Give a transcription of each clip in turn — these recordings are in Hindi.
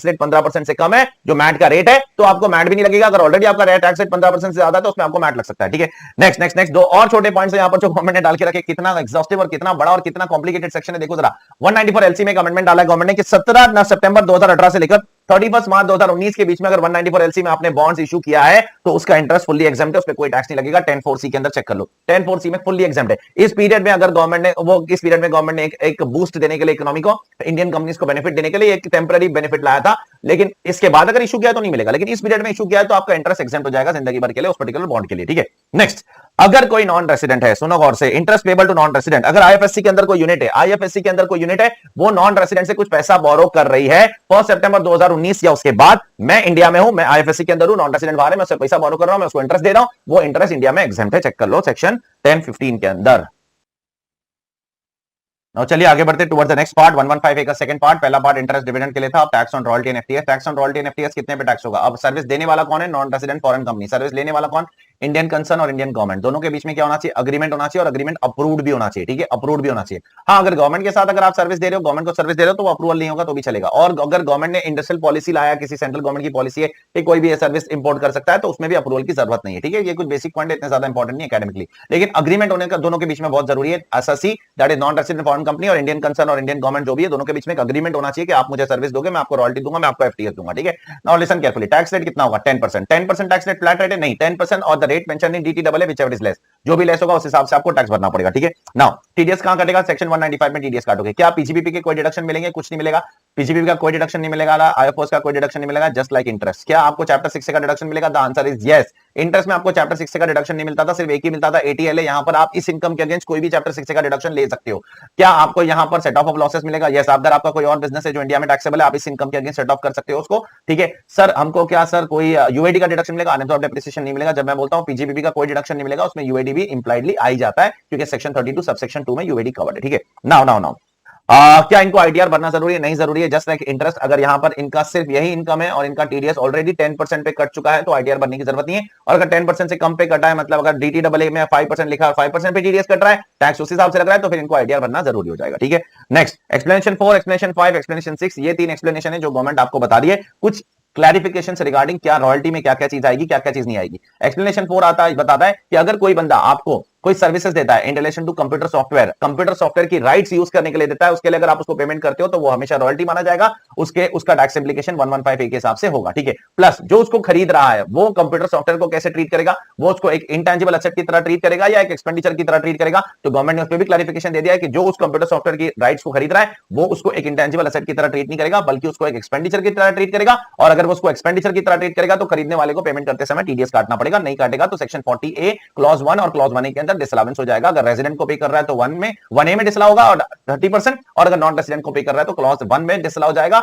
रेट 15% से कम है जो मैट का रेट है, तो आपको मैट भी नहीं लगेगा। अगर ऑलरेडी आपका टैक्स रेट 15% से ज्यादा है तो उसमें आपको मैट लग सकता है। ठीक है, नेक्स्ट दो और छोटे पॉइंट्स यहां पर जो गवर्नमेंट ने डाल के रखे, कितना एग्जॉस्टिव और कितना बड़ा और कितना कॉम्प्लिकेटेड सेक्शन है देखो जरा। 194 एलसी में अमेंडमेंट डाला है गवर्नमेंट ने कि 17 सितंबर 2018 से लेकर 31 मार्च 2019 के बीच में अगर 194 एलसी में आपने बॉन्ड्स इशू किया है तो उसका इंटरेस्ट फुल्ली एग्जेम्प्ट है, उस पर कोई टैक्स नहीं लगेगा। 10(4)(c) के अंदर चेक कर लो, 10(4)(c) में फुल्ली एग्जेम्प्ट है। इस पीरियड में अगर गवर्नमेंट ने इस पीरियड में गवर्नमेंट ने एक बूस्ट देने के लिए इकोनॉमी को, इंडियन कंपनीज को बेनिफिट देने के लिए एक टेंपररी बेनिफिट लाया था, लेकिन इसके बाद अगर इशू किया तो नहीं मिलेगा, लेकिन इस पीरियड में इशू किया है तो आपका इंटरेस्ट एग्जेम्प्ट हो जाएगा जिंदगी भर के लिए उस पर्टिकुलर बॉन्ड के लिए। ठीक है, नेक्स्ट, अगर कोई नॉन रेसिडेंट है, सुनो गौर से, interest payable to non resident, अगर आईएफएससी के अंदर कोई यूनिट है, आईएफएससी के अंदर कोई यूनिट है, वो नॉन रेसिडेंट से कुछ पैसा बोरो कर रही है 1 सितंबर 2019 या उसके बाद, मैं इंडिया में हूं, मैं आईएफएससी के अंदर हूं, नॉन रेसिडेंट बाहर है, मैं उससे पैसा बोरो कर रहा हूं, मैं उसको इंटरेस्ट दे रहा हूं, वो इंटरेस्ट इंडिया में एग्जेम्प्ट है, चेक कर लो सेक्शन 10(15) के अंदर। चलिए आगे बढ़ते towards the next part, 115A का सेकंड पार्ट। पहला पार्ट इंटरेस्ट डिविडेंड के लिए था, अब tax on royalty and FTS. Tax on royalty and FTS कितने पे टैक्स होगा? अब सर्विस देने वाला कौन है? Non resident foreign company. Service लेने वाला कौन? इंडियन कंसर्न और इंडियन गवर्नमेंट, दोनों के बीच में क्या होना चाहिए? अग्रीमेंट होना चाहिए, और अग्रीमेंट अप्रूव्ड भी होना चाहिए। ठीक है, अप्रूव्ड भी होना चाहिए। हाँ, अगर गवर्नमेंट के साथ अगर आप सर्विस दे रहे हो, गवर्नमेंट को सर्विस दे रहे हो, तो वो अप्रूवल नहीं होगा तो भी चलेगा। और अगर गवर्नमेंट ने इंडस्ट्रियल पॉलिसी लाया, किसी सेंट्रल गवर्नमेंट की पॉलिसी है कि कोई भी सर्विस इंपोर्ट कर सकता है, तो उसमें भी अप्रूवल की जरूरत नहीं है। ठीक है, ये कुछ बेसिक पॉइंट इतने ज्यादा इंपॉर्टेंट नहीं एकेडमिकली, लेकिन अग्रीमेंट होने का दोनों के बीच में बहुत जरूरी है। SSC that is non resident foreign company और इंडियन कंसर्न और इंडियन गवर्नमेंट जो भी है, दोनों के बीच में एक अग्रीमेंट होना चाहिए कि आप मुझे सर्विस दोगे, मैं आपको रॉयल्टी दूंगा, मैं आपको एफटीएस दूंगा। ठीक है, now listen carefully. Tax rate कितना होगा? 10%। 10% टैक्स रेट फ्लैट रेट है? नहीं, 10% और the rate mention in DTWA whichever is less, जो भी लेस होगा उस हिसाब से आपको टैक्स भरना पड़ेगा। ठीक है, नाउ टीडीएस कहां कटेगा? सेक्शन 195 में टीडीएस काटोगे। क्या पीजीबीपी के कोई डिडक्शन मिलेंगे? कुछ नहीं मिलेगा। पीजीबीपी का कोई डिडक्शन नहीं मिलेगा, आईएफओएस का कोई डिडक्शन नहीं मिलेगा, जस्ट लाइक इंटरेस्ट। क्या आपको चैप्टर 6 का डिडक्शन मिलेगा? The answer is yes. Interest में आपको चैप्टर 6 का डिडक्शन नहीं मिलता था, सिर्फ एक ही मिलता था, एटीएलए। यहां पर आप इस इनकम के अगेंस्ट कोई भी चैप्टर 6 का डिडक्शन ले सकते हो। क्या आपको यहां पर सेट ऑफ लॉसेस मिलेगा? यस। अगर आपका कोई और बिजनेस है जो इंडिया में टैक्सेबल है, आप इस इनकम के अगेंस्ट सेट ऑफ कर सकते हो उसको। ठीक है सर, हमको क्या सर कोई यूएडी का डिडक्शन मिलेगा? अनअब्जॉर्ब्ड डेप्रिसिएशन नहीं मिलेगा। जब मैं बोलता हूं पीजीबीपी का कोई डिडक्शन नहीं मिलेगा, उसमें यूएडी भी इंप्लाइडली आ ही जाता है, क्योंकि सेक्शन 32 सबसेक्शन 2 में यूएडी कवर्ड है। ठीक है, नाउ क्या इनको आईटीआर भरना जरूरी है? नहीं जरूरी है, जस्ट लाइक इंटरेस्ट। अगर यहां पर इनका सिर्फ यही इनकम है और इनका टीडीएस ऑलरेडी 10% पे कट चुका है तो आईटीआर भरने की जरूरत नहीं है। और अगर 10% से कम पे कटा है, मतलब अगर डीटीडब्ल्यूए में 5% लिखा है और 5% पे टीडीएस कट रहा है, टैक्स उस हिसाब से लग रहा है, तो फिर इनको आईटीआर भरना जरूरी हो जाएगा। ठीक है, नेक्स्ट एक्सप्लेनेशन 4, एक्सप्लेनेशन 5, एक्सप्लेनेशन 6, ये 3 एक्सप्लेनेशन है जो गवर्नमेंट आपको बता रही है। कुछ क्लैरिफिकेशन रिगार्डिंग क्या रॉयल्टी में क्या क्या चीज आएगी, क्या क्या चीज नहीं आएगी। एक्सप्लेनेशन 4 बताता है कि अगर कोई बंदा आपको कोई सर्विसेज देता है in relation to computer software की राइट्स यूज करने के लिए देता है, उसके लिए अगर आप उसको पेमेंट करते हो तो वो हमेशा रॉयल्टी माना जाएगा, उसका टैक्स एप्लीकेशन 115A के हिसाब से होगा। ठीक है, प्लस जो उसको खरीद रहा है वो कंप्यूटर सॉफ्टवेयर को कैसे ट्रीट करेगा? वो उसको एक इंटेंजिबल एसेट की तरह ट्रीट करेगा या एक एक्सपेंडिचर की तरह ट्रीट करेगा? तो गवर्नमेंट ने उस पर भी क्लैरिफिकेशन दे दिया है कि जो उस कंप्यूटर सॉफ्टवेयर की राइट्स को खरीद रहा है वो उसको एक इंटेंजिबल एसेट की तरह ट्रीट नहीं करेगा, बल्कि उसको एक एक्सपेंडिचर की तरह ट्रीट करेगा। और अगर वो उसको एक्सपेंडिचर की तरह ट्रीट करेगा तो खरीदने वाले को पेमेंट करते समय टीडीएस काटना पड़ेगा, नहीं काटेगा तो सेक्शन 40A क्लॉज 1 और क्लॉज 1A के अंदर डिसअलाउंस हो जाएगा। अगर रेजिडेंट को पे कर रहा है तो 1A में डिसअलाउ होगा और 30%, और अगर नॉन रेजिडेंट को पे कर रहा है तो क्लॉज 1 में डिसअलाउ हो जाएगा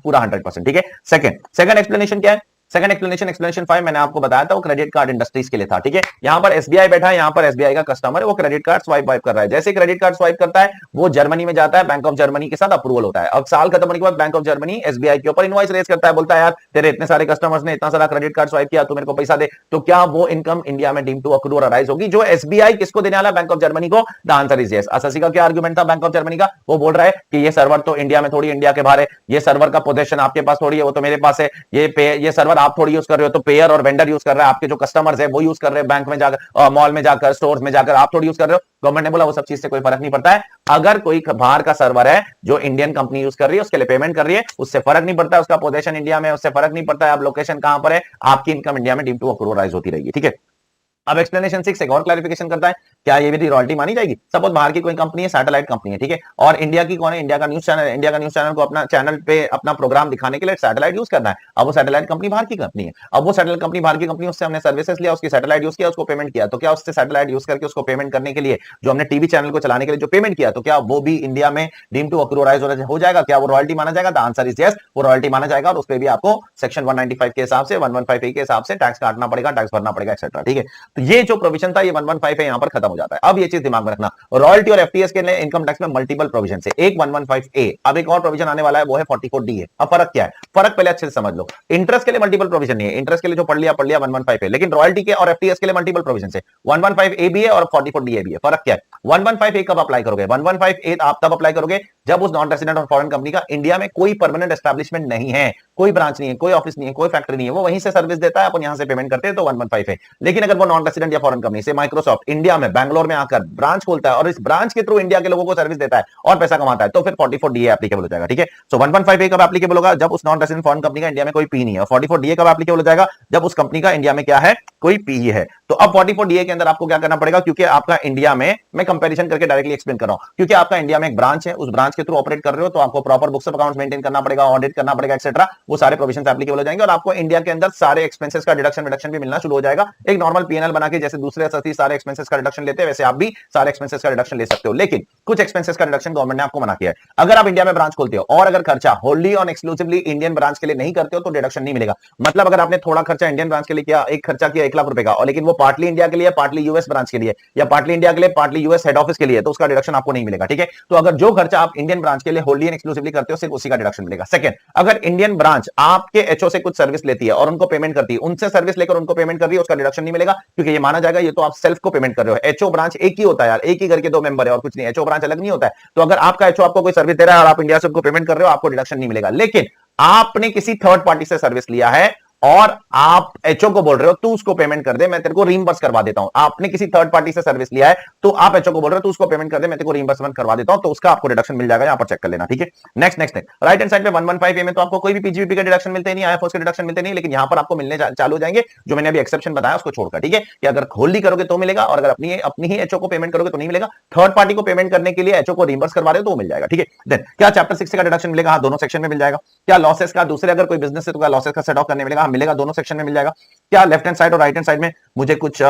पूरा 100%। ठीक है, सेकंड एक्सप्लेनेशन क्या है? सेकंड एक्सप्लेनेशन 5 मैंने आपको बताया था, वो क्रेडिट कार्ड इंडस्ट्रीज के लिए था। ठीक है, यहां पर एसबीआई बैठा है, यहां पर एसबीआई का कस्टमर है, वो क्रेडिट कार्ड स्वाइप कर रहा है। जैसे क्रेडिट कार्ड स्वाइप करता है वो जर्मनी में जाता है, बैंक ऑफ जर्मनी के साथ अप्रूवल होता है। अब साल खत्म होने के बाद बैंक ऑफ जर्मनी एसबीआई के ऊपर इनवॉइस रेज करता है, बोलता है यार तेरे इतने सारे कस्टमर्स ने इतना सारा क्रेडिट कार्ड स्वाइप किया, तू मेरे को पैसा दे। तो क्या वो इनकम इंडिया में deem to accrue or arise होगी? जो एसबीआई किसको देने वाला? बैंक ऑफ जर्मनी को। The answer is yes. SSC का क्या आर्गुमेंट था बैंक ऑफ जर्मनी का? वो बोल रहा है कि ये सर्वर तो इंडिया में थोड़ी, इंडिया के बाहर है, ये सर्वर का पोजीशन आपके पास थोड़ी है, वो तो मेरे पास है, ये सर्वर आप थोड़ी यूज कर रहे हो, तो पेयर और वेंडर यूज कर रहा है, आपके जो कस्टमर्स है वो यूज कर रहे हैं, बैंक में जाकर, मॉल में जाकर, स्टोर्स में जाकर, आप थोड़ी यूज कर रहे हो। गवर्नमेंट ने बोला वो सब चीज से कोई फर्क नहीं पड़ता है। अगर कोई बाहर का सर्वर है जो इंडियन कंपनी यूज कर रही है, उसके लिए पेमेंट कर रही है, उससे फर्क नहीं पड़ता है, उसका पोजीशन इंडिया में, उससे फर्क नहीं पड़ता है आप लोकेशन कहां पर है, आपकी इनकम इंडिया में डीम टू अक्रू राइज होती रहेगी। ठीक है, अब एक्सप्लेनेशन 6 एक और क्लैरिफिकेशन करता है, क्या ये भी रॉयल्टी मानी जाएगी? सपोज बाहर की कोई कंपनी है, सैटेलाइट कंपनी है, ठीक है, और इंडिया की कौन है? इंडिया का न्यूज चैनल। इंडिया का न्यूज चैनल को अपना चैनल पे अपना प्रोग्राम दिखाने के लिए सैटेलाइट यूज करना है। अब वो सैटेलाइट कंपनी बाहर की कंपनी है, अब वो सैटेलाइट कंपनी बाहर की कंपनी, उससे हमने सर्विसेज लिया, उसकी सैटेलाइट यूज किया, उसको पेमेंट किया, तो क्या उससे सैटेलाइट यूज करके उसको पेमेंट करने के लिए जो हमने टीवी चैनल को चलाने के लिए जो पेमेंट किया, तो क्या वो भी इंडिया में डीम टू अक्रू राइज हो जाएगा? क्या वो रॉयल्टी माना जाएगा? द आंसर इज यस, वो रॉयल्टी माना जाएगा और उस पर भी आपको सेक्शन 195 के हिसाब से 115A के हिसाब से टैक्स काटना पड़ेगा, टैक्स भरना पड़ेगा एक्सेट्रा। ठीक है, तो ये जो प्रोविजन था ये 115 यहां पर खत्म हो हो जाता है। अब ये चीज दिमाग में रखना, रॉयल्टी और एफटीएस के लिए इनकम टैक्स में मल्टीपल प्रोविजन है, एक 115A, अब एक और प्रोविजन आने वाला है वो है 44D है। अब फर्क क्या है, फर्क पहले अच्छे से समझ लो। इंटरेस्ट के लिए मल्टीपल प्रोविजन नहीं है, इंटरेस्ट के लिए जो पढ़ लिया 115 है, लेकिन रॉयल्टी के और एफटीएस के लिए मल्टीपल प्रोविजन है, 115A भी है और 44DA भी है। फर्क क्या है, 115A कब अप्लाई करोगे, 115A आप तब अप्लाई करोगे जब उस नॉन रेजिडेंट और फॉरेन कंपनी का इंडिया में कोई परमानेंट एस्टैब्लिशमेंट नहीं है, कोई ब्रांच नहीं है, कोई ऑफिस नहीं है, कोई फैक्ट्री नहीं है, वो वहीं से सर्विस देता है, अपन यहां से पेमेंट करते हैं तो 115 है। लेकिन अगर वो नॉन रेजिडेंट या फॉरेन कंपनी से माइक्रोसॉफ्ट इंडिया में बैंगलोर में आकर ब्रांच खोलता है और इस ब्रांच के थ्रू इंडिया के लोगों को सर्विस देता है और पैसा कमाता है, तो फिर 44DA एप्लीकेबल हो जाएगा। ठीक है, सो 115A कब एप्लीकेबल होगा, जब उस नॉन रेजिडेंट फॉरेन कंपनी का इंडिया में कोई पी नहीं है। 44DA कब एप्लीकेबल हो जाएगा, जब उस कंपनी का इंडिया में क्या है, कोई पी है। तो अब 44DA के अंदर आपको क्या करना पड़ेगा, क्योंकि आपका इंडिया में, मैं कंपैरिजन करके डायरेक्टली एक्सप्लेन कर रहा हूं, क्योंकि आपका इंडिया में एक ब्रांच है, उस ब्रांच के थ्रू ऑपरेट कर रहे हो, तो आपको proper books of accounts maintain करना पड़ेगा, ऑडिट करना पड़ेगा, एक्सेट्रा, वो सारे प्रोविजंस एप्लीकेबल हो जाएंगे और आपको इंडिया के अंदर सारे एक्सपेंसेस का डिडक्शन भी मिलना शुरू हो जाएगा। एक नॉर्मल पीएनएल बना के जैसे दूसरे साथी सारे एक्सपेंसेस का डिडक्शन लेते हैं, वैसे आप भी सारे एक्सपेंसेस का डिडक्शन ले सकते हो। लेकिन कुछ एक्सपेंसेस का डिडक्शन गवर्नमेंट ने आपको मना किया है। अगर आप इंडिया में ब्रांच खोलते हो और अगर खर्चा होली और एक्सक्लूसिवली इंडियन ब्रांच के लिए नहीं करते हो तो डिडक्शन नहीं मिलेगा। मतलब अगर आपने थोड़ा खर्चा इंडियन ब्रांच के लिए किया, एक खर्चा किया 1 लाख रुपए का, और लेकिन वो पार्टली इंडिया के लिए, पार्टली यूएस ब्रांच के लिए, या पार्टली इंडिया के लिए, पार्टली यूएस हेड ऑफिस के लिए, तो उसका डिडक्शन आपको नहीं मिलेगा। ठीक है, तो अगर जो खर्चा आप इंडियन ब्रांच के लिए होली एंड एक्सक्लूसिवली करते हो, सिर्फ उसी का डिडक्शन मिलेगा। सेकंड, अगर इंडियन ब्रांच आपके एचओ से कुछ सर्विस लेती है और उनको पेमेंट करती है, उनसे सर्विस लेकर उनको पेमेंट कर रही है, उसका डिडक्शन नहीं मिलेगा, क्योंकि ये माना जाएगा ये तो आप सेल्फ को पेमेंट कर रहे हो। एचओ ब्रांच एक ही होता है यार, एक ही घर के 2 मेंबर है और कुछ नहीं, एचओ ब्रांच अलग नहीं होता है। तो अगर आपका एचओ आपको कोई सर्विस दे रहा है और आप इंडिया से उनको पेमेंट कर रहे हो, आपको डिडक्शन नहीं मिलेगा। लेकिन आपने किसी थर्ड पार्टी से सर्विस लिया है और आप एचओ को बोल रहे हो तू उसको पेमेंट कर दे, मैं तेरे को रीइंबर्स करवा देता हूं। आपने किसी थर्ड पार्टी से सर्विस लिया है तो आप एचओ को बोल रहे हो तू उसको पेमेंट कर दे, मैं तेरे को रीइंबर्समेंट करवा देता हूं, तो उसका आपको डिडक्शन मिल जाएगा, यहां पर चेक कर लेना। ठीक है, नेक्स्ट राइट हैंड साइड पे 115A में तो आपको कोई भी पीजीबीपी का डिडक्शन मिलते नहीं, आईएफओएस के डिडक्शन मिलते नहीं, लेकिन यहां पर आपको मिलने चालू हो जाएंगे, जो मैंने अभी एक्सेप्शन बताया उसको छोड़कर। ठीक है, कि अगर होली करोगे तो मिलेगा और अगर अपनी ही एचओ को पेमेंट करोगे तो नहीं मिलेगा। थर्ड पार्टी को पेमेंट करने के लिए एचओ को रीइंबर्स करवा रहे हो तो मिल जाएगा। ठीक है, देन क्या चैप्टर 6 का डिडक्शन मिलेगा, हाँ दोनों सेक्शन में मिल जाएगा। क्या लॉसेस का, दूसरे अगर कोई बिजनेस है तो क्या लॉसेस का सेट ऑफ करने मिलेगा, हाँ मिलेगा, दोनों सेक्शन में मिल जाएगा। क्या लेफ्ट हैंड साइड और राइट हैंड साइड में मुझे कुछ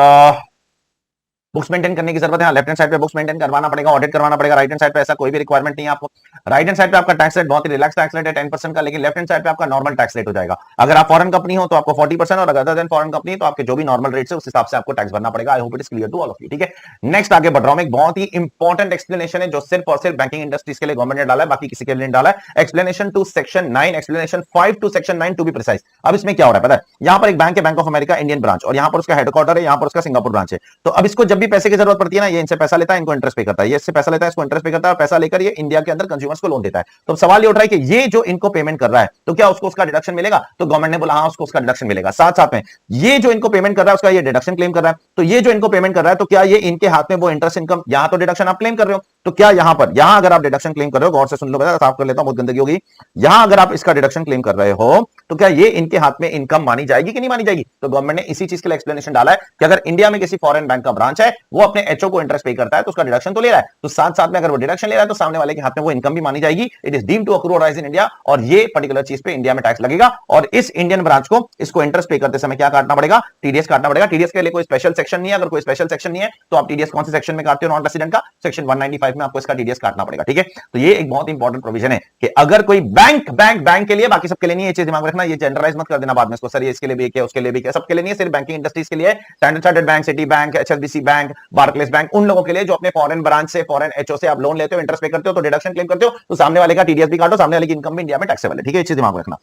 बुक्स मेंटेन करने की जरूरत है, लेफ्ट हैंड साइड पे बुक्स मेंटेन करवाना पड़ेगा, ऑडिट करवाना पड़ेगा। राइट हैंड साइड पे ऐसा कोई भी रिक्वायरमेंट नहीं है आपको। राइट हैंड साइड पे आपका टैक्स रेट बहुत ही रिलैक्स टैक्स रेट है 10% का, लेकिन लेफ्ट हैंड साइड पे आपका नॉर्मल टैक्स रेट हो जाएगा। अगर आप फॉरेन कंपनी हो तो आपको 40% और अदर देन फॉरेन कंपनी तो आपके जो भी नॉर्मल रेट है उस हिसाब से आपको टैक्स भरना पड़ेगा। I hope it is clear to all of you. ठीक है, नेक्स्ट आगे बढ़ रहा हूं, एक बहुत ही इंपॉर्टेंट एक्सप्लेनेशन है जो सिर्फ और सिर्फ बैंकिंग इंडस्ट्रीज के लिए गवर्नमेंट ने डाला है, बाकी किसी के लिए नहीं डाला है। Explanation to section 9, explanation 5 to section 9 to be precise. अब इसमें क्या हो रहा है पता है, यहां पर एक बैंक है, bank of America Indian branch, और यहां पर उसका हेडक्वार्टर है, यहां पर उसका सिंगापुर ब्रांच है। तो अब इसको जब भी पैसे की जरूरत पड़ती है ना, ये इनसे पैसा लेता है, इनको इंटरेस्ट पे करता है, ये इससे पैसा लेता है, इसको इंटरेस्ट पे करता है, और पैसा लेकर ये इंडिया के अंदर कंज्यूमर्स को लोन देता है। तो सवाल ये उठ रहा है कि ये जो इनको पेमेंट कर रहा है तो क्या उसको उसका डिडक्शन मिलेगा, तो गवर्नमेंट ने बोला हाँ उसको उसका डिडक्शन मिलेगा। साथ साथ में ये जो इनको पेमेंट कर रहा है उसका ये डिडक्शन क्लेम कर रहा है, तो ये जो इनको पेमेंट कर रहा है तो क्या ये इनके हाथ में वो इंटरेस्ट इनकम, यहां तो डिडक्शन आप क्लेम कर रहे हो, तो क्या यहां पर, यहां अगर आप डिडक्शन क्लेम कर रहे हो, गौर से सुन लो, साफ कर लेता हूं बहुत गंदगी होगी, यहां अगर आप इसका डिडक्शन क्लेम कर रहे हो तो क्या ये इनके हाथ में इनकम मानी जाएगी कि नहीं मानी जाएगी। तो गवर्नमेंट ने इसी चीज के लिए एक्सप्लेनेशन डाला है कि अगर इंडिया में किसी फॉरेन बैंक का ब्रांच है, वो अपने एचओ को इंटरेस्ट पे करता है तो उसका डिडक्शन तो ले रहा है, तो साथ साथ में अगर वो डिडक्शन ले रहा है तो सामने वाले के हाथ में वो इनकम भी मानी जाएगी। It is deemed to accrue arise in India, और ये पर्टिकुलर चीज पे इंडिया में टैक्स लगेगा, और इस इंडियन ब्रांच को इसको इंटरेस्ट पे करते समय क्या काटना पड़ेगा, टीडीएस काटना पड़ेगा। टीडीएस के लिए कोई स्पेशल सेक्शन नहीं है, अगर कोई स्पेशल सेक्शन नहीं है तो आप टीडीएस कौन से सेक्शन में काटते हो, नॉन रेजिडेंट का सेक्शन 195 में आपको इसका टीडीएस काटना पड़ेगा। ठीक है, तो ये एक बहुत इंपॉर्टेंट प्रोविजन है कि अगर कोई बैंक के लिए, बाकी सबके लिए नहीं, ये चीज दिमाग में रखना, ये जनरलाइज मत कर देना बाद में इसको, सर ये इसके लिए भी क्या उसके लिए भी क्या, सबके लिए नहीं है, सिर्फ बैंकिंग इंडस्ट्रीज के लिए, standard chartered bank, city bank, HSBC bank, Barclays bank, उन लोगों के लिए जो अपने फॉरेन ब्रांच से, फॉरेन एचओ से आप लोन लेते हो, इंटरेस्ट पे करते हो, तो डिडक्शन क्लेम करते हो, तो सामने वाले का टीडीएस भी काटो, सामने वाले की इनकम भी इंडिया में टैक्सेबल है। ठीक है, ये चीज दिमाग में रखना।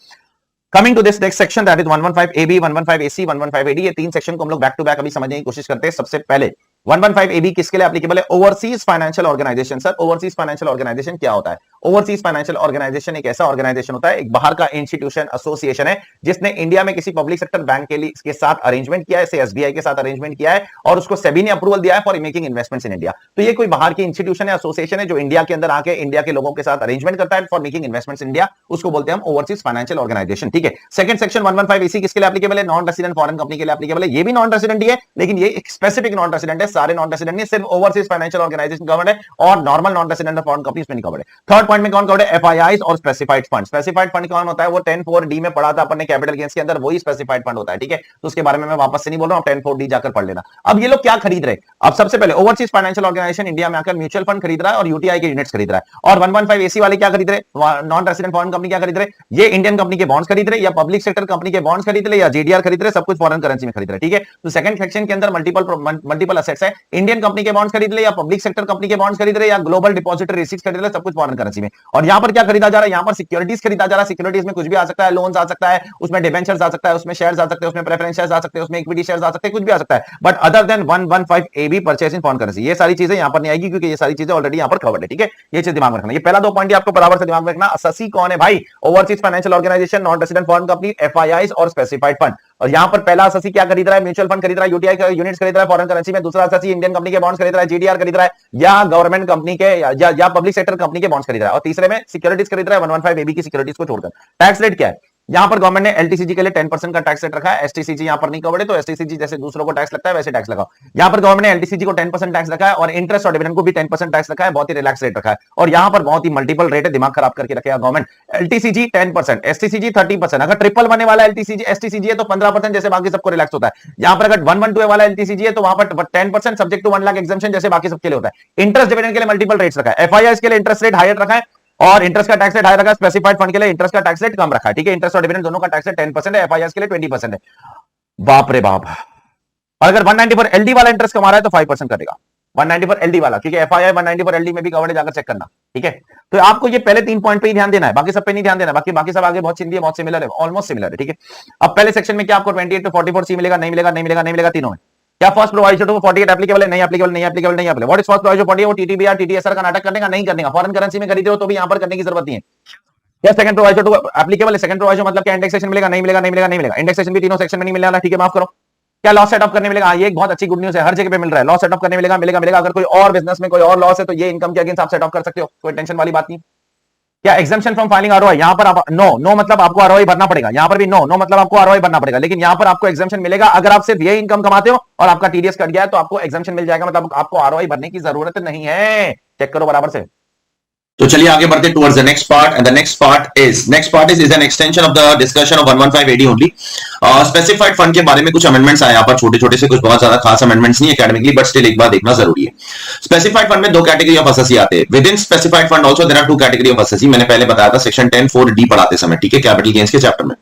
Coming to this next section that is 115AB, 115AC, 115AD, ये तीन सेक्शन को हम लोग बैक टू बैक अभी समझने की कोशिश करते हैं। सबसे पहले 115AB किसके लिए एप्लीकेबल है, overseas financial organisation. Sir overseas financial organisation क्या होता है, ओवरसीज फाइनेंशियल ऑर्गेनाइजेशन एक ऐसा ऑर्गेनाइजेशन होता है, एक बाहर का इंस्टीट्यूशन, एसोसिएशन है, जिसने इंडिया में किसी पब्लिक सेक्टर बैंक के लिए के साथ अरेंजमेंट किया है, जैसे एसबीआई के साथ अरेंजमेंट किया है, और उसको सेबी ने अप्रूवल दिया है for making investments in India. तो ये कोई बाहर की इंस्टीट्यूशन है, एसोसिएशन है, जो इंडिया के अंदर आके इंडिया के लोगों के साथ अरेंजमेंट करता है for making investments in India, उसको बोलते हैं हम ओवरसीज फाइनेंशियल ऑर्गेनाइजेशन। ठीक है, सेकंड सेक्शन 115AC किसके लिए एप्लीकेबल है, नॉन रेजिडेंट फॉरेन कंपनी के लिए एप्लीकेबल है। ये भी नॉन रेजिडेंट ही है, लेकिन ये एक स्पेसिफिक नॉन रेजिडेंट है, सारे नॉन रेजिडेंट नहीं, सिर्फ ओवरसीज फाइनेंशियल ऑर्गेनाइजेशन कवर्ड है, और normal non resident foreign companies में नहीं कवर्ड है। थर्ड पॉइंट में कौन कवर्ड है, एफआईआईज और स्पेसिफाइड फंड। स्पेसिफाइड फंड कौन होता है, वो 10(4)D में पढ़ा था अपन ने कैपिटल गेन्स के अंदर, वही स्पेसिफाइड फंड होता है। ठीक है, तो उसके बारे में मैं वापस से नहीं बोल रहा हूं, 10(4)D जाकर पढ़ लेना। अब ये लोग क्या खरीद रहे, अब सबसे पहले ओवरसीज फाइनेंशियल ऑर्गेनाइजेशन इंडिया में आकर म्यूचुअल फंड खरीद रहा है और यूटीआई के यूनिट्स खरीद रहा है, और 115AC वाले क्या खरीद रहे, नॉन रेजिडेंट फॉरेन कंपनी क्या खरीद रहे, ये इंडियन कंपनी के बॉन्ड्स खरीद रहे, या पब्लिक सेक्टर कंपनी के बॉन्ड्स खरीद रहे, या जेडीआर खरीद रहे, सब कुछ फॉरेन करेंसी में खरीद रहे। ठीक है, तो सेकंड सेक्शन के अंदर मल्टीपल असेट्स है, इंडियन कंपनी के बॉन्ड्स खरीद ले या पब्लिक सेक्टर कंपनी के बॉन्ड्स खरीद ले या ग्लोबल डिपॉजिटरी रिसीट्स खरीद ले, सब कुछ फॉरेन करेंसी में। और यहां पर क्या खरीदा जा रहा है, यहां पर सिक्योरिटीज खरीदा जा रहा है। सिक्योरिटीज में कुछ भी आ सकता है, लोन्स आ सकता है, उसमें डिबेंचर्स आ सकता है, उसमें शेयर्स आ सकते हैं, उसमें प्रेफरेंस शेयर्स आ सकते हैं, उसमें इक्विटी शेयर्स आ सकते हैं, कुछ भी आ सकता है, but other than 115 AB purchase in foreign currency, ये सारी चीजें यहां पर नहीं आएगी क्योंकि ये सारी चीजें ऑलरेडी यहां पर कवर्ड है। ठीक है, ये चीज दिमाग में रखना। ये पहला 2 पॉइंट आपको बराबर से दिमाग में रखना। एसएससी कौन है भाई? Overseas financial organisation, non resident foreign company, FIIs और स्पेसिफाइड फंड। और यहां पर पहला एसएससी क्या खरीद रहा है? म्यूचुअल फंड खरीद रहा है, यूटीआई का यूनिट्स खरीद रहा है फॉरेन करेंसी में। दूसरा एसएससी इंडियन कंपनी के बॉन्ड्स खरीद रहा है, GDR खरीद रहा है, या गवर्नमेंट कंपनी के या पब्लिक सेक्टर कंपनी के बॉन्ड्स खरीद रहा है। और तीसरे में सिक्योरिटीज खरीद रहा है 115 AB की सिक्योरिटीज को छोड़कर। टैक्स रेट क्या है? यहां पर गवर्नमेंट ने LTCG के लिए 10% का टैक्स रेट रखा है। STCG यहां पर नहीं कवर्ड है, तो STCG जैसे दूसरों को टैक्स लगता है वैसे टैक्स लगाओ। यहां पर गवर्नमेंट ने LTCG को 10% टैक्स रखा है और इंटरेस्ट और डिविडेंड को भी 10% टैक्स रखा है। बहुत ही रिलैक्स रेट रखा है और यहां पर बहुत ही मल्टीपल रेट है, दिमाग खराब करके रखेगा गवर्नमेंट। LTCG 10%, STCG 30%। अगर ट्रिपल बनने वाला STCG है तो 15%, जैसे बाकी सबको रिलैक्स होता है। यहां पर अगर 112 वाला LTCG है तो वहां पर 10% सब्जेक्ट टू 1 लाख एग्जम्पशन, जैसे बाकी सबके लिए होता है। इंटरेस्ट डिविडेंड के लिए मल्टीपल रेट्स रखा है। FIIs के लिए इंटरेस्ट रेट हायर रखा है और इंटरेस्ट का टैक्स रेट हाई रखा है। स्पेसिफाइड फंड के लिए इंटरेस्ट का टैक्स रेट कम रखा है। ठीक है, इंटरेस्ट और डिविडेंड दोनों का टैक्स रेट 10% है, FIIs के लिए 20% है। बाप रे बाप। और अगर 194 LD वाला इंटरेस्ट कमा रहा है तो 5% करेगा। 194 LD वाला, क्योंकि FII 194 LD में भी कवर्ड है, जाकर चेक करना। ठीक है, तो आपको ये पहले 3 पॉइंट पे ही ध्यान देना है, बाकी सब पे नहीं ध्यान देना। बाकी सब आगे बहुत चिंदी है, बहुत सिमिलर है, ऑलमोस्ट सिमिलर है। ठीक है, अब पहले सेक्शन में क्या आपको 28 to 44C मिलेगा? नहीं मिलेगा, नहीं मिलेगा, नहीं मिलेगा, तीनों में। क्या फर्स्ट प्रोविजन टू 48 एप्लीकेबल है? नहीं एप्लीकेबल, नहीं एप्लीकेबल, नहीं applicable. What is first provision 48? वो TTBR TTSR का नाटक करने का, नहीं करने का। फॉरेन करेंसी में खरीदे हो तो भी यहां पर करने की जरूरत नहीं है। क्या सेकंड प्रोविजन टू एप्लीकेबल है? सेकंड प्रोविजन मतलब क्या? इंडेक्सेशन मिलेगा? नहीं मिलेगा, नहीं मिलेगा, नहीं मिलेगा। इंडेक्सेशन भी तीनों सेक्शन में नहीं मिलने वाला। ठीक है, माफ करो। क्या लॉस सेटअप करने मिलेगा? ये एक बहुत अच्छी गुड न्यूज़ है, हर जगह पे मिल रहा है। लॉस सेटअप करने मिलेगा, मिलेगा, मिलेगा। अगर कोई और बिजनेस में कोई और लॉस है तो ये इनकम के अगेंस्ट आप सेटअप कर सकते हो, कोई टेंशन वाली बात नहीं। क्या एग्जम्पशन फ्रॉम फाइलिंग ROI? यहां पर आप नो मतलब आपको ROI भरना पड़ेगा। यहां पर भी नो मतलब आपको ROI भरना पड़ेगा, लेकिन यहां पर आपको एग्जम्पशन मिलेगा अगर आप सिर्फ ये इनकम कमाते हो और आपका TDS कट गया है तो आपको एग्जम्पशन मिल जाएगा। मतलब आपको ROI भरने की जरूरत नहीं है। चेक करो बराबर से। तो चलिए आगे बढ़ते towards the next part and the next part is an extension of the discussion of 115 AD only. Specified fund के बारे में कुछ अमेंडमेंट्स आए यहाँ पर, छोटे छोटे से, कुछ बहुत ज्यादा खास अमेंडमेंट्स नहीं एकेडमिकली, बट स्टिल एक बार देखना जरूरी है। स्पेसिफाइड फंड में 2 कैटेगरी ऑफ एसएससी आते हैं। Within specified fund also there are 2 category of SSC. मैंने पहले बताया था सेक्शन 10(4)D पढ़ाते समय, ठीक है, कैपिटल गेन्स के चैप्टर में।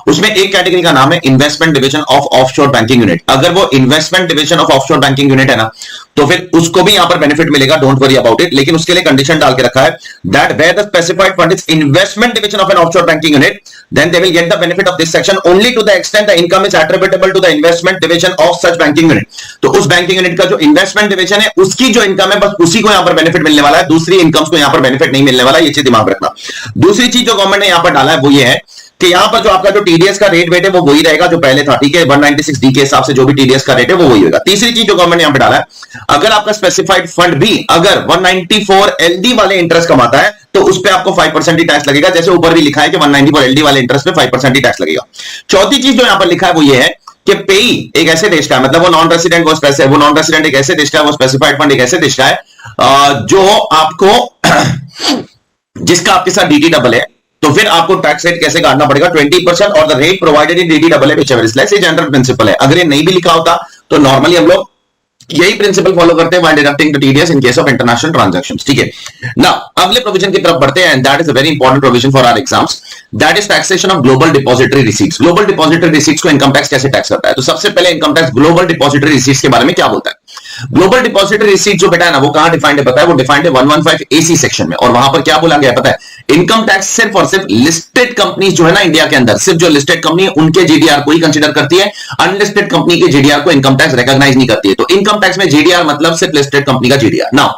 उसमें एक कैटेगरी का नाम है investment division of offshore banking unit. अगर वो investment division of offshore banking unit है ना, तो फिर उसको भी यहां पर बेनिफिट मिलेगा, डोंट वरी अबाउट इट। लेकिन उसके लिए कंडीशन डाल के रखा है that where the specified fund is investment division of an offshore banking unit, then they will get the benefit of this section only to the extent the income is attributable to the investment division of such banking unit। तो उस बैंकिंग यूनिट का जो इन्वेस्टमेंट डिवीजन है उसकी जो इनकम है बस उसी को यहां पर बेनिफिट मिलने वाला है, दूसरी इनकम्स को यहां पर बेनिफिट नहीं मिलने वाला, ये चीज दिमाग रखना। दूसरी चीज जो गवर्नमेंट ने यहां पर डाला है वो ये है कि यहां पर जो आपका जो TDS का रेट वेट है वो वही रहेगा जो पहले था, ठीक है, 196D के हिसाब से जो भी TDS का रेट है वो वही होगा। तीसरी चीज जो गवर्नमेंट ने यहां पर डाला है, अगर आपका स्पेसिफाइड फंड भी अगर 194 LD वाले इंटरेस्ट कमाता है तो उस पे आपको 5% ही टैक्स लगेगा, जैसे ऊपर भी लिखा है कि 194 LD वाले इंटरेस्ट पे 5% ही टैक्स लगेगा। चौथी चीज जो यहां पर लिखा है वो ये है कि पेई एक ऐसे देश का है, मतलब वो नॉन रेसिडेंट वो नॉन रेसिडेंट एक ऐसे देश का है, वो स्पेसिफाइड फंड एक ऐसे देश का है जो आपको जिसका आपके साथ DD डबल है, तो फिर आपको टैक्स रेट कैसे काटना पड़ेगा? 20% और the rate provided in DD double है व्हिचएवर इज लेस। ये जनरल प्रिंसिपल है। अगर ये नहीं भी लिखा होता तो नॉर्मली हम लोग यही प्रिंसिपल फॉलो करते हैं while deducting the TDS in case of international transactions, ठीक है। नाउ अगले प्रोविजन की तरफ बढ़ते हैं and that is a very important provision for our exams, that is taxation of global depository receipts. Global depository receipts को इनकम टैक्स कैसे टैक्स करता है? तो सबसे पहले income tax global depository receipts के बारे में क्या बोलता है? ग्लोबल डिपॉजिटरी रिसीट जो बेटा है ना, वो कहां डिफाइंड है पता है? वो डिफाइंड है 115 AC सेक्शन में। और वहां पर क्या बोला गया है पता है? इनकम टैक्स सिर्फ और सिर्फ लिस्टेड कंपनीज जो है ना इंडिया के अंदर, सिर्फ जो लिस्टेड कंपनी है उनके GDR को ही कंसीडर करती है, अनलिस्टेड कंपनी के GDR को इनकम टैक्स रिकॉग्नाइज नहीं करती है। तो इनकम टैक्स में GDR मतलब सिर्फ लिस्टेड कंपनी का GDR। नाउ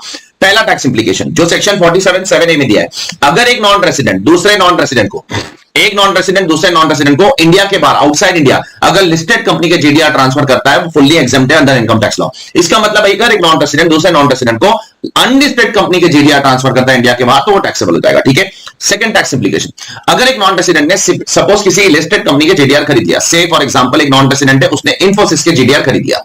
पहला टैक्स इंप्लीकेशन जो सेक्शन 47(7)A में दिया है, अगर एक नॉन रेसिडेंट दूसरे नॉन रेसिडेंट को इंडिया के बाहर आउटसाइड इंडिया अगर लिस्टेड कंपनी के GDR ट्रांसफर करता है, वो फुल्ली एग्जेम्प्ट है अंडर इनकम टैक्स लॉ। इसका मतलब अगर एक नॉन रेसिडेंट दूसरे नॉन रेसिडेंट को अनलिस्टेड कंपनी के GDR ट्रांसफर करता है इंडिया के बाहर तो वो टैक्सेबल हो जाएगा, ठीक है। सेकंड टैक्स इंप्लीकेशन, अगर एक नॉन रेसिडेंट ने सपोज किसी लिस्टेड कंपनी के GDR खरीद लिया, से फॉर एग्जांपल एक नॉन रेसिडेंट है उसने इन्फोसिस के GDR खरीद लिया,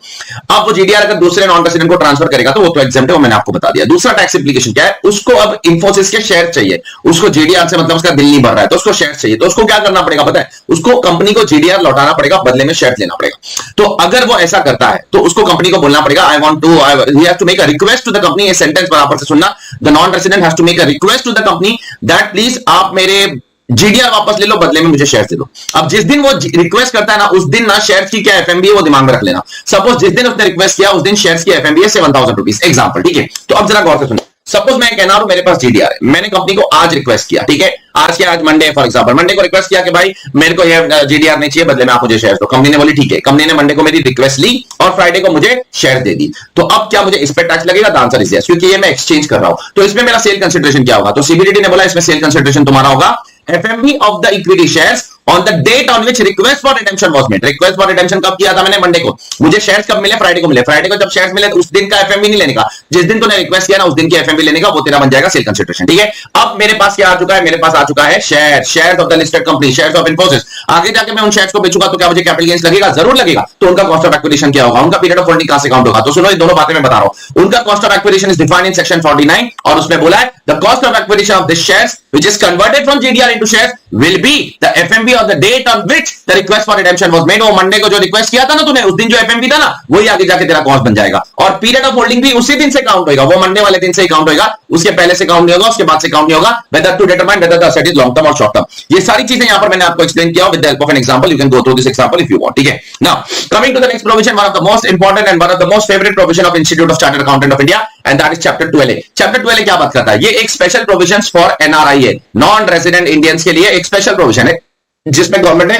अब वो GDR अगर दूसरे नॉन रेसिडेंट को ट्रांसफर करेगा तो वो तो एग्जेम्प्ट है, वो मैंने आपको बता दिया। दूसरा टैक्स इंप्लीकेशन क्या है? उसको अब इन्फोसिस के शेयर चाहिए, उसको GDR से मतलब उसका बिल नहीं भर रहा है तो उसको शेयर चाहिए, तो उसको क्या करना पड़ेगा पता है? उसको कंपनी को GDR लौटाना पड़ेगा, बदले में शेयर लेना पड़ेगा। तो अगर वो ऐसा करता है तो उसको कंपनी को बोलना पड़ेगा I want to, he has to make a request to the company. ये सेंटेंस बराबर से सुनना, the non resident has to make a request to the company that please आप मेरे जीडीआर वापस ले लो, बदले में मुझे शेयर दे दो। अब जिस दिन वो रिक्वेस्ट करता है ना, उस दिन ना शेयर की क्या एफएमबी है वो दिमाग में रख लेना। सपोज जिस दिन उसने रिक्वेस्ट किया उस दिन शेयर की एफएमबी है 7,000 रुपीज एग्जाम्पल, ठीक है। तो अब जरा गौर से सुनो, सपोज मैं कहना हूं मेरे पास जीडीआर है, मैंने कंपनी को आज रिक्वेस्ट किया, ठीक है, आज क्या, आज मंडे फॉर एग्जांपल, मंडे को रिक्वेस्ट किया कि भाई मेरे को ये जीडीआर नहीं चाहिए, बदले में आप मुझे शेयर दो। कंपनी ने बोली ठीक है, कंपनी ने मंडे को मेरी रिक्वेस्ट ली और फ्राइडे को मुझे शेयर दे दी। तो अब क्या मुझे इस पे टैक्स लगेगा? द आंसर इज यस, क्योंकि ये मैं एक्सचेंज कर रहा हूं। तो इसमें मेरा सेल कंसिडरेशन क्या होगा? तो सीबीडीटी ने बोला इसमें सेल कंसिडरेशन तुम्हारा होगा FMV of the equity shares on the date on which request for redemption was made. Request for redemption कब किया था मैंने? मंडे को। मुझे शेयर्स कब मिले? फ्राइडे को मिले। फ्राइडे को जब शेयर्स मिले तो उस दिन का एफएमबी नहीं लेने का, जिस दिन तूने रिक्वेस्ट किया ना उस दिन की एफएमबी लेने का, वो तेरा बन जाएगा सेल कंसिडरेशन, ठीक है। अब मेरे पास क्या आ चुका है? मेरे पास आ चुका है shares of the listed company, shares of Infosys. आगे जाके मैं उन शेयर्स को बेचूंगा तो क्या मुझे कैपिटल गेन्स लगेगा? जरूर लगेगा। तो उनका कॉस्ट ऑफ एक्विजिशन क्या होगा? उनका पीरियड ऑफ होल्डिंग कहां से काउंट होगा? तो सुनो, ये दोनों बातें मैं बता रहा हूं। उनका cost of acquisition is defined in section 49 और उसमें बोला है the cost of acquisition of this shares which is converted from GDR into shares will be the FMV on the date on which the request for redemption was made. वो मंडे को जो रिक्वेस्ट किया था ना तूने, उस दिन जो एफएमबी था ना, वही आगे जाके तेरा कॉस्ट बन जाएगा। और पीरियड ऑफ होल्डिंग भी उसी दिन से काउंट होगा, वो मंडे वाले दिन से ही काउंट होगा, उसके पहले से काउंट नहीं होगा, उसके बाद से काउंट नहीं होगा। Whether to determine whether the asset is long term और शॉर्ट टर्म। ये सारी चीजें यहां पर मैंने आपको एक्सप्लेन किया with the help of an example. You can go through this example if you want, ठीक है। Now coming to the next provision, one of the most important and one of the most favourite provision of Institute of Chartered Accountant of India, and that is chapter 12A। Chapter 12A क्या बात करता है? ये एक स्पेशल प्रोविजंस फॉर एनआरआई है, नॉन रेजिडेंट इंडियंस के लिए एक स्पेशल प्रोविजन है, जिसमें गवर्नमेंट ने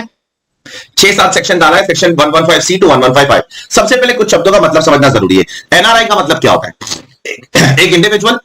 6-7 सेक्शन डाला है, सेक्शन 115C टू 115. सबसे पहले कुछ शब्दों का मतलब समझना जरूरी है। एनआरआई का मतलब क्या होता है? एक इंडिविजुअल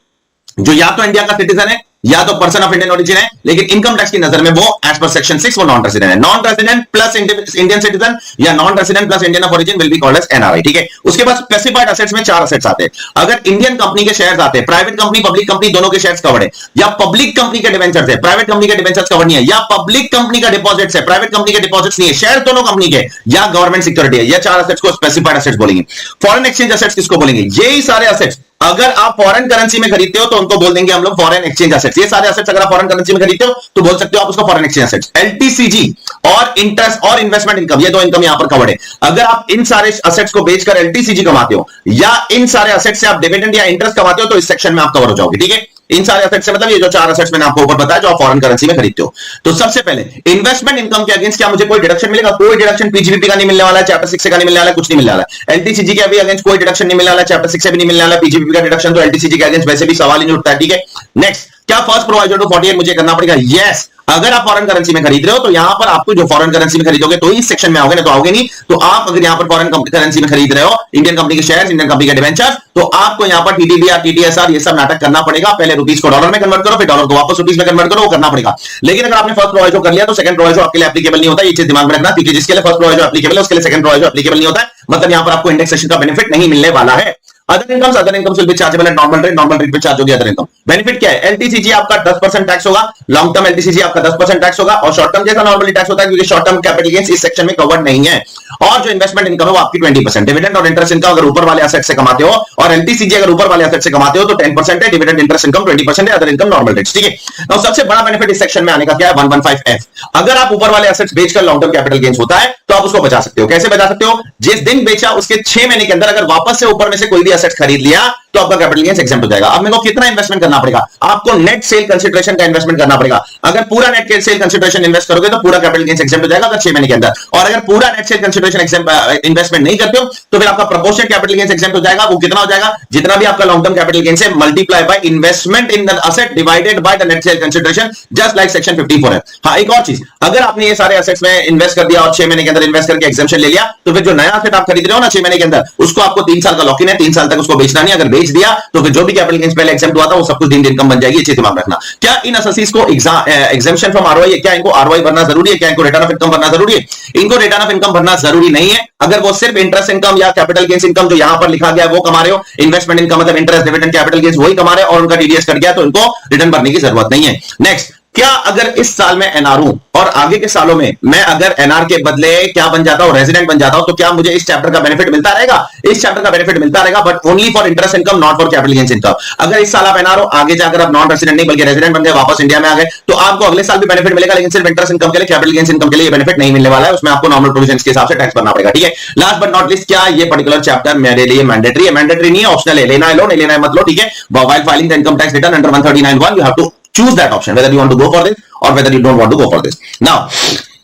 जो या तो इंडिया का सिटीजन है या तो पर्सन ऑफ इंडियन ओरिजिन है, लेकिन इनकम टैक्स की नजर में वो एज पर सेक्शन 6 वो नॉन रेजिडेंट है। Non resident plus Indian citizen या non resident plus Indian of origin will be called as NRI, ठीक है। उसके बाद स्पेसिफाइड एसेट्स में 4 एसेट्स आते हैं। अगर इंडियन कंपनी के शेयर्स आते हैं, प्राइवेट कंपनी पब्लिक कंपनी दोनों के शेयर्स कवर्ड है, या पब्लिक कंपनी के डिवेंचर्स है, प्राइवेट कंपनी के डिवेंचर्स कवर्ड नहीं है, या पब्लिक कंपनी का डिपॉजिट्स है, प्राइवेट कंपनी के डिपॉजिट्स नहीं है, शेयर दोनों कंपनी के, या गवर्नमेंट सिक्योरिटी है, या 4 एसेट्स को स्पेसिफाइड एसेट्स बोलेंगे। फॉरेन एक्सचेंज एसेट्स किसको बोलेंगे? यही सारे एसेट्स अगर आप फॉरेन करेंसी में खरीदते हो तो उनको बोल देंगे हम लोग फॉरेन एक्सचेंज एसेट्स। ये सारे एसेट्स अगर आप फॉरेन करेंसी में खरीदते हो तो बोल सकते हो आप उसको फॉरेन एक्सचेंज एसेट्स। एलटीसीजी और इंटरेस्ट और इन्वेस्टमेंट इनकम, ये दो इनकम यहां पर कवर्ड है। अगर आप इन सारे एसेट्स को बेचकर एलटीसीजी कमाते हो या इन सारे एसेट्स से आप डिविडेंड या इंटरेस्ट कमाते हो तो इस सेक्शन में आप कवर हो जाओगे, ठीक है। इन सारे एसेट्स से मतलब ये जो 4 एसेट्स मैंने आपको ऊपर बताया जो आप फॉरेन करेंसी में खरीदते हो। तो सबसे पहले इन्वेस्टमेंट इनकम के अगेंस्ट क्या मुझे कोई डिडक्शन मिलेगा? कोई डिडक्शन पीजीबीपी का नहीं मिलने वाला है, चैप्टर 6 का नहीं मिलने वाला है, कुछ नहीं मिलने वाला है। एलटीसीजी के अभी अगेंस्ट कोई डिडक्शन नहीं मिलने वाला है, चैप्टर 6 से भी नहीं मिलने वाला है। पीजीबीपी का डिडक्शन तो एलटीसीजी के अगेंस्ट वैसे भी सवाल ही नहीं उठता है, ठीक है। नेक्स्ट, क्या फर्स्ट प्रोवाइजर टू 48 मुझे करना पड़ेगा? यस। अगर आप फॉरेन करेंसी में खरीद रहे हो तो यहां पर आपको जो फॉरेन करेंसी में खरीदोगे तो इस सेक्शन में आओगे ना, तो आओगे नहीं। तो आप अगर यहां पर फॉरेन करेंसी में खरीद रहे हो, इंडियन कंपनी के शेयर्स, इंडियन कंपनी के डिवेंचर्स, तो आपको यहां पर टीटीबीआर, टीटीएसआर ये सब नाटक करना पड़ेगा। पहले रुपीस को डॉलर में कन्वर्ट करो, फिर डॉलर को वापस रुपीस में कन्वर्ट करो, वो करना पड़ेगा। लेकिन अगर आपने फर्स्ट प्रोवाइजर कर लिया तो सेकंड प्रोवाइजर आपके लिए एप्लीकेबल नहीं होता। ये चीज दिमाग में रखना, क्योंकि जिसके लिए फर्स्ट प्रोवाइजर एप्लीकेबल है उसके लिए सेकंड प्रोवाइजर एप्लीकेबल नहीं होता है। मतलब यहां पर आपको इंडेक्सेशन का बेनिफिट नहीं मिलने वाला है। Other incomes will be chargeable eight normal rate पे चार्ज होगी अदर इनकम। बेनिफिट क्या है? एलटीसीजी आपका 10% टैक्स होगा, लॉन्ग टर्म एलटीसीजी आपका 10% टैक्स होगा, और शॉर्ट टर्म जैसा नॉर्मली टैक्स होता है क्योंकि शॉर्ट टर्म कैपिटल गेन्स इस सेक्शन में कवर्ड नहीं है। और जो इन्वेस्टमेंट इनकम है वो आपकी 20%। डिविडेंड और इंटरेस्ट इनकम अगर ऊपर वाले एसेट से कमाते हो और एलटीसीजी अगर ऊपर वाले एसेट से कमाते हो तो 10% है, डिविडेंड इंटरेस्ट इनकम 20% है, अदर इनकम नॉर्मल रेट्स, ठीक है। नाउ सबसे बड़ा बेनिफिट इस सेक्शन में आने का क्या है? 115F। अगर आप ऊपर वाले एसेट्स बेचकर लॉन्ग टर्म कैपिटल गेन्स होता है तो आप उसको बचा सकते हो। कैसे बचा सकते हो? जिस दिन बेचा उसके 6 महीने के अंदर अगर वापस से ऊपर में से कोई भी एसेट खरीद लिया तो आपका कैपिटल गेन्स एग्जेम्प्ट हो जाएगा। अब मेरे को कितना इन्वेस्टमेंट करना पड़ेगा? आपको नेट सेल कंसिडरेशन का इन्वेस्टमेंट करना पड़ेगा। अगर पूरा नेट सेल कंसिडरेशन इन्वेस्ट करोगे तो पूरा कैपिटल गेन्स एग्जेम्प्ट हो जाएगा अगर 6 महीने के अंदर। और अगर पूरा नेट सेल कंसिडरेशन इन्वेस्टमेंट नहीं करते हो तो फिर आपका प्रोपोर्शनल कैपिटल गेन्स एग्जेम्प्ट हो जाएगा। वो कितना हो जाएगा? जितना भी आपका लॉन्ग टर्म कैपिटल गेन्स है multiply by investment in the asset divided by the net sale consideration, just like section 54 है। हाँ, एक और चीज, अगर आपने ये सारे एसेट्स में इन्वेस्ट कर दिया और 6 महीने के अंदर इन्वेस्ट करके एग्जेम्पशन ले लिया तो फिर जो नया एसेट आप खरीद रहे हो ना 6 महीने के अंदर, उसको आपको 3 साल का लॉक इन है, 3 साल तक उसको बेचना नहीं। अगर बेच दिया तो फिर जो भी कैपिटल गेन्स पहले एग्जेम्प्ट हुआ था वो सब कुछ डीम्ड इनकम बन जाएगी। ये दिमाग रखना। क्या इन एसेट्स को एग्जेम्पशन फ्रॉम आरओआई है? क्या इनको आरओआई भरना जरूरी है? क्या इनको रिटर्न ऑफ इनकम भरना जरूरी है? इनको रिटर्न ऑफ इनकम भरना जरूरी नहीं है। अगर वो सिर्फ इंटरेस्ट इनकम या कैपिटल गेन्स इनकम जो यहां पर लिखा गया है वो कमा रहे हो, इन्वेस्टमेंट इनकम मतलब इंटरेस्ट, डिविडेंड, कैपिटल गेन्स वही कमा रहे हो और उनका टीडीएस कट गया तो इनको रिटर्न भरने की जरूरत नहीं है। नेक्स्ट, क्या अगर इस साल में एनआर हूं और आगे के सालों में मैं अगर एनआर के बदले क्या बन जाता हूं? रेजिडेंट बन जाता हूं, तो क्या मुझे इस चैप्टर का बेनिफिट मिलता रहेगा? इस चैप्टर का बेनिफिट मिलता रहेगा, but only for interest income, not for capital gains income. अगर इस साल आप एनआर हो, आगे जाकर आप नॉन रेजिडेंट नहीं बल्कि रेजिडेंट बन गए, वापस इंडिया में आ गए, तो आपको अगले साल भी बेनिफिट मिलेगा, लेकिन सिर्फ इंटरेस्ट इनकम के लिए, कैपिटल गेन्स इनकम के लिए बेनिफिट नहीं मिलने वाला है। उसमें आपको नॉर्मल प्रोविजंस के हिसाब से टैक्स भरना पड़ेगा, ठीक है। लास्ट बट नॉट लिस्ट, क्या ये पर्टिकुलर चैप्टर मेरे लिए मैंडेटरी है? मैंडेटरी नहीं है, ऑप्शनल है। लेना है लो, नहीं लेना है मत लो, ठीक है। While filing the income tax return under 139(1) you have to choose that option whether you want to go for this और whether you don't want to go for this. Now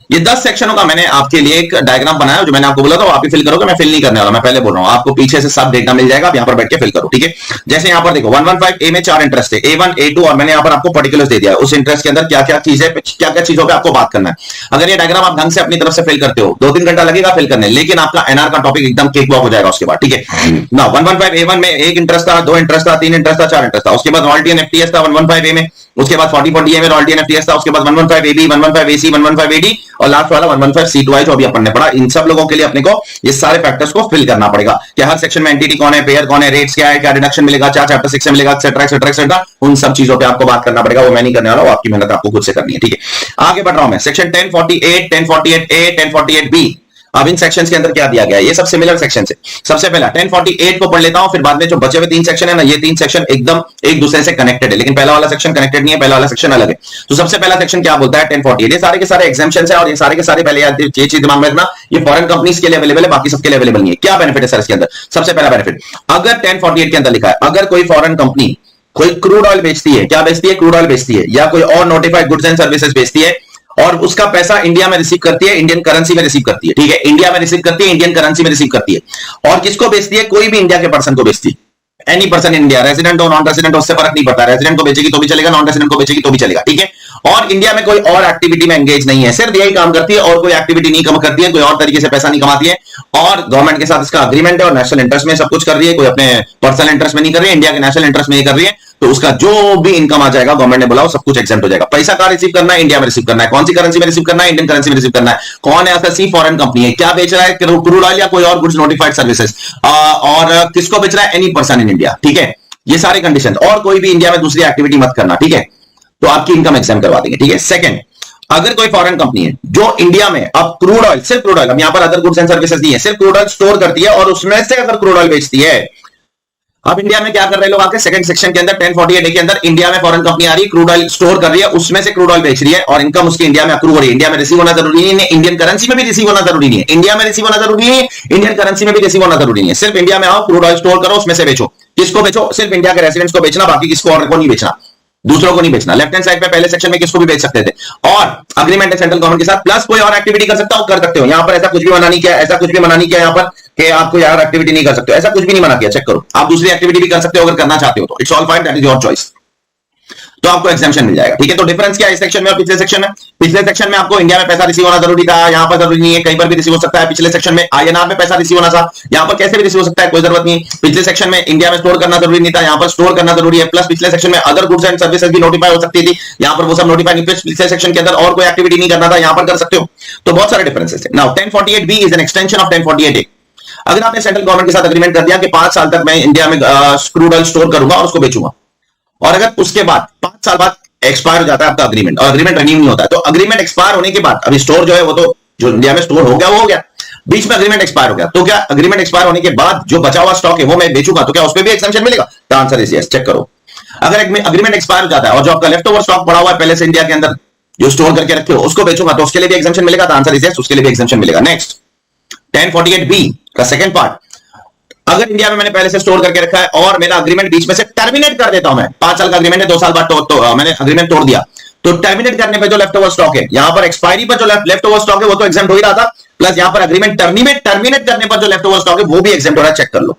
ये 10 सेक्शनों का मैंने आपके लिए एक डायग्राम बनाया, जो मैंने आपको बोला था वो आप ही फिल करोगे, मैं फिल नहीं करने वाला, मैं पहले बोल रहा हूं, आपको पीछे से सब डेटा मिल जाएगा, आप यहां पर बैठ के फिल करो, ठीक है। जैसे यहां पर देखो 115 ए में 4 इंटरेस्ट है, A1 A2 और मैंने यहां पर आपको पर्टिकुलर्स दे दिया है, उस इंटरेस्ट के अंदर क्या क्या चीजें, क्या क्या चीजों पे आपको बात करना है। अगर ये डायग्राम आप ढंग से अपनी तरफ से फिल करते हो 2-3 घंटा लगेगा फिल करने, लेकिन आपका एनआर का टॉपिक एकदम केक वॉक हो जाएगा उसके बाद, ठीक है ना। 115 A1 में 1 इंटरेस्ट था, 2 इंटरेस्ट था, 3 इंटरेस्ट था, 4 इंटरेस्ट था, उसके बाद रॉयल्टी एंड एफटीएस था 115 ए में, उसके बाद 4040 ए में रॉयल्टी एंड एफटीएस था, उसके बाद 115 AB 115 AC 115 AD और लास्ट वाला 115 C2I जो अभी अपन ने पढ़ा। इन सब लोगों के लिए अपने को ये सारे फैक्टर्स को फिल करना पड़ेगा कि हर सेक्शन में एंटिटी कौन है, पेयर कौन है, रेट्स क्या है, क्या डिडक्शन मिलेगा, क्या चैप्टर 6 से मिलेगा, एक्सेट्रा एक्सेट्रा एक्सेट्रा, उन सब चीजों पे आपको बात करना पड़ेगा। वो मैं नहीं करने वाला, वो आपकी मेहनत आपको खुद से करनी है, ठीक है। आगे बढ़ रहा हूं मैं, सेक्शन 1048 1048A 1048B। अब इन सेक्शंस के अंदर क्या दिया गया है, ये सब सिमिलर सेक्शन है। सबसे पहला 1048 को पढ़ लेता हूं, फिर बाद में जो बचे हुए 3 सेक्शन है ना, ये 3 सेक्शन एकदम एक दूसरे से कनेक्टेड है, लेकिन पहला वाला सेक्शन कनेक्टेड नहीं है, पहला वाला सेक्शन अलग है। तो सबसे पहला सेक्शन क्या बोलता है 1048, ये सारे के सारे एग्जेम्पशंस है और ये सारे के सारे पहले ये चीज दिमाग में रखना, ये फॉरेन कंपनीज के लिए अवेलेबल है, बाकी सबके लिए अवेलेबल नहीं है। क्या बेनिफिट है सर इसके अंदर? सबसे पहला बेनिफिट, अगर 1048 के अंदर लिखा है अगर कोई फॉरेन कंपनी कोई क्रूड ऑयल बेचती है, क्या बेचती है, क्रूड ऑयल बेचती है, या कोई और नोटिफाइड गुड्स एंड सर्विसेज बेचती है और उसका पैसा इंडिया में रिसीव करती है, इंडियन करेंसी में रिसीव करती है, ठीक है, इंडिया में रिसीव करती है, इंडियन करेंसी में रिसीव करती है, और किसको बेचती है, कोई भी इंडिया के पर्सन को बेचती है, any person in India, resident हो नॉन रेजिडेंट, उससे फर्क नहीं पड़ता, रेजिडेंट को बेचेगी तो भी चलेगा, नॉन रेजिडेंट को बेचेगी तो भी चलेगा, ठीक है। और इंडिया में कोई और एक्टिविटी में एंगेज नहीं है, सिर्फ यही काम करती है और कोई एक्टिविटी नहीं कम करती है, कोई और तरीके से पैसा नहीं कमाती है, और गवर्नमेंट के साथ इसका अग्रीमेंट है और नेशनल इंटरेस्ट में सब कुछ कर रही है, कोई अपने पर्सनल इंटरेस्ट में नहीं कर रही है, इंडिया के नेशनल इंटरेस्ट में ही कर रही है, तो उसका जो भी इनकम आ जाएगा गवर्नमेंट ने बोला वो सब कुछ एग्जेम्प्ट हो जाएगा। पैसा कहां रिसीव करना है, इंडिया में रिसीव करना है, कौन सी करेंसी में रिसीव करना है, इंडियन करेंसी में रिसीव करना है, कौन है ऐसा सी फॉरेन कंपनी है, क्या बेच रहा है, क्रूड ऑयल या कोई और गुड्स नोटिफाइड सर्विसेज, और किसको बेच रहा है, एनी पर्सन इन इंडिया, ठीक है। ये सारे कंडीशन, और कोई भी इंडिया में दूसरी एक्टिविटी मत करना, ठीक है, तो आपकी इनकम एग्जाम करवा देंगे, ठीक है। सेकंड, अगर कोई फॉरेन कंपनी है जो इंडिया में अब क्रूड ऑयल, सिर्फ क्रूड ऑयल, हम यहां पर अदर गुड्स एंड सर्विसेज नहीं है, सिर्फ क्रूड ऑयल स्टोर करती है और उसमें से अगर क्रूड ऑयल बेचती है, अब इंडिया में क्या कर रहे हैं लोग आके सेकंड सेक्शन के अंदर 1048 के अंदर इंडिया में फॉरेन कंपनी आ रही है, क्रूड ऑयल स्टोर कर रही है, उसमें से क्रूड ऑयल बेच रही है और इनकम उसकी इंडिया में अक्रू हो रही है। इंडिया में रिसीव होना जरूरी नहीं है, इंडियन करेंसी में भी रिसीव होना जरूरी नहीं है, इंडिया में रिसीव होना जरूरी नहीं है, इंडियन करेंसी में भी रिसीव होना जरूरी नहीं है, सिर्फ इंडिया में आओ, क्रूड ऑयल स्टोर करो, उसमें से बेचो। किसको बेचो? सिर्फ इंडिया के रेसिडेंट्स को बेचना, बाकी किसको और को नहीं बेचना, दूसरों को नहीं बेचना। लेफ्ट हैंड साइड पे पहले सेक्शन में किसको भी बेच सकते थे, और अग्रीमेंट है सेंट्रल गवर्नमेंट के साथ, प्लस कोई और एक्टिविटी कर सकता हो, कर सकते हो। यहां पर ऐसा कुछ भी मना नहीं किया, ऐसा कुछ भी मना नहीं किया यहां पर कि आप कोई और एक्टिविटी नहीं कर सकते हो, ऐसा कुछ भी नहीं मना किया। चेक करो, आप दूसरी एक्टिविटी भी कर सकते हो अगर करना चाहते हो तो, it's all fine, that is your choice, तो आपको एग्जेम्पशन मिल जाएगा, ठीक है। तो डिफरेंस क्या है इस सेक्शन में और पिछले सेक्शन में? पिछले सेक्शन में आपको इंडिया में पैसा रिसीव होना जरूरी था, यहां पर जरूरी नहीं है, कहीं पर भी रिसीव हो सकता है। पिछले सेक्शन में आईएनआर में पैसा रिसीव होना था, यहां पर कैसे भी रिसीव हो सकता है, कोई जरूरत नहीं। पिछले सेक्शन में इंडिया में स्टोर करना जरूरी नहीं था, यहां पर स्टोर करना जरूरी है। प्लस पिछले सेक्शन में अदर गुड्स एंड सर्विसेज भी नोटिफाई हो सकती थी, यहां पर वो सब नोटिफाई नहीं। पिछले सेक्शन के अंदर और कोई एक्टिविटी नहीं करना था, यहां पर कर सकते हो। तो बहुत सारे डिफरेंसेस है। Now 1048B is an extension of 1048A। अगर आपने सेंट्रल गवर्नमेंट के साथ अग्रीमेंट कर दिया कि 5 साल तक मैं इंडिया में क्रूड ऑयल स्टोर करूंगा और उसको बेचूंगा, और अगर उसके बाद 5 साल बाद एक्सपायर हो जाता है आपका अग्रीमेंट और अग्रीमेंट रिन्यू नहीं होता है, तो अग्रीमेंट एक्सपायर होने के बाद अभी स्टोर जो है वो तो जो इंडिया में स्टोर हो गया वो हो गया, बीच में अग्रीमेंट एक्सपायर हो गया, तो क्या अग्रीमेंट एक्सपायर होने के बाद जो बचा हुआ स्टॉक है वो मैं बेचूंगा, तो क्या उस पर भी एक्सेम्पशन मिलेगा? The answer is yes. Check करो, अगर अग्रीमेंट एक्सपायर हो जाता है और जो आपका लेफ्ट ओवर स्टॉक पड़ा हुआ है पहले से इंडिया के अंदर जो स्टोर करके रखे हो उसको बेचूंगा, तो उसके लिए भी एक्सेम्पशन मिलेगा? द आंसर इज यस, उसके लिए भी एक्सेम्पशन मिलेगा। नेक्स्ट 1048B का सेकंड पार्ट, अगर इंडिया में मैंने पहले से स्टोर करके रखा है और मेरा अग्रीमेंट बीच में से टर्मिनेट कर देता हूं, मैं 5 साल का अग्रीमेंट है, 2 साल बाद तो मैंने अग्रीमेंट तोड़ दिया, तो टर्मिनेट करने पे जो लेफ्ट ओवर स्टॉक है, यहां पर एक्सपायरी पर जो लेफ्ट ओवर स्टॉक है वो तो एग्जेम्प्ट हो ही रहा था, प्लस यहां पर अग्रीमेंट टर्मिनेट करने पर जो लेफ्ट ओवर स्टॉक है वो भी एग्जेम्प्ट हो रहा है। चेक कर लो।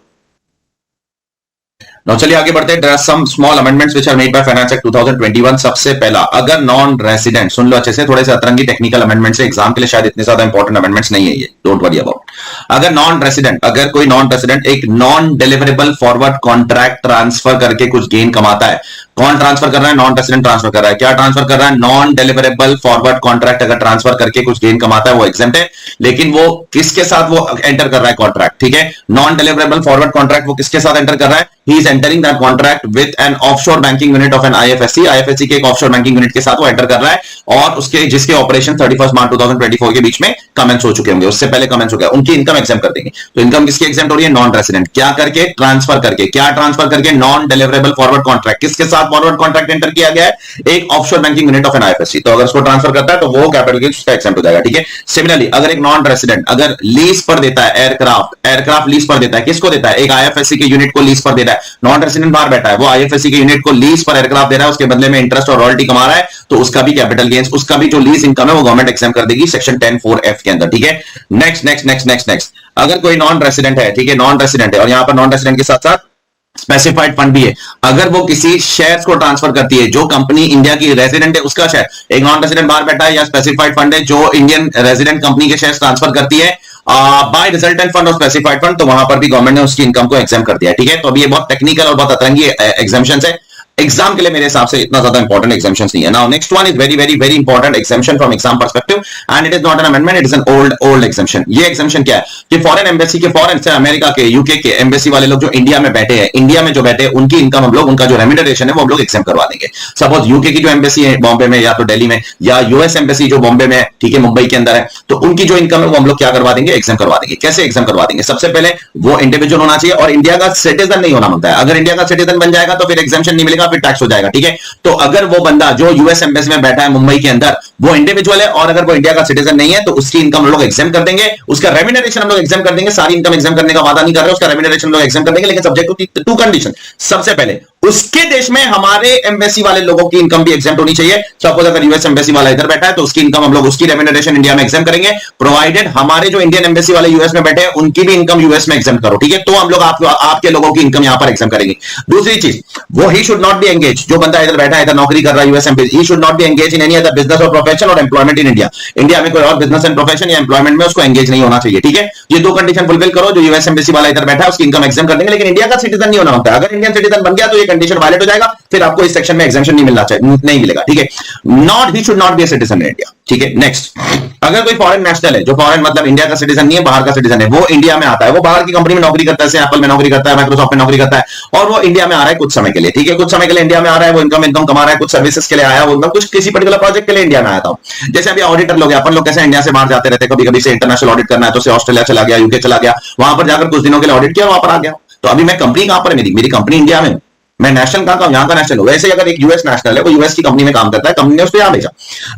Now, चलिए आगे बढ़ते हैं। There are some small amendments which are made by Finance Act 2021। सबसे पहला, अगर नॉन रेसिडेंट, सुन लो अच्छे से, थोड़े से अतरंगी टेक्निकल अमेंडमेंट्स है, एग्जाम के लिए शायद इतने ज्यादा इंपॉर्टेंट अमेंडमेंट्स नहीं है ये, डोंट वरी अबाउट। अगर कोई नॉन रेसिडेंट एक non deliverable forward contract transfer करके कुछ गेन कमाता है, कौन ट्रांसफर कर रहा है? नॉन रेसिडेंट ट्रांसफर कर रहा है। क्या ट्रांसफर कर रहा है? नॉन डिलीवरेबल फॉरवर्ड कॉन्ट्रैक्ट अगर ट्रांसफर करके कुछ गेन कमाता है वो एग्जेम्प्ट है, लेकिन वो किसके साथ वो एंटर कर रहा है कॉन्ट्रैक्ट, ठीक है। नॉन डिलीवरेबल फॉरवर्ड कॉन्ट्रैक्ट वो किसके साथ एंटर कर रहा है? He is entering that contract with an offshore banking unit of an IFSC के एक ऑफशोर बैंकिंग यूनिट के साथ वो एंटर कर रहा है, और उसके जिसके ऑपरेशन 31 मार्च 2024 के बीच में कमेंस हो चुके होंगे, उससे पहले कमेंस हो गया, उनकी इनकम एग्जेम्प्ट कर देंगे। तो इनकम किसकी एग्जेम्प्ट हो रही है? Non resident. क्या करके? ट्रांसफर करके। क्या ट्रांसफर करके? Non deliverable forward contract. किसके साथ? साथ फॉरवर्ड कॉन्ट्रैक्ट एंटर किया गया है, एक offshore banking unit of an IFSC, तो अगर उसको ट्रांसफर करता है तो वो कैपिटल गेन्स उसका एग्जेम्प्ट हो जाएगा, ठीक है। सिमिलरली अगर एक नॉन रेसिडेंट अगर लीज पर देता है एयरक्राफ्ट लीज पर देता है, किसको देता है, एक आईएफएससी के यूनिट को लीज पर दे रहा है, नॉन रेसिडेंट बाहर बैठा है, वो आईएफएससी के यूनिट को लीज पर एयरक्राफ्ट दे रहा है, उसके बदले में इंटरेस्ट और रॉयल्टी कमा रहा है, तो उसका भी कैपिटल गेन्स, उसका भी जो लीज इनकम है वो गवर्नमेंट एग्जाम कर देगी सेक्शन 10(4)(f) के अंदर, ठीक है। नेक्स्ट अगर कोई नॉन रेसिडेंट है, ठीक है, नॉन रेसिडेंट है और यहां पर नॉन रेसिडेंट के साथ साथ स्पेसिफाइड फंड भी है, अगर वो किसी शेयर्स को ट्रांसफर करती है, जो कंपनी इंडिया की रेजिडेंट है उसका शेयर, एक नॉन रेजिडेंट बाहर बैठा है या स्पेसिफाइड फंड है जो इंडियन रेजिडेंट कंपनी के शेयर्स ट्रांसफर करती है बाय रिजल्टेंट फंड और स्पेसिफाइड फंड, तो वहां पर भी गवर्नमेंट ने उसकी इनकम को एग्जाम कर दिया है, ठीक है। तो अभी ये बहुत टेक्निकल और बहुत अतरंगी एग्जाम्शन है, एग्जाम के लिए मेरे हिसाब से इतना ज्यादा इंपॉर्टेंट एग्जाम्शन नहीं है। Now next one is very very very important exemption from exam perspective and it is not an amendment, it is an old exemption. ये एग्जाम्शन क्या है कि फॉरेन एम्बेसी के, फॉरेन से अमेरिका के, यूके के एम्बेसी वाले लोग जो इंडिया में बैठे हैं, इंडिया में जो बैठे हैं उनकी इनकम हम लोग, उनका जो रेम्यूनरेशन है वो हम लोग एग्जाम करवा देंगे। सपोज यूके की जो एम्बेसी है बॉम्बे में या तो दिल्ली में, या यूएस एम्बेसी जो बॉम्बे में है, ठीक है, मुंबई के अंदर है, तो उनकी जो इनकम है वो हम लोग क्या करवा देंगे, एग्जाम करवा देंगे। कैसे एग्जाम करवा देंगे? सबसे पहले वो इंडिविजुअल होना चाहिए और इंडिया का सिटीजन नहीं होना बनता है। अगर इंडिया का सिटीजन बन जाएगा तो फिर एग्जाम्शन नहीं मिलेगा, फिर टैक्स हो जाएगा, ठीक है। तो अगर वो बंदा जो यूएस एम्बेसी में बैठा है मुंबई के अंदर, वो इंडिविजुअल है और अगर वो इंडिया का सिटीजन नहीं है तो उसकी इनकम हम लोग एग्जाम कर देंगे, उसका रेम्यूनरेशन हम लोग एग्जाम कर देंगे। सारी इनकम एग्जाम करने का वादा नहीं कर रहे, उसका रेम्यूनरेशन हम लोग एग्जाम कर देंगे, लेकिन सब्जेक्ट टू कंडीशन। सबसे पहले उसके देश में हमारे एम्बेसी वाले लोगों की इनकम भी एग्जाम होनी चाहिए। सपोज अगर यूएस एम्बेसी वाला इधर बैठा है तो उसकी इनकम हम लोग, उसकी रेम्यूनरेशन इंडिया में एग्जाम करेंगे, प्रोवाइडेड हमारे जो इंडियन एम्बेसी वाले यूएस में बैठे हैं उनकी भी इनकम यूएस में एग्जाम करो, ठीक है। तो हम लोग आपके लोगों की इनकम यहां पर एग्जाम करेंगे। दूसरी चीज, वो he should not B engage, जो बंदा इधर बैठा है, इधर नौकरी कर रहा है US embassy, he should not B engage in any other business और प्रोफेशन और एम्प्लॉयमेंट इन इंडिया। इंडिया में कोई और बिजनेस एंड प्रोफेशन या एम्प्लॉयमेंट में उसको एंगेज नहीं होना चाहिए, ठीक है। ये दो कंडीशन फुलफिल करो, जो यूएस एम्बेसी वाला इधर बैठा है उसकी इनकम एग्जाम कर देंगे, लेकिन इंडिया का सिटीजन नहीं होना होता है। अगर इंडियन सिटीजन बन गया तो ये कंडीशन वायलेट हो जाएगा, फिर आपको इस सेक्शन में एग्जाम्शन नहीं मिलना चाहिए, नहीं मिलेगा, ठीक है। Not, he should not be a citizen in India, ठीक है। नेक्स्ट, अगर कोई फॉरेन नेशनल है, जो फॉरेन मतलब इंडिया का सिटीजन नहीं है, बाहर का सिटीजन है, वो इंडिया में आता है, वो बाहर की कंपनी में नौकरी करता है, जैसे एप्पल में नौकरी करता है, माइक्रोसॉफ्ट में नौकरी करता है, और वो इंडिया में आ रहा है कुछ समय के लिए, ठीक है, कुछ समय के लिए इंडिया में आ रहा है, वो इनकम कमा रहा है, कुछ सर्विसेज के लिए आया, वो कुछ किसी पर्टिकुलर प्रोजेक्ट के लिए इंडिया में आया था। जैसे अभी ऑडिटर लोग, अपन लोग कैसे इंडिया से बाहर जाते रहते हैं, कभी कभी से इंटरनेशनल ऑडिट करना है तो ऑस्ट्रेलिया चला गया, यूके चला गया, वहां पर जाकर कुछ दिनों के लिए ऑडिट किया, वहां पर आ गया। तो अभी मैं कंपनी कहां पर है, मेरी कंपनी इंडिया में, मैं नेशनल कहां का, यहां का नेशनल हूं। वैसे अगर एक यूएस नेशनल है, वो यूएस की कंपनी में काम करता है, कंपनी ने उसको यहां भेजा,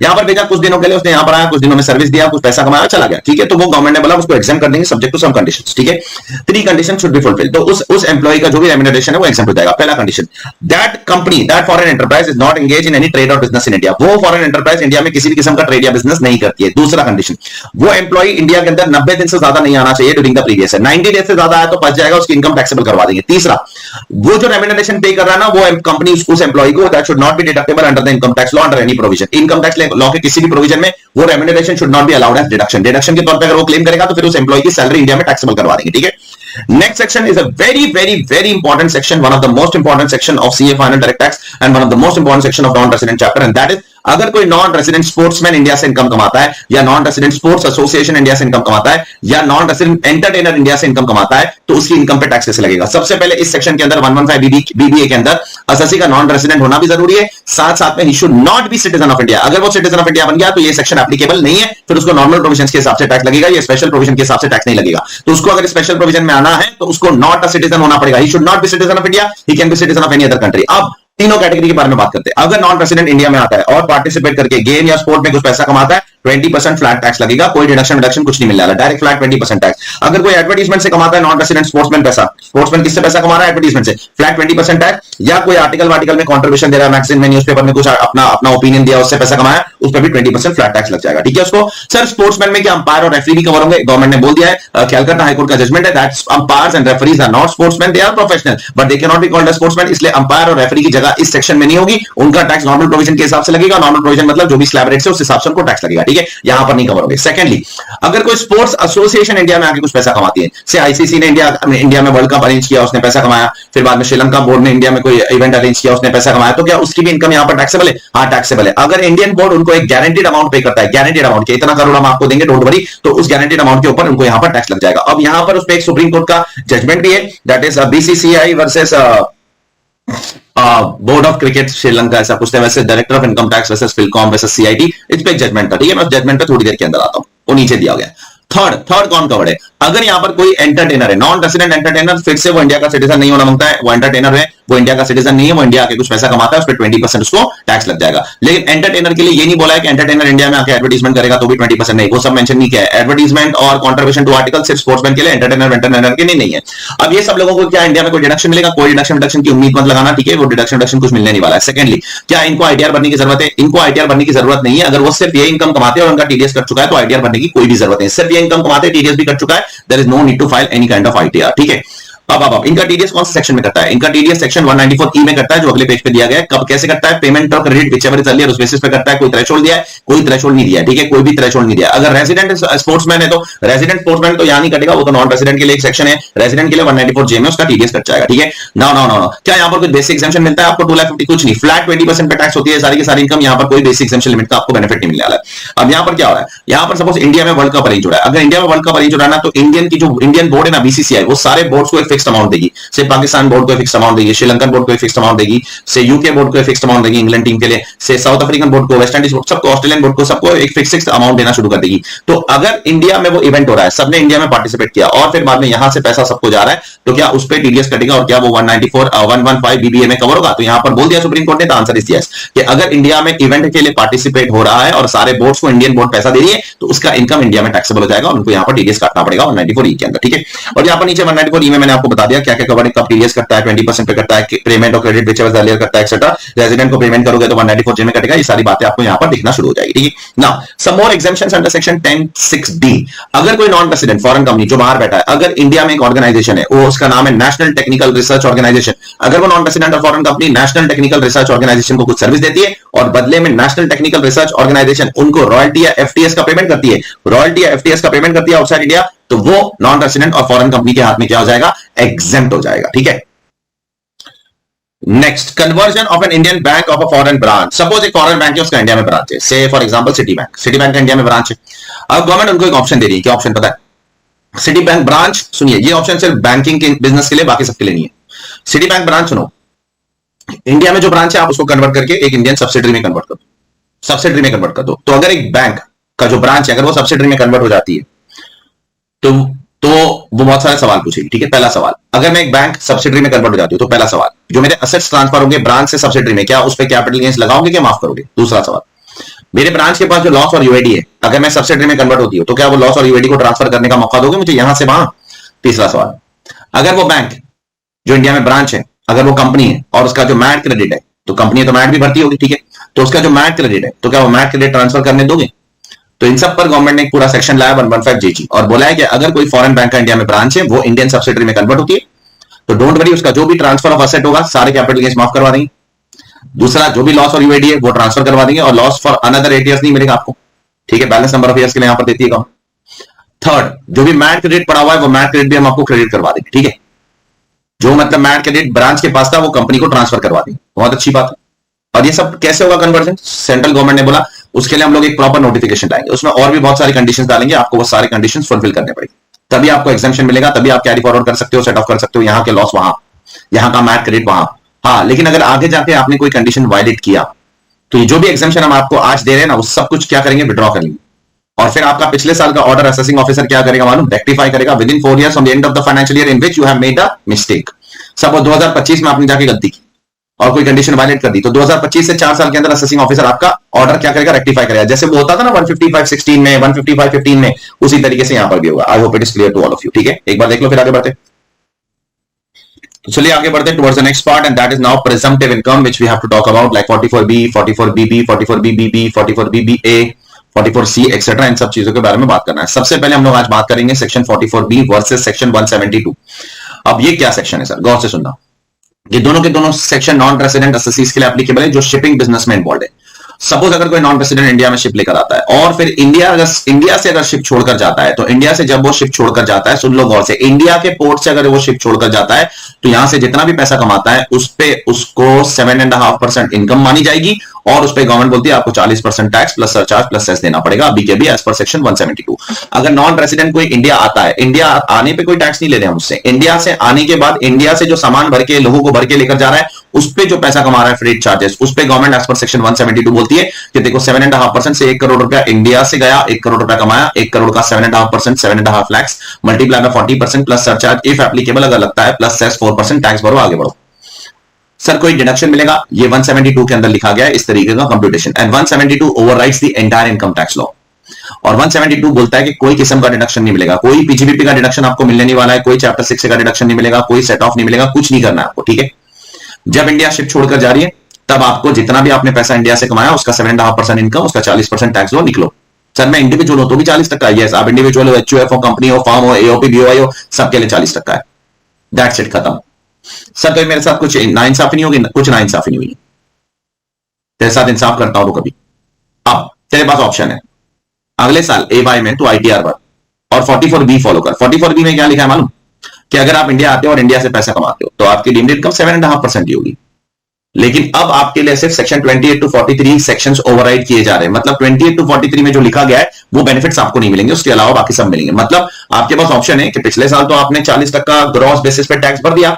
यहां पर भेजा कुछ दिनों के लिए, उसने यहां पर आया, कुछ दिनों में सर्विस दिया, कुछ पैसा कमाया, चला गया, ठीक है। तो वो गवर्नमेंट ने बोला उसको एग्जाम कर देंगे सब्जेक्ट टू सम कंडीशंस, ठीक है। 3 कंडीशन शुड बी फुलफिल, तो उस एम्प्लॉय का जो भी रेम्यूनरेशन है वो एग्जाम हो जाएगा। पहला condition, that company, that foreign enterprise is not engage in any trade और बिजनेस इन इंडिया, वो फॉरेन एंटरप्राइज इंडिया में किसी भी किस्म का ट्रेड या बिजनेस नहीं करती है। दूसरा कंडीशन, वो एम्प्लॉय इंडिया के अंदर 90 दिन से ज्यादा नहीं आना चाहिए during the previous year, 90 days से ज्यादा आया तो फंस जाएगा, उसकी इनकम टैक्सेबल करवा देंगे। तीसरा, वो जो रेम्यूनरेशन पे कर रहा है ना, वो कंपनी उस एम्प्लॉय को, that should not be deductible under the income tax law under any provision, income tax law के किसी भी प्रोविजन में वो remuneration should not be allowed as deduction, deduction के तौर पे अगर वो क्लेम करेगा तो फिर उस एम्प्लॉय की सैलरी इंडिया में टैक्सेबल करवा देंगे, ठीक है। Next section is a very, very, very important section, one of the most important section of CA Final Direct Tax and one of the most important section of non-resident chapter, and that is अगर कोई नॉन रेसिडेंट स्पोर्ट्समैन इंडिया से इनकम कमाता है, या non resident sports association India से इनकम कमाता है, या नॉन रेसिडेंट एंटरटेनर इंडिया से इनकम कमाता है, तो उसकी इनकम पे टैक्स कैसे लगेगा। सबसे पहले इस सेक्शन के अंदर 115 बीबीए के अंदर एसएससी का नॉन रेसिडेंट होना भी जरूरी है, साथ साथ में he should not B citizen of India. अगर वो सिटीजन ऑफ इंडिया बन गया तो ये सेक्शन एप्लीकेबल नहीं है, फिर उसको नॉर्मल प्रोविजन के हिसाब से टैक्स लगेगा, ये स्पेशल प्रोविजन के हिसाब से टैक्स नहीं लगेगा। तो उसको अगर स्पेशल प्रोविजन में आना है तो उसको नॉट अ सिटीजन होना पड़ेगा, he should not B citizen of India, he can be citizen of any other country. अब तीनों कैटेगरी के बारे में बात करते हैं। अगर नॉन रेसिडेंट इंडिया में आता है और पार्टिसिपेट करके गेम या स्पोर्ट में कुछ पैसा कमाता है, 20% फ्लैट टैक्स लगेगा, कोई डिडक्शन कुछ नहीं मिल रहा है, डायरेक्ट फ्लैट 20% टैक्स। अगर कोई एडवर्टाइजमेंट से कमाता है नॉन रेसिडेंट स्पोर्ट्समैन पैसा, स्पोर्ट्समैन किससे पैसा कमा रहा है, एडवर्टाइजमेंट से, फ्लैट 20% टैक्स। या कोई आर्टिकल में कंट्रीब्यूशन दे रहा है, मैगजीन में, न्यूज़पेपर में कुछ अपना ओपिनियन दिया, उससे पैसा कमाया, उस पर भी 20% फ्लैट टैक्स लग जाएगा, ठीक है। उसको सर स्पोर्ट्समैन में क्या अंपायर और रेफरी भी कवर होंगे? गवर्नमेंट ने बोल दिया है, कलकत्ता हाईकोर्ट का जजमेंट है that umpires and referees are not sportsman, they are professional but they can not be called as sportsman, इसलिए अंपायर और रेफरी की जगह इस सेक्शन में नहीं होगी, उनका टैक्स नॉर्मल प्रोविजन के हिसाब से लगेगा। नॉर्मल प्रोविजन मतलब जो भी स्लैब रेट से उस हिसाब से उनको टैक्स लगेगा, ठीक है, यहां पर नहीं कवर होंगे। सेकेंडली, अगर कोई स्पोर्ट्स एसोसिएशन इंडिया में आके कुछ पैसा कमाती है, से आईसीसी ने इंडिया में वर्ल्ड कप अरेंज किया, उसने पैसा कमाया, फिर बाद में श्रीलंका बोर्ड ने इंडिया में कोई इवेंट अरेंज किया, उसने पैसा कमाया, तो क्या उसकी भी इनकम यहां पर टैक्सेबल है? हाँ, टैक्सेबल है। अगर इंडियन बोर्ड उनको एक गारंटीड अमाउंट पे करता है, गारंटीड अमाउंट के इतना करोड़ हम आपको देंगे, डोंट वरी, तो उस गारंटीड अमाउंट के ऊपर उनको यहां पर टैक्स लग जाएगा। अब यहां पर उसमें एक सुप्रीम कोर्ट का जजमेंट भी है, that is BCCI versus board of cricket Sri Lanka, ऐसा कुछ है, वैसे director of income tax versus Filcom versus CIT, इस पे जजमेंट था, ठीक है। मैं जजमेंट पे थोड़ी देर के अंदर आता हूं, वो नीचे दिया गया। थर्ड कौन कवर्ड है? अगर यहां पर कोई एंटरटेनर है, नॉन रेसिडेंट एंटरटेनर, फिर से वो इंडिया का सिटीजन नहीं होना मांगता है, वो एंटरटेनर है, वो इंडिया का सिटीजन नहीं है, वो इंडिया आके कुछ पैसा कमाता है, उस पर 20% उसको टैक्स लग जाएगा। लेकिन एंटरटेनर के लिए ये नहीं बोला है कि एंटरटेनर इंडिया में आके एडवर्टीजमेंट करेगा तो भी 20% नहीं, वो सब मेंशन नहीं किया है। एडवर्टीजमेंट और कॉन्ट्रीब्यूशन टू आर्टिकल सिर्फ स्पोर्ट्समैन के लिए, एंटरटेनर के लिए नहीं है। अब ये सब लोगों को क्या इंडिया में कोई डिडक्शन मिलेगा? कोई डिडक्शन की उम्मीद मत लगाना, ठीक है? वो डिडक्शन कुछ मिलने नहीं वाला है। सेकंडली, क्या इनको आईटीआर भरने की जरूरत है? इनको आईटीआर भरने की जरूरत नहीं है। अगर वो सिर्फ ये इनकम कमाते हैं और उनका टीडीएस कट चुका है तो आईटीआर भरने की कोई भी जरूरत नहीं। सिर्फ ये इनकम कमाते हैं, टीडीएस भी कट चुका है, there is no need to file any kind of ITR, ठीक है? अब इनका टीडीएस कौन सा सेक्शन में करता है? इनका टीडीएस सेक्शन 194 ई में करता है, जो अगले पेज पे दिया गया है। कब कैसे करता है? पेमेंट और क्रेडिट व्हिचएवर इज अर्लियर, उस बेसिस पे करता है। कोई थ्रेशोल्ड दिया है, कोई थ्रेशोल्ड नहीं दिया है, ठीक है? कोई भी थ्रेशोल्ड नहीं दिया। अगर रेजिडेंट स्पोर्ट्समैन है तो रेजिडेंट स्पोर्ट्समैन तो यहां नहीं कटेगा, वो तो नॉन रेजिडेंट के लिए एक सेक्शन है। रेजिडेंट के लिए 194 जे में उसका टीडीएस कट जाएगा, ठीक है? नो, क्या यहां पर कोई बेसिक एग्जेम्पशन मिलता है आपको? 2,50,000 कुछ नहीं, फ्लैट 20% पे टैक्स होती है सारी की सारी इनकम। यहां पर कोई बेसिक एग्जेम्पशन लिमिट का आपको बेनिफिट नहीं मिलने वाला है। अब यहां पर क्या हो रहा है? यहां पर सपोज इंडिया में वर्ल्ड कप अरेंज हो रहा है। अगर इंडिया में वर्ल्ड कप अरेंज हो रहा है ना, तो इंडियन की जो इंडियन बोर्ड है ना, बीसीसीआई, वो सारे बोर्ड्स को एक फिक्स्ड अमाउंट देगी। से पाकिस्तान बोर्ड को फिक्स्ड अमाउंट देगी, श्रीलंकन बोर्ड को फिक्स्ड अमाउंट देगी, से यूके बोर्ड को फिक्स्ड अमाउंट देगी इंग्लैंड टीम के लिए, से साउथ अफ्रीकन बोर्ड को, वेस्ट इंडीज बोर्ड, सबको, ऑस्ट्रेलियन बोर्ड को, सबको एक फिक्स्ड अमाउंट देना शुरू कर देगी। तो अगर इंडिया में वो इवेंट हो रहा है, सबने इंडिया में पार्टिसिपेट किया और फिर बाद में यहां से पैसा सबको जा रहा है, तो क्या उस पर टीडीएस कटेगा? और क्या वो 115 बीबीए में कवर होगा? तो यहां पर बोल दिया सुप्रीम कोर्ट ने, तो आंसर इज यस, कि अगर इंडिया में इवेंट के लिए पार्टिसिपेट हो रहा है और सारे बोर्ड्स को इंडियन बोर्ड पैसा दे रही है, तो उसका इनकम इंडिया में टैक्सेबल हो जाएगा और उनको यहां पर टीडीएस काटना पड़ेगा 194 ई के अंदर, ठीक है? और यहां पर नीचे 194 ई में मैंने आपको बता दिया क्या क्या कवर कब टीडीएस करता है, 20% पे करता है, पेमेंट और क्रेडिट व्हिचएवर अर्लियर करता है, एक्सेट्रा। रेजिडेंट को पेमेंट करोगे तो 194 जे में कटेगा। ये सारी बातें आपको यहां पर दिखना शुरू हो जाएगी, ठीक है? नाउ सम मोर एग्जेम्पशंस अंडर सेक्शन 10(6)(d). अगर कोई नॉन रेसिडेंट फॉरेन कंपनी जो बाहर बैठा है, अगर इंडिया में एक ऑर्गेनाइजेशन है, वो उसका नाम है नेशनल टेक्निकल रिसर्च ऑर्गेनाइजेशन, अगर वो नॉन रेसिडेंट और foreign company national technical research organisation को कुछ सर्विस देती है और बदले में नेशनल टेक्निकल रिसर्च ऑर्गेनाइजेशन उनको रॉयल्टी या एफटीएस का पेमेंट करती है, रॉयल्टी या एफटीएस का पेमेंट करती है आउटसाइड इंडिया, तो वो नॉन रेसिडेंट और फॉरेन कंपनी के हाथ में क्या हो जाएगा? एग्जेम्प्ट हो जाएगा, ठीक है? Next, conversion of an Indian bank of a foreign branch. Suppose एक फॉरेन बैंक है, उसका इंडिया में ब्रांच है, से for example city bank. City bank का इंडिया में ब्रांच है। अब गवर्नमेंट उनको एक ऑप्शन दे रही है, क्या ऑप्शन पता है? सिटी बैंक ब्रांच, सुनिए, ये ऑप्शन सिर्फ बैंकिंग के बिजनेस के लिए, बाकी सबके लिए नहीं है। सिटी बैंक ब्रांच, सुनो, इंडिया में जो ब्रांच है आप उसको कन्वर्ट करके एक इंडियन सब्सिडरी में कन्वर्ट कर दो, सब्सिडरी में कन्वर्ट कर दो। तो अगर एक बैंक का जो ब्रांच है अगर वो सब्सिडरी में कन्वर्ट हो जाती है तो वो बहुत सारे सवाल पूछेगी, ठीक है? पहला सवाल, अगर मैं एक बैंक सब्सिडरी में कन्वर्ट हो जाती हूँ तो पहला सवाल, जो मेरे असेट्स ट्रांसफर होंगे ब्रांच से सब्सिडरी में, क्या उस पर कैपिटल गेन्स लगाओगे क्या माफ करोगे? दूसरा सवाल, मेरे ब्रांच के पास जो लॉस और यूएडी है, अगर मैं सब्सिडरी में कन्वर्ट होती हूँ तो क्या वो लॉस और यूएडी को ट्रांसफर करने का मौका दोगे मुझे यहां से वहां? तीसरा सवाल, अगर वो बैंक जो इंडिया में ब्रांच है, अगर वो कंपनी है और उसका जो मैट क्रेडिट है, तो कंपनी तो मैट भी भरती होगी, ठीक है? तो उसका जो मैट क्रेडिट है, तो क्या वो मैट क्रेडिट ट्रांसफर करने दोगे? तो इन सब पर गवर्नमेंट ने एक पूरा सेक्शन लाया 115 जेजी और बोला है कि अगर कोई फॉरेन बैंक का इंडिया में ब्रांच है, वो इंडियन सब्सिडरी में कन्वर्ट होती है, तो डोंट वरी, उसका जो भी ट्रांसफर ऑफ असेट होगा सारे कैपिटल गेन्स माफ करवा देंगे। दूसरा, जो भी लॉस और यूएडी है वो ट्रांसफर करवा देंगे और लॉस फॉर अनदर 8 ईयर्स नहीं मिलेगा आपको, ठीक है? बैलेंस नंबर ऑफ ईयर्स के लिए यहां पर देती है गवर्नमेंट। थर्ड, जो भी मैट क्रेडिट पड़ा हुआ है वो मैट क्रेडिट भी हम आपको क्रेडिट करवा देंगे, ठीक है? जो मतलब मैट क्रेडिट ब्रांच के पास था वो कंपनी को ट्रांसफर करवा देंगे, बहुत अच्छी बात है। और ये सब कैसे होगा कन्वर्जन? सेंट्रल गवर्नमेंट ने बोला उसके लिए हम लोग एक प्रॉपर नोटिफिकेशन लाएंगे, उसमें और भी बहुत सारी कंडीशंस डालेंगे, आपको वो सारे कंडीशंस फुलफिल करने पड़ेंगे, तभी आपको एग्जेम्पशन मिलेगा, तभी आप कैरी फॉरवर्ड कर सकते हो, सेट ऑफ कर सकते हो, यहाँ के लॉस वहां, यहाँ का मैट क्रेडिट वहां। हाँ, लेकिन अगर आगे जाके आपने कोई कंडीशन वायलेट किया तो ये जो भी एग्जेम्पशन हम आपको आज दे रहे हैं ना, वो सब कुछ क्या करेंगे? विड्रॉ कर लेंगे। और फिर आपका पिछले साल का ऑर्डर असेसिंग ऑफिसर क्या करेगा मालूम? रेक्टिफाई करेगा with in 4 years from the end of the financial year in which you have made a mistake. Suppose 2025 में आपने जाके गलती की और कोई कंडीशन वायलेट कर दी, तो 2025 से 4 साल के अंदर असेसिंग ऑफिसर आपका ऑर्डर क्या करेगा? रेक्टिफाई करेगा। जैसे वो होता था ना 155(16) में, 155(15) में, उसी तरीके से यहां पर भी होगा। I hope it is clear to all of you, ठीक है? एक बार देख लो फिर आगे बढ़ते। तो चलिए आगे बढ़ते towards the next part and that is now presumptive income which we have to talk about, like 44B, 44BB, 44BBB, 44BBA, 44C etcetera. इन सब चीजों के बारे में बात करना है। सबसे पहले हम लोग आज बात करेंगे सेक्शन 44B वर्सेस सेक्शन 172। अब ये क्या सेक्शन है सर? गौर से सुनना, ये दोनों के दोनों सेक्शन नॉन रेसिडेंट एसएससीज के लिए एप्लीकेबल है जो शिपिंग बिजनेस में इन्वॉल्व है। सपोज अगर कोई नॉन रेसिडेंट इंडिया में शिप लेकर आता है और फिर इंडिया से अगर शिप छोड़कर जाता है, तो इंडिया से जब वो शिप छोड़कर जाता है, सुन लो गौर से, इंडिया के पोर्ट से अगर वो शिप छोड़कर जाता है तो यहां से जितना भी पैसा कमाता है उस पे उसको 7.5% इनकम मानी जाएगी और उस पे गवर्नमेंट बोलती है आपको 40% tax plus surcharge plus cess देना पड़ेगा, अभी के भी एज पर सेक्शन 172। अगर नॉन रेसिडेंट कोई इंडिया आता है, इंडिया आने पे कोई टैक्स नहीं ले रहे हैं उससे, इंडिया से आने के बाद इंडिया से जो सामान भर के लोगों को भर के लेकर जा रहा है उस पे जो पैसा कमा रहा है फ्रेट चार्जेस, उस पे गवर्नमेंट एज पर सेक्शन 172 बोलती है कि देखो 7.5% से 1 करोड़ रुपया इंडिया से गया, 1 करोड़ रुपया कमाया, 1 करोड़ का 7.5%, 7.5 lakh multiply by 40% plus surcharge if applicable अगर लगता है प्लस सेस 4% टैक्स भरो, आगे बढ़ो। सर कोई डिडक्शन मिलेगा? ये 172 के अंदर लिखा गया है इस तरीके का computation, and 172 overrides the entire income tax law. और 172 बोलता है कि कोई किस्म का डिडक्शन नहीं मिलेगा, कोई पीजीबीपी का डिडक्शन आपको मिलने नहीं वाला है, कोई चैप्टर 6 का डिडक्शन नहीं मिलेगा, कोई सेट ऑफ नहीं मिलेगा, कुछ नहीं करना है आपको, ठीक है। जब इंडिया शिप छोड़कर जा रही है तब आपको जितना भी आपने पैसा इंडिया से कमाया उसका 7.5% इनकम, उसका 40% टैक्स दो, निकलो। सर मैं इंडिविजुअल हूं तो भी 40% है, यस आप इंडिविजुअल हो, एचयूएफ हो, कंपनी हो, फर्म हो, एओपी, बीओआई हो, सबके लिए 40% है, दैट्स इट, खत्म। सर तो मेरे साथ कुछ नाइंसाफी नहीं होगी, कुछ नाइंसाफी नहीं हुई, तेरे साथ इंसाफ करता हूं तो कभी। अब तेरे पास ऑप्शन है अगले साल ए में तो आईटीआर भर और 44B फॉलो कर। 44B में क्या लिखा है मालूम? कि अगर आप इंडिया आते हो और इंडिया से पैसा कमाते हो तो आपकी डीम्ड इनकम 7.5% ही होगी, लेकिन अब आपके लिए सिर्फ सेक्शन 28 to 43 सेक्शंस ओवरराइड किए जा रहे हैं। मतलब 28 to 43 में जो लिखा गया है वो बेनिफिट्स आपको नहीं मिलेंगे, उसके अलावा बाकी सब मिलेंगे। मतलब आपके पास ऑप्शन है कि पिछले साल तो आपने 40% ग्रॉस बेसिस पे टैक्स भर दिया,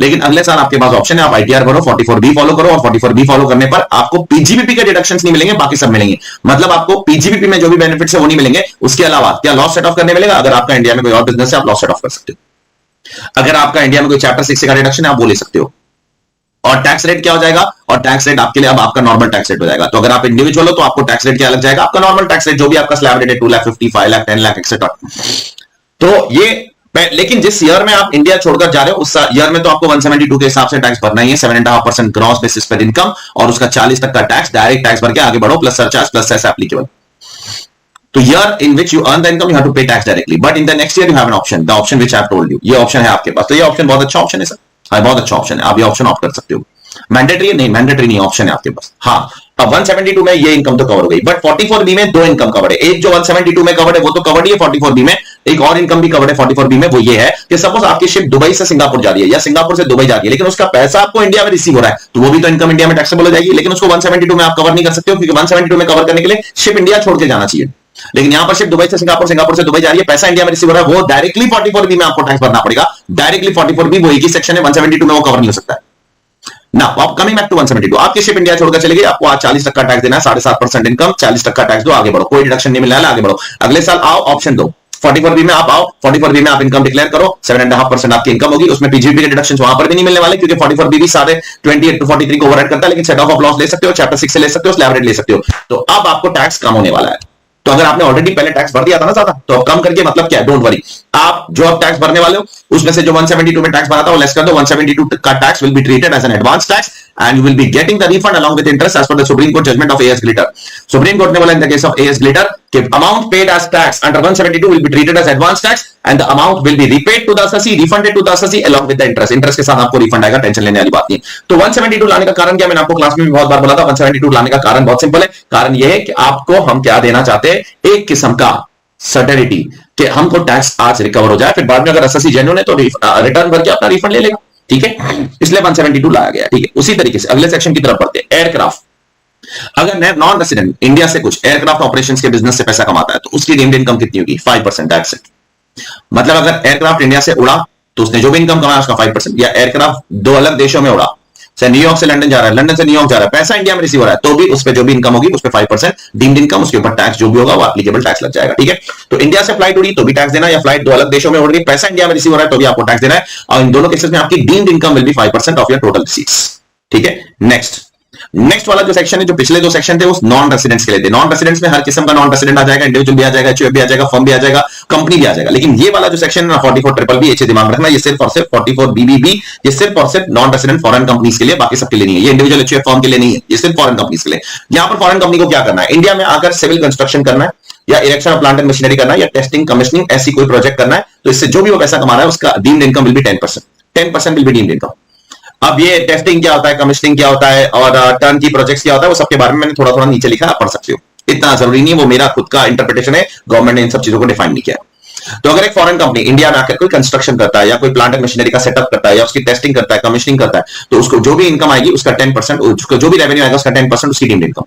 लेकिन अगले साल आपके पास ऑप्शन है आप आईटीआर भरो, 44B फॉलो करो, और 44B फॉलो करने पर आपको पीजीबीपी के डिडक्शंस नहीं मिलेंगे, बाकी सब मिलेंगे। मतलब आपको पीजीबीपी में जो भी बेनिफिट्स है वो नहीं मिलेंगे, उसके अलावा क्या लॉस सेट ऑफ करने मिलेगा? अगर आपका इंडिया में कोई और बिजनेस है आप लॉस सेट ऑफ कर सकते हो, अगर आपका इंडिया में कोई चैप्टर 6 का डिडक्शन है आप वो ले सकते हो। और टैक्स रेट क्या हो जाएगा? और टैक्स रेट आपके लिए अब आपका नॉर्मल टैक्स रेट हो जाएगा। तो अगर आप इंडिविजुअल हो तो आपको टैक्स रेट क्या लग जाएगा? आपका नॉर्मल टैक्स रेट जो भी आपका स्लैब रेट है, 2 लाख, 50, 5 लाख, 10 लाख एक्सेट्रा। तो ये लेकिन जिस ईयर में आप इंडिया छोड़कर जा रहे हो उस ईयर में तो आपको 172 के हिसाब से टैक्स भरना ही है, 7.5% ग्रॉस बेसिस पर इनकम और उसका 40% का टैक्स, डायरेक्ट टैक्स भर के आगे बढ़ो, plus surcharge plus cess applicable. तो year in which you earn the income you have to pay tax directly, but in the next year you have an option, the option which I have told you. ये ऑप्शन है आपके पास, तो ये ऑप्शन बहुत अच्छा ऑप्शन है सर, हाँ बहुत अच्छा ऑप्शन है, आप ये ऑप्शन ऑप्ट कर सकते हो। मैंडेटरी नहीं, मैंडेटरी नहीं, ऑप्शन है आपके पास। हाँ अब 172 में ये इनकम तो कवर हो गई, बट 44B में 2 इनकम कवर है। एक जो 172 में कवर है वो तो कवर ही है 44B में, एक और इनकम भी कवर है 44B में, वो ये है कि सपोज आपकी शिप दुबई से सिंगापुर जा रही है या सिंगापुर से दुबई जा रही है, लेकिन उसका पैसा आपको इंडिया में रिसीव हो रहा है, तो वो भी तो इनकम इंडिया में टैक्सेबल हो जाएगी, लेकिन उसको 172 में आप कवर नहीं कर सकते हो, क्योंकि 172 में कवर करने के लिए शिप इंडिया छोड़ के जाना चाहिए। लेकिन यहां पर शिप दुबई से सिंगापुर, सिंगापुर से दुबई जा रही है, पैसा इंडिया में रिसीव हो रहा है, वो डायरेक्टली 44B में आपको टैक्स भरना पड़ेगा। डायरेक्टली 44B वो एक ही सेक्शन है, 172 में वो कवर नहीं हो सकता है ना। आप कमिंग बैक टू 172, आपकी शिप इंडिया छोड़कर चली गई, आपको आज 40% टैक्स देना है, 7.5% इनकम, 40% टैक्स दो, आगे बढ़ो, कोई डिडक्शन नहीं मिलने वाला, आगे बढ़ो। अगले साल आओ, ऑप्शन दो, 44B में आप आओ, 44B में आप इनकम डिक्लेयर करो, 7.5% आपकी इनकम होगी, उसमें पीजीबीपी के डिडक्शंस वहां पर भी नहीं मिलने वाले, क्योंकि 44B भी सारे 28 to 43 को ओवरराइड करता है, लेकिन सेट ऑफ लॉस ले सकते हो, चैप्टर 6 से ले सकते हो, स्लैब रेट ले सकते हो। तो अब आपको टैक्स कम होने वाला है। तो अगर आपने ऑलरेडी पहले टैक्स भर दिया था ना ज्यादा, तो अब कम करके मतलब क्या है, डोंट वरी, आप जो अब टैक्स भरने वाले हो उसमें से जो 172 में टैक्स भरा था वो लेस कर दो, 172 का tax will be treated as an advance tax and you will be getting the refund along with interest as per the Supreme Court judgment of A.S. Glitter. Supreme Court ने बोला in the case of A.S. Glitter कि amount paid as tax under 172 will be treated as advance tax and the amount will be repaid to the assessee, refunded to the assessee along with the interest. Interest के साथ आपको refund आएगा, टेंशन लेने वाली बात नहीं। तो 172 लाने का कारण क्या, मैंने आपको क्लास में भी बहुत बार बोला था, 172 लाने का कारण बहुत सिंपल है। कारण यह है कि आपको हम क्या देना चाहते हैं, एक किस्म का सर्टेनिटी कि हमको टैक्स आज रिकवर हो जाए, फिर बाद में अगर assessee जेन्युइन है तो रिटर्न भर के अपना रिफंड ले लेगा, ठीक है। इसलिए 172 लाया गया, ठीक है। उसी तरीके से अगले सेक्शन की तरफ बढ़ते हैं, एयरक्राफ्ट। अगर नॉन रेसिडेंट इंडिया से कुछ एयरक्राफ्ट ऑपरेशंस के बिजनेस से पैसा कमाता है तो उसकी डीम्ड इनकम कितनी होगी? 5%, दैट्स इट। मतलब अगर एयरक्राफ्ट इंडिया से उड़ा तो उसने जो भी इनकम कमाया उसका 5%, या एयरक्राफ्ट 2 अलग देशों में उड़ा, से न्यूयॉर्क से लंदन जा रहा है, लंदन से न्यूयॉर्क जा रहा है, पैसा इंडिया में रिसीव हो रहा है, तो भी उस पर जो भी इनकम होगी उस पर 5% डीम्ड इनकम, उसके ऊपर टैक्स जो भी होगा वो एप्लीकेबल टैक्स लग जाएगा, ठीक है। तो इंडिया से फ्लाइट उड़ी तो भी टैक्स देना, या फ्लाइट 2 अलग देशों में उड़ रही, पैसा इंडिया में रिसीव हो रहा है तो भी आपको टैक्स देना है, और इन दोनों केसेस में आपकी deemed income will B 5% of your total receipts, ठीक है। नेक्स्ट वाला जो सेक्शन है, जो पिछले 2 सेक्शन थे उस नॉन रेसिडेंट्स के लिए थे। नॉन रेसिडेंट्स में हर किस्म का नॉन रेसिडेंट आ जाएगा, इंडिविजुअल भी आ जाएगा, एचयूएफ भी आ जाएगा, फर्म भी आ जाएगा, कंपनी भी आ जाएगा। लेकिन ये वाला जो सेक्शन है 44BBB, ये दिमाग रखना, ये सिर्फ और सिर्फ 44BBB, ये सिर्फ और सिर्फ नॉन रेसिडेंट फॉरेन कंपनीज के लिए, बाकी सबके लिए नहीं है। ये इंडिविजुअल एचयूएफ फर्म के लिए नहीं है, ये सिर्फ फॉरेन कंपनीज के लिए। यहां पर फॉरेन कंपनी को क्या करना है, इंडिया में आकर सिविल कंस्ट्रक्शन करना है, या erection of plant and machinery करना है, या टेस्टिंग कमीशनिंग ऐसी कोई प्रोजेक्ट करना है, तो इससे जो भी वो पैसा कमा रहा है उसका deemed income will be 10% will be deemed income. अब ये टेस्टिंग क्या होता है, कमीशनिंग क्या होता है, और टर्न की प्रोजेक्ट्स क्या होता है, वो सबके बारे में मैंने थोड़ा थोड़ा नीचे लिखा है, आप पढ़ सकते हो, इतना जरूरी नहीं है, वो मेरा खुद का इंटरप्रिटेशन है, गवर्नमेंट ने इन सब चीजों को डिफाइन नहीं किया। तो अगर एक फॉरेन कंपनी इंडिया में आकर कोई कंस्ट्रक्शन करता है, या कोई प्लांट एंड मशीनरी का सेटअप करता है, या उसकी टेस्टिंग करता है, कमीशनिंग करता है, तो उसको जो भी इनकम आएगी उसका 10%, उसको जो भी रेवेन्यू आएगा उसका 10% उसकी डीम्ड इनकम।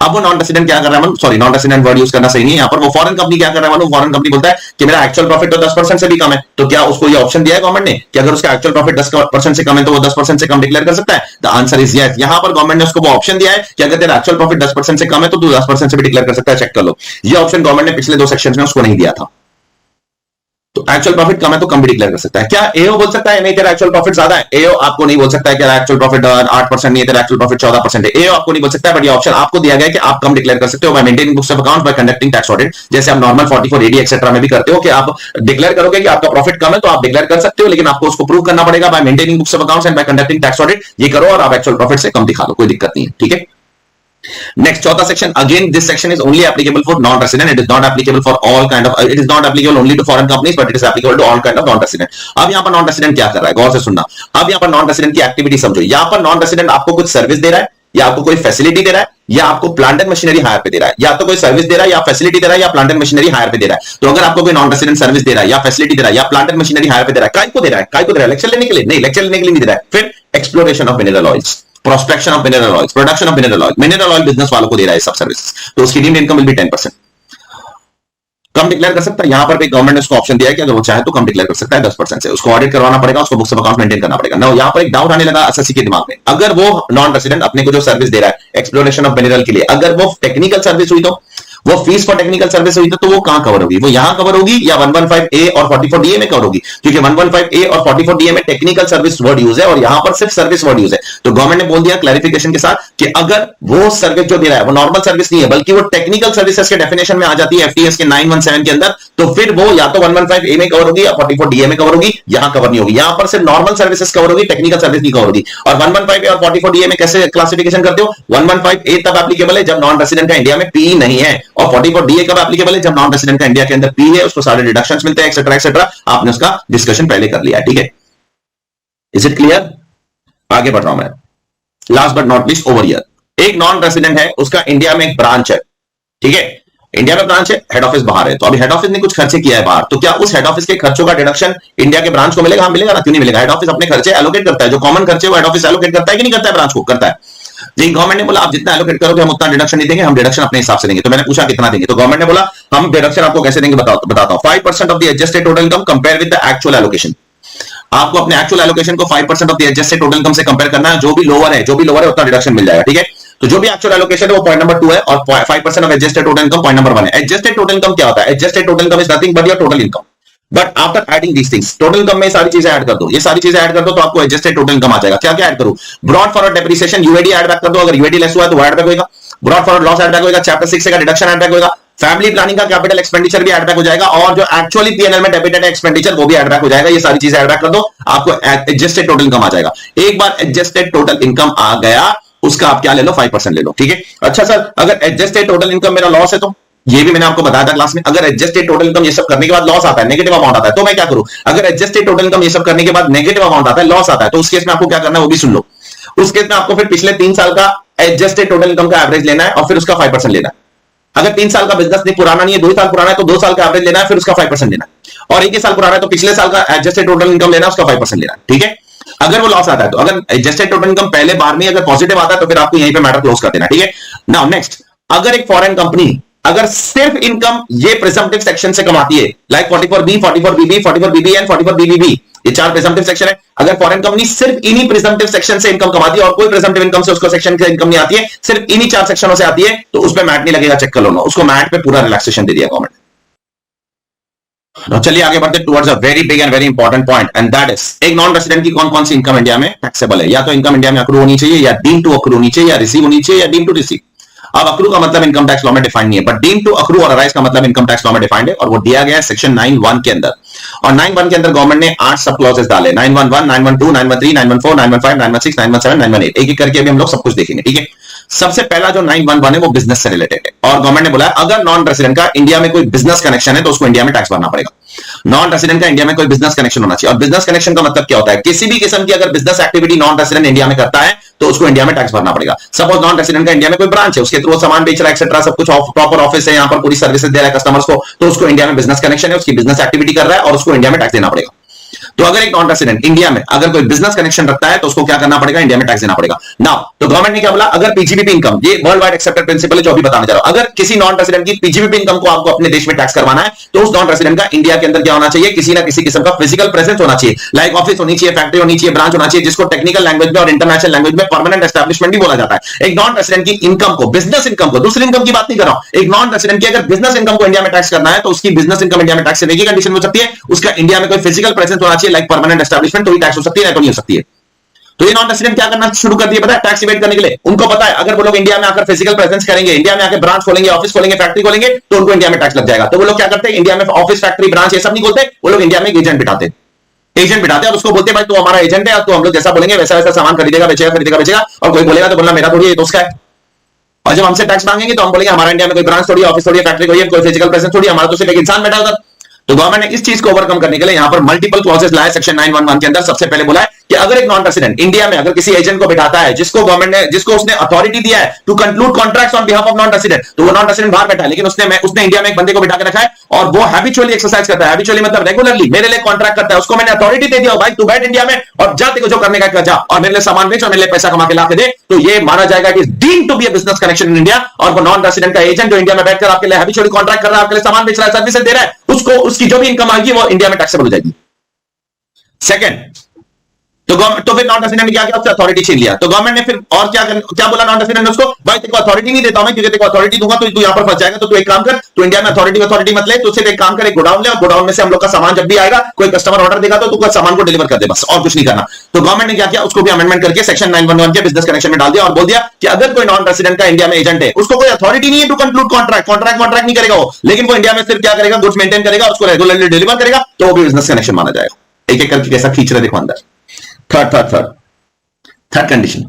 अब वो नॉन रेसिडेंट क्या कर रहा है, sorry non resident word use करना सही नहीं है यहाँ पर, वो फॉरेन कंपनी क्या कर रहा है, फॉरेन कंपनी बोलता है कि मेरा एक्चुअल प्रॉफिट तो 10% से भी कम है, तो क्या उसको ये ऑप्शन दिया है गवर्नमेंट ने कि अगर उसका एक्चुअल प्रॉफिट 10% से कम है तो वो 10% से कम डिक्लेयर कर सकता है? The answer is yes. यहां पर गवर्नमेंट ने उसको वो ऑप्शन दिया है कि अगर तेरा एक्चुअल प्रॉफिट 10% से कम है तो तू 10% से भी डिक्लेयर कर सकता है, चेक कर लो। ये ऑप्शन गवर्नमेंट ने पिछले 2 सेक्शन में उसको नहीं दिया था। तो एक्चुअल प्रॉफिट कम है तो कम भी डिक्लेयर कर सकता है। क्या एओ बोल सकता है नहीं तेरा एक्चुअल प्रॉफिट ज्यादा है? एओ आपको नहीं बोल सकता है कि तेरा एक्चुअल प्रॉफिट 8% नहीं है, तेरा एक्चुअल प्रॉफिट 14% है। एओ आपको नहीं बोल सकता है, बट ये ऑप्शन आपको दिया गया है कि आप कम डिक्लेयर कर सकते हो bye maintaining books of accounts, bye conducting tax audit, जैसे आप नॉर्मल 44AD एक्सेट्रा में भी करते हो कि आप डिक्लेयर करोगे कि आपका प्रॉफिट कम है तो आप डिक्लेयर कर सकते हो, लेकिन आपको उसको प्रूव करना पड़ेगा bye maintaining books of accounts and bye conducting tax audit. ये करो और आप एक्चुअल प्रॉफिट से कम दिखा लो, कोई दिक्कत नहीं है, ठीक है। Next, चौथा section. Again, this section is only applicable for non-resident. It is not applicable for all kind of. It is not applicable only to foreign companies, but it is applicable to all kind of non-resident. अब यहाँ पर non-resident क्या कर रहा है, गौर से सुनना। अब यहाँ पर non-resident की एक्टिविटी समझो। यहाँ पर non-resident आपको कुछ सर्विस दे रहा है, या आपको कोई फैसिलिटी दे रहा है, या आपको प्लांट एंड मशीनरी हायर पे दे रहा है, या तो कोई सर्विस दे रहा है, या फैसिलिटी दे रहा है, या प्लांट एंड मशीनरी हायर पे दे रहा है। तो अगर आपको कोई नॉन रेसिडेंट सर्विस दे रहा है, या फैसिलिटी दे रहा है, या प्लांट एंड मशीनरी हायर पे दे रहा है, काय को दे रहा है? काय को दे रहा है? लेक्चर लेने के लिए नहीं, लेक्चर लेने के लिए नहीं दे रहा है। फिर exploration of mineral oils, prospection of mineral oils, production of mineral oil business वालों को दे रहा है सब सर्विसेज, तो उसकी डीम्ड इनकम विल बी 10%। कम डिक्लेयर कर सकता है, यहां पर भी गवर्नमेंट ने उसको ऑप्शन दिया है कि अगर वो चाहे तो कम डिक्लेयर कर सकता है 10% से, उसको ऑडिट करवाना पड़ेगा, उसको बुक्स ऑफ अकाउंट मेंटेन करना पड़ेगा। ना यहां पर एक डाउट आने लगा एसएससी के दिमाग में, अगर वो नॉन रेसिडेंट अपने को जो सर्विस दे रहा है एक्सप्लोरेशन ऑफ मिनरल के लिए, अगर वो टेक्निकल सर्विस हुई तो वो फीस फॉर टेक्निकल सर्विस हुई तो वो कहां कवर होगी? वो यहां कवर होगी या 115A और 44DA में कवर होगी? क्योंकि 115A और 44DA में टेक्निकल सर्विस वर्ड यूज है और यहां पर सिर्फ सर्विस वर्ड यूज है। तो गवर्नमेंट ने बोल दिया क्लैरिफिकेशन के साथ कि अगर वो सर्विस जो दे रहा है वो नॉर्मल सर्विस नहीं है बल्कि वो टेक्निकल सर्विसेज के डेफिनेशन में आ जाती है एफटीएस के 917 के अंदर, तो फिर वो या तो 115A में कवर होगी या 44DA में कवर होगी, यहां कवर नहीं होगी। यहां पर सिर्फ नॉर्मल सर्विसेज कवर होगी, टेक्निकल सर्विस नहीं कवर होगी। और 115A और 44DA में कैसे क्लासिफिकेशन करते हो? 115A तब एप्लीकेबल है जब नॉन रेसिडेंट का इंडिया में पी नहीं है, और 44DA एप्लीकेबल है जब नॉन रेसिडेंट का इंडिया के अंदर पी है, उसको सारे डिडक्शंस मिलते हैं एक्सेट्रा एक्सेट्रा। आपने उसका डिस्कशन पहले कर लिया है, ठीक है। Is it clear? आगे बढ़ रहा हूं मैं। Last but not least, over year एक नॉन रेसिडेंट है, उसका इंडिया में एक ब्रांच है, ठीक है, इंडिया में ब्रांच है, हेड ऑफिस बाहर है। तो अभी हेड ऑफिस ने कुछ खर्चे किया है बाहर, तो क्या उस हेड ऑफिस के खर्चों का डिडक्शन इंडिया के ब्रांच को मिलेगा? हाँ मिलेगा ना, क्यों नहीं मिलेगा? हेड ऑफिस अपने खर्चे एलोकेट करता है, जो कॉमन खर्चे वो हेड ऑफिस एलोकेट करता है कि नहीं करता है? ब्रांच को करता है। जी, गवर्नमेंट ने बोला आप जितना एलोकेट करोगे हम उतना डिडक्शन नहीं देंगे, हम डिडक्शन अपने हिसाब से देंगे। तो मैंने पूछा कितना देंगे, तो गवर्नमेंट ने बोला हम डिडक्शन आपको कैसे देंगे बताता हूं। 5% of the adjusted total income compare with the actual allocation. आपको अपने एक्चुअल एलोकेशन को 5% of the adjusted total income से कंपेयर करना है, जो भी लोअर है उतना डिडक्शन मिल जाएगा, ठीक है। तो जो भी एक्चुअल एलोकेशन है वो पॉइंट नंबर 2 है, और 5% of adjusted total income point number 1 है। एडजस्टेड टोटल इनकम क्या होता है? Adjusted total income is nothing but your total income, but after adding these things, total income में सारी चीजें ऐड कर दो, ये सारी चीजें ऐड कर दो तो आपको एडजस्टेड टोटल इनकम आ जाएगा। क्या क्या ऐड करूं? Brought forward depreciation UAD add back कर दो, अगर यूएडी लेस हुआ तो वो ऐड बैक होगा। Brought forward loss add back होगा, चैप्टर 6 का डिडक्शन ऐड बैक होगा, फैमिली प्लानिंग का कैपिटल एक्सपेंडिचर भी ऐड बैक हो जाएगा, और जो एक्चुअली पीएनएल में डेबिटेड है एक्सपेंडिचर वो भी ऐड बैक हो जाएगा। ये सारी चीजें ऐड बैक कर दो, आपको एडजस्टेड टोटल इनकम आ जाएगा। एक बार एडजस्टेड टोटल इनकम आ गया, उसका आप क्या ले लो? 5% ले लो, ठीक है। अच्छा सर, अगर एडजस्टेड टोटल इनकम मेरा लॉस है तो ये भी मैंने आपको बताया था क्लास में, अगर एडजस्टेड टोटल इनकम ये सब करने के बाद लॉस आता है, नेगेटिव अमाउंट आता है, तो मैं क्या करूं? अगर एडजस्टेड टोटल इनकम ये सब करने के बाद नेगेटिव अमाउंट आता है, लॉस आता है, तो उस केस में आपको क्या करना है वो भी सुन लो। उस केस में आपको फिर पिछले 3 साल का एडजस्टेड टोटल इनकम का एवरेज लेना है और फिर उसका 5% लेना है। अगर 3 साल का बिजनेस नहीं पुराना नहीं है, 2 साल पुराना है, तो 2 साल का एवरेज लेना है, फिर उसका 5% लेना है। और 1 साल पुराना है तो पिछले साल का एडजस्टेड टोटल इनकम लेना है, उसका 5% लेना है, ठीक है। अगर वो लॉस आता है तो अगर एडजस्टेड टोटल इनकम पहले बार में अगर पॉजिटिव आता है तो फिर आपको यहीं पे मैटर क्लोज कर देना, ठीक है। नाउ नेक्स्ट, अगर एक फॉरेन कंपनी अगर सिर्फ इनकम ये प्रिजम्पटिव सेक्शन से कमाती है, like 44B, 44BB, 44BB and 44BBB, ये 4 प्रिजम्पटिव सेक्शन है। अगर फॉरेन कंपनी सिर्फ इन्हीं प्रिजम्पटिव सेक्शन से इनकम कमाती है और कोई प्रिजम्पटिव इनकम से उसको सेक्शन से इनकम नहीं आती है, सिर्फ इन्हीं 4 सेक्शनों से आती है, तो उस पर मैट नहीं लगेगा, चेक कर लो ना, उसको मैट पे पूरा रिलैक्सेशन दे दिया गवर्नमेंट। चलिए आगे बढ़ते towards a very big and very important point, and that is एक नॉन रेसिडेंट की कौन कौन सी इनकम इंडिया में टैक्सेबल है। या तो इनकम इंडिया में अक्रू होनी चाहिए, या डीम टू अक्रू होनी चाहिए, या रिसीव होनी चाहिए, या डीम टू रिसीव। अब अक्रू का मतलब इनकम टैक्स लॉ में डिफाइंड नहीं है, but deem to accrue or arise का मतलब इनकम टैक्स लॉ में डिफाइंड है, और वो दिया गया है सेक्शन 9(1) के अंदर। और 9(1) के अंदर गवर्नमेंट ने 8 सब क्लॉजेस डाले, 911, 912, 913, 914, 915, 916, 917, 918। एक एक करके अभी हम लोग सब कुछ देखेंगे, ठीक है। सबसे पहला जो 911 है वो बिजनेस से रिलेटेड है, और गवर्नमेंट ने बोला अगर नॉन रेसिडेंट का इंडिया में कोई बिजनेस कनेक्शन है तो उसको इंडिया में टैक्स भरना पड़ेगा। नॉन रेसिडेंट का इंडिया में कोई बिजनेस कनेक्शन होना चाहिए, और बिजनेस कनेक्शन का मतलब क्या होता है? किसी भी किस्म की अगर business activity non resident India में करता है तो उसको इंडिया में टैक्स भरना पड़ेगा। सपोज नॉन रेसिडेंट का इंडिया में कोई ब्रांच है, उसके थ्रू सामान बेच रहा है एक्सेट्रा, सब कुछ प्रॉपर ऑफिस है, यहाँ पर पूरी सर्विसेज दे रहा है कस्टमर्स को, तो उसको इंडिया में बिजनेस कनेक्शन है, उसकी बिजनेस एक्टिविटी कर रहा है और उसको इंडिया में टैक्स देना पड़ेगा। तो अगर एक नॉन रेसिडेंट इंडिया में अगर कोई बिजनेस कनेक्शन रखता है तो उसको क्या करना पड़ेगा, इंडिया में टैक्स देना पड़ेगा। नाउ तो गवर्नमेंट ने क्या बोला, अगर पीजीबीपी इनकम, ये वर्ल्ड वाइड एक्सेप्टेड प्रिंसिपल है जो अभी बताने जा रहा हूं, अगर किसी नॉन रेसिडेंट की पीजीबीपी इनकम को आपको अपने देश में टैक्स करवाना है तो उस नॉन रेसिडेंट का इंडिया के अंदर क्या होना चाहिए, किसी ना किसी किस्म का फिजिकल प्रेजेंस होना चाहिए, लाइक ऑफिस होनी चाहिए, फैक्ट्री होनी चाहिए, ब्रांच होना चाहिए, जिसको टेक्निकल लैंग्वेज में और इंटरनेशनल लैंग्वेज में परमानेंट एस्टैब्लिशमेंट भी बोला जाता है। एक नॉन रेसिडेंट की इनकम को, बिजनेस इनकम को, दूसरी इनकम की बात नहीं कर रहा हूं, एक नॉन रेसिडेंट की अगर बिजनेस इनकम को इंडिया में टैक्स करना है तो उसकी बिजनेस इनकम इंडिया में टैक्स करने की कंडीशन हो सकती है, उसका इंडिया में कोई फिजिकल प्रेजेंस होना चाहिए, लाइक परमानेंट एस्टैब्लिशमेंट, तो ही टैक्स हो सकती है, नहीं तो नहीं हो सकती है। तो ये नॉन रेसिडेंट क्या करना शुरू कर दिया पता है, टैक्स इवेट करने के लिए। उनको पता है अगर वो लोग इंडिया में आकर फिजिकल प्रेजेंस करेंगे, इंडिया में आकर ब्रांच खोलेंगे, ऑफिस खोलेंगे, फैक्ट्री खोलेंगे, तो उनको इंडिया में टैक्स लग जाएगा। तो वो लोग क्या करते हैं, इंडिया में ऑफिस, फैक्ट्री, ब्रांच ये सब नहीं खोलते, वो लोग इंडिया में एक एजेंट बिठाते हैं और उसको बोलते हैं भाई तू हमारा एजेंट है, तो हम लोग जैसा बोलेंगे वैसा वैसा सामान खरीदेगा, बेचेगा। और कोई बोलेगा तो बोलना मेरा थोड़ी है, दोस्त का है। और जब हमसे टैक्स मांगेंगे तो हम बोलेंगे हमारा इंडिया में कोई ब्रांच थोड़ी, ऑफिस थोड़ी, फैक्ट्री कोई, कोई फिजिकल प्रेजेंस थोड़ी, हमारा तो सिर्फ एक इंसान बैठा होता। तो गवर्नमेंट ने इस चीज को ओवरकम करने के लिए यहां पर मल्टीपल क्लॉजेस लाए सेक्शन 911 के अंदर। सबसे पहले बोला है कि अगर एक नॉन रेसिडेंट इंडिया में अगर किसी एजेंट को बिठाता है जिसको गवर्नमेंट ने, जिसको उसने अथॉरिटी दिया है to conclude contracts on behalf of non resident, तो वो नॉन रेसिडेंट बाहर बैठा है लेकिन उसने इंडिया में एक बंदे को बिठा के रखा है और वो हैबिचुअली एक्सरसाइज करता है, हैबिचुअली मतलब रेगुलरली मेरे लिए कॉन्ट्रैक्ट करता है, उसको मैंने अथॉरिटी दे दिया भाई तू बैठ इंडिया में और जा, तेरे को जो करने का जा और मेरे लिए सामान बेच और मेरे लिए पैसा कमा के ला के दे, तो ये माना जाएगा it is deemed to be a business connection in India. और वो नॉन रेसिडेंट का एजेंट जो इंडिया में बैठकर आपके लिए हैबिचुअली कॉन्ट्रैक्ट कर रहा है, आपके लिए सामान बेच रहा है, सर्विसेज दे रहा है, उसको उसकी जो भी इनकम आएगी वो इंडिया में टैक्सेबल हो जाएगी। सेकंड, तो फिर नॉन रेसिडेंट ने क्या किया, उससे अथॉरिटी छीन लिया। तो गवर्नमेंट ने फिर और क्या बोला नॉन रेसिडेंट ने उसको, भाई तेरे को अथॉरिटी नहीं देता हूं मैं, क्योंकि तेरे को अथॉरिटी दूंगा तो तू यहां पर फंस जाएगा, तो तू एक काम कर, तू इंडिया में अथॉरिटी मत ले, तो सिर्फ एक काम कर, एक गोडाउन ले और गोडाउन में से हम लोग का सामान जब भी आएगा, कोई कस्टमर ऑर्डर देगा तो तू सामान को डिलीवर कर दे, बस और कुछ नहीं करना। तो गवर्नमेंट ने क्या किया, उसको भी अमेंडमेंट करके सेक्शन 911 के बिजनेस कनेक्शन में डाल दिया और बोल दिया कि अगर कोई नॉन रेसिडेंट का इंडिया में एजेंट है, उसको कोई अथॉरिटी नहीं है टू कंक्लूड कॉन्ट्रैक्ट नहीं करेगा वो, लेकिन वो इंडिया में सिर्फ क्या करेगा, गुड्स मेंटेन करेगा, उसको रेगुलरली डिलीवर करेगा, तो वो भी बिजनेस कनेक्शन माना जाएगा। एक एक करके कैसा खींच रहे देखो अंदर। थर्ड कंडीशन,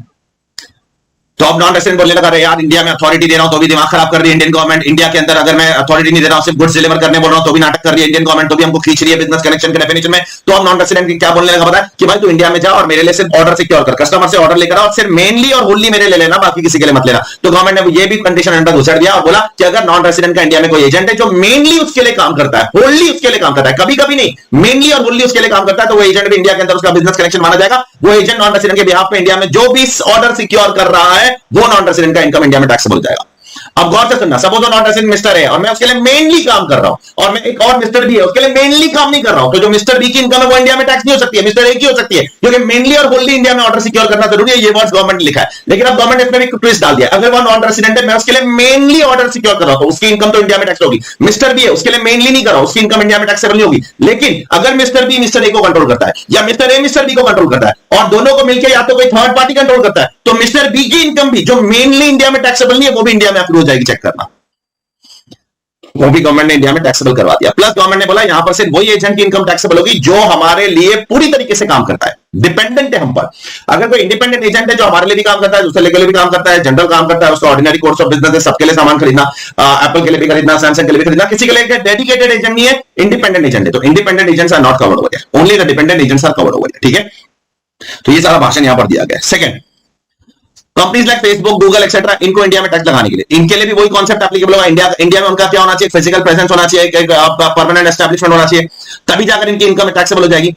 तो अब नॉन रेसिडेंट बोलने लगा, अरे यार इंडिया में अथॉरिटी दे रहा हूं तो भी दिमाग खराब कर रही है इंडियन गवर्नमेंट, इंडिया के अंदर अगर मैं अथॉरिटी नहीं दे रहा हूं, सिर्फ गुड्स डिलीवर करने बोल रहा हूं तो भी नाटक कर रही है इंडियन गवर्नमेंट, तो भी हमको खींच रही है बिजनेस कनेक्शन के डेफिनेशन में। तो अब नॉन रेसिडेंट क्या बोलने लगा पता है कि भाई तू इंडिया में जा और मेरे लिए सिर्फ ऑर्डर सिक्योर कर, कस्टमर से ऑर्डर लेकर आ और सिर्फ मेनली और होनली मेरे ले लेना, बाकी किसी के लिए मत लेना। तो गवर्नमेंट ने ये भी कंडीशन अंडर घुसेड़ दिया और बोला कि अगर नॉन रेसिडेंट का इंडिया में कोई एजेंट है जो मेनली उसके लिए काम करता है, होनली उसके लिए काम करता है, कभी कभी नहीं, मेनली और होनली उसके लिए काम करता है, तो वो एजेंट भी इंडिया के अंदर उसका बिजनेस कनेक्शन माना जाएगा। वो एजेंट नॉन रेसिडेंट के बिहाफ पे इंडिया में जो भी ऑर्डर सिक्योर कर रहा है वो नॉन रेसिडेंट का इनकम इंडिया में टैक्सेबल हो जाएगा। अब गौर से सुनना, सपोज नॉन रेसिडेंट मिस्टर है और मैं उसके लिए मेनली काम कर रहा हूं और मैं एक और मिस्टर भी है उसके लिए मेनली काम नहीं कर रहा हूं, तो जो मिस्टर बी की इनकम है वो इंडिया में टैक्स नहीं हो सकती है, मिस्टर ए की हो सकती है, क्योंकि मेनली और होनली इंडिया में ऑर्डर सिक्योर करना जरूरी है, ये वर्ड्स गवर्नमेंट ने लिखा है। लेकिन अब गवर्नमेंट ने इसमें भी ट्विस्ट डाल दिया, अगर वो नॉन रेसिडेंट है, मैं उसके लिए मेनली ऑर्डर सिक्योर कर रहा हूं तो उसकी इनकम तो इंडिया में टैक्स होगी, मिस्टर बी है उसके लिए मेनली नहीं कर रहा हूं, उसकी इनकम इंडिया में टैक्सेबल नहीं होगी। लेकिन अगर मिस्टर बी मिस्टर ए को कंट्रोल करता है या मिस्टर ए मिस्टर बी को कंट्रोल करता है और दोनों को मिलकर या तो कोई थर्ड पार्टी कंट्रोल करता है, तो मिस्टर बी की इनकम भी जो मेनली इंडिया में टैक्सेबल नहीं है वो भी इंडिया में अप्रूव हो जाएगी, चेक करना, वो भी गवर्नमेंट ने इंडिया में टैक्सेबल करवा दिया। प्लस गवर्नमेंट ने बोला यहां पर सिर्फ वही एजेंट की इनकम टैक्सेबल होगी जो हमारे लिए पूरी तरीके से काम करता है, डिपेंडेंट है हम पर। अगर कोई इंडिपेंडेंट एजेंट है जो हमारे लिए भी काम करता है, दूसरे के लिए भी काम करता है, जनरल काम करता है, उसका ऑर्डिनरी कोर्स ऑफ बिजनेस है, सबके लिए सामान खरीदना, एप्पल के लिए भी खरीदना, सैमसंग के लिए भी खरीदना, किसी के लिए डेडिकेटेड एजेंट नहीं है, इंडिपेंडेंट एजेंट है, तो independent agents are not covered over, only the dependent agents are covered over, ठीक है। तो ये सारा भाषण यहां पर दिया गया। Second, companies like Facebook, Google etcetera, इनको इंडिया में टैक्स लगाने के लिए, इनके लिए भी वही कॉन्सेप्ट एप्लीकेबल होगा। इंडिया में उनका क्या होना चाहिए, फिजिकल प्रेजेंस होना चाहिए, परमानेंट एस्टैब्लिशमेंट होना चाहिए, तभी जाकर इनकी इनकम टैक्सेबल हो जाएगी।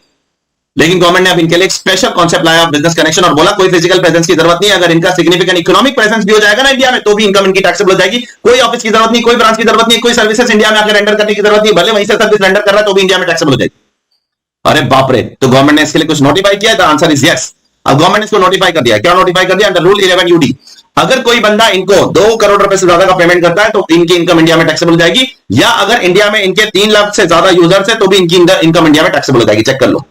लेकिन गवर्नमेंट ने अब इनके लिए एक स्पेशल कॉन्सेप्ट लाया बिजनेस कनेक्शन और बोला कोई फिजिकल प्रेजेंस की जरूरत नहीं है, अगर इनका सिग्निफिकेंट इकोनॉमिक प्रेजेंस भी हो जाएगा ना इंडिया में तो भी इनकम इनकी टैक्सेबल हो जाएगी। कोई ऑफिस की जरूरत नहीं, कोई ब्रांच की जरूरत नहीं, कोई सर्विसेज इंडिया में आकर रेंडर करने की जरूरत नहीं, भले वहीं से सर्विस रेंडर कर रहा है तो भी इंडिया में टैक्सेबल हो जाएगी। अरे बाप रे, तो गवर्नमेंट ने इसके लिए कुछ नोटिफाई किया है? The answer is yes. अब गवर्नमेंट ने इसको नोटिफाई कर दिया, क्या नोटिफाई कर दिया, अंडर रूल 11 यूडी, अगर कोई बंदा इनको 2 करोड़ रुपए से ज्यादा का पेमेंट करता है तो इनकी इनकम इंडिया में टैक्सेबल हो जाएगी, या अगर इंडिया में इनके 3 लाख से ज्यादा यूजर्स है तो भी इनकी इनकम इंडिया में टैक्सेबल हो जाएगी। चेक कर लो,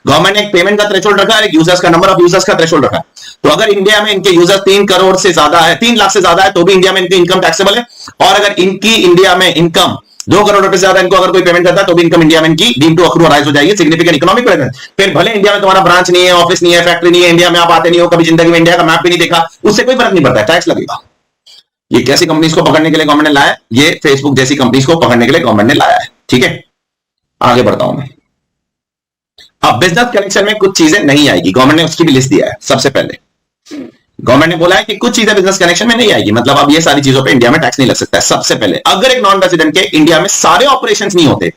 गवर्नमेंट ने एक पेमेंट का थ्रेशोल्ड रखा है, एक यूजर्स का नंबर ऑफ यूजर्स का थ्रेशोल्ड रखा है। तो अगर इंडिया में इनके यूजर्स 3 करोड़ से ज्यादा है, 3 लाख से ज्यादा है तो भी इंडिया में इनकी इनकम टैक्सेबल है, और अगर इनकी इंडिया में इनकम 2 करोड़ रुपए से ज्यादा इनको अगर कोई पेमेंट करता है तो भी इनकम इंडिया में इनकी डीम टू अक्रू राइज हो जाएगी, सिग्निफिकेंट इकोनॉमिक प्रेजेंस। फिर भले इंडिया में तुम्हारा ब्रांच नहीं है, ऑफिस नहीं है, फैक्ट्री नहीं है, इंडिया में आप आते नहीं हो, कभी जिंदगी में इंडिया का मैप भी नहीं देखा, उससे कोई फर्क नहीं पड़ता है, टैक्स लगेगा। ये कैसी कंपनीज को पकड़ने के लिए गवर्नमेंट ने लाया है? ये फेसबुक जैसी कंपनीज को पकड़ने के लिए गवर्नमेंट ने लाया है, ठीक है। आगे बढ़ता हूं मैं। अब बिजनेस कनेक्शन में कुछ चीजें नहीं आएगी, गवर्नमेंट ने उसकी भी लिस्ट दिया है। सबसे पहले गवर्नमेंट ने बोला है कि कुछ चीजें बिजनेस कनेक्शन में नहीं आएगी, मतलब अब ये सारी चीजों पे इंडिया में टैक्स नहीं लग सकता है। सबसे पहले, अगर एक नॉन रेजिडेंट के इंडिया में सारे ऑपरेशंस नहीं होते,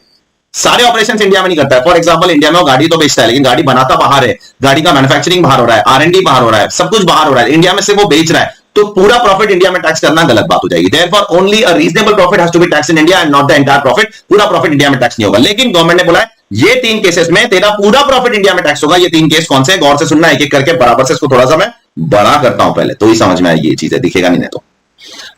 सारे ऑपरेशंस इंडिया में नहीं करता है। फॉर एग्जांपल इंडिया में वो गाड़ी तो बेचता है, लेकिन गाड़ी बनाता बाहर है, गाड़ी का मैन्युफैक्चरिंग बाहर हो रहा है, R&D बाहर हो रहा है, सब कुछ बाहर हो रहा है, इंडिया में सिर्फ वो बेच रहा है, तो पूरा प्रॉफिट इंडिया में टैक्स करना गलत बात हो जाएगी। Therefore only a reasonable profit has to be tax in India and not the entire profit. पूरा प्रॉफिट इंडिया में टैक्स नहीं होगा, लेकिन गवर्नमेंट ने बोला है ये 3 केसेस में तेरा पूरा प्रॉफिट इंडिया में टैक्स होगा। ये 3 केस कौन से हैं, गौर से सुनना, एक एक करके बराबर से इसको थोड़ा सा मैं बड़ा करता हूं पहले, तो ही समझ में आएगी ये चीजें, दिखेगा नहीं तो।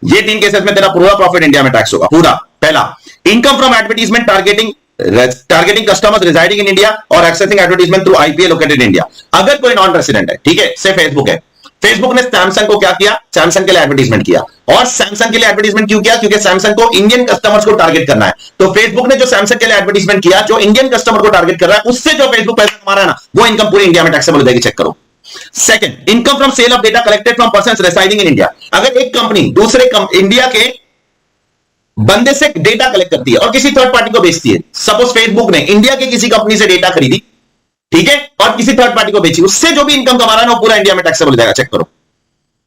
ये 3 केसेस में तेरा पूरा प्रॉफिट इंडिया में टैक्स होगा, पूरा। पहला, income from advertisement targeting customers residing in India और accessing advertisement through IPA located in India. अगर कोई नॉन रेसिडेंट है, ठीक है, से फेसबुक है, फेसबुक ने सैमसंग को क्या किया, सैमसंग के लिए एडवर्टीजमेंट किया। और सैमसंग के लिए एडवर्टीजमेंट क्यों किया, क्योंकि सैमसंग को इंडियन कस्टमर्स को टारगेट करना है। तो फेसबुक ने जो सैमसंग के लिए एडवर्टीजमेंट किया, जो इंडियन कस्टमर को टारगेट कर रहा है, उससे जो फेसबुक पैसा कमा रहा है ना, वो इनकम पूरी इंडिया में टैक्सेबल हो जाएगी, चेक करो। Second, income from sale of data collected from persons residing in India. अगर एक कंपनी दूसरे इंडिया के बंदे से डेटा कलेक्ट करती है और किसी थर्ड पार्टी को बेचती है, सपोज फेसबुक ने इंडिया के किसी कंपनी से डेटा खरीदी, ठीक है, और किसी थर्ड पार्टी को बेची, उससे जो भी इनकम कमा रहा है वो पूरा इंडिया में टैक्सेबल हो जाएगा, चेक करो।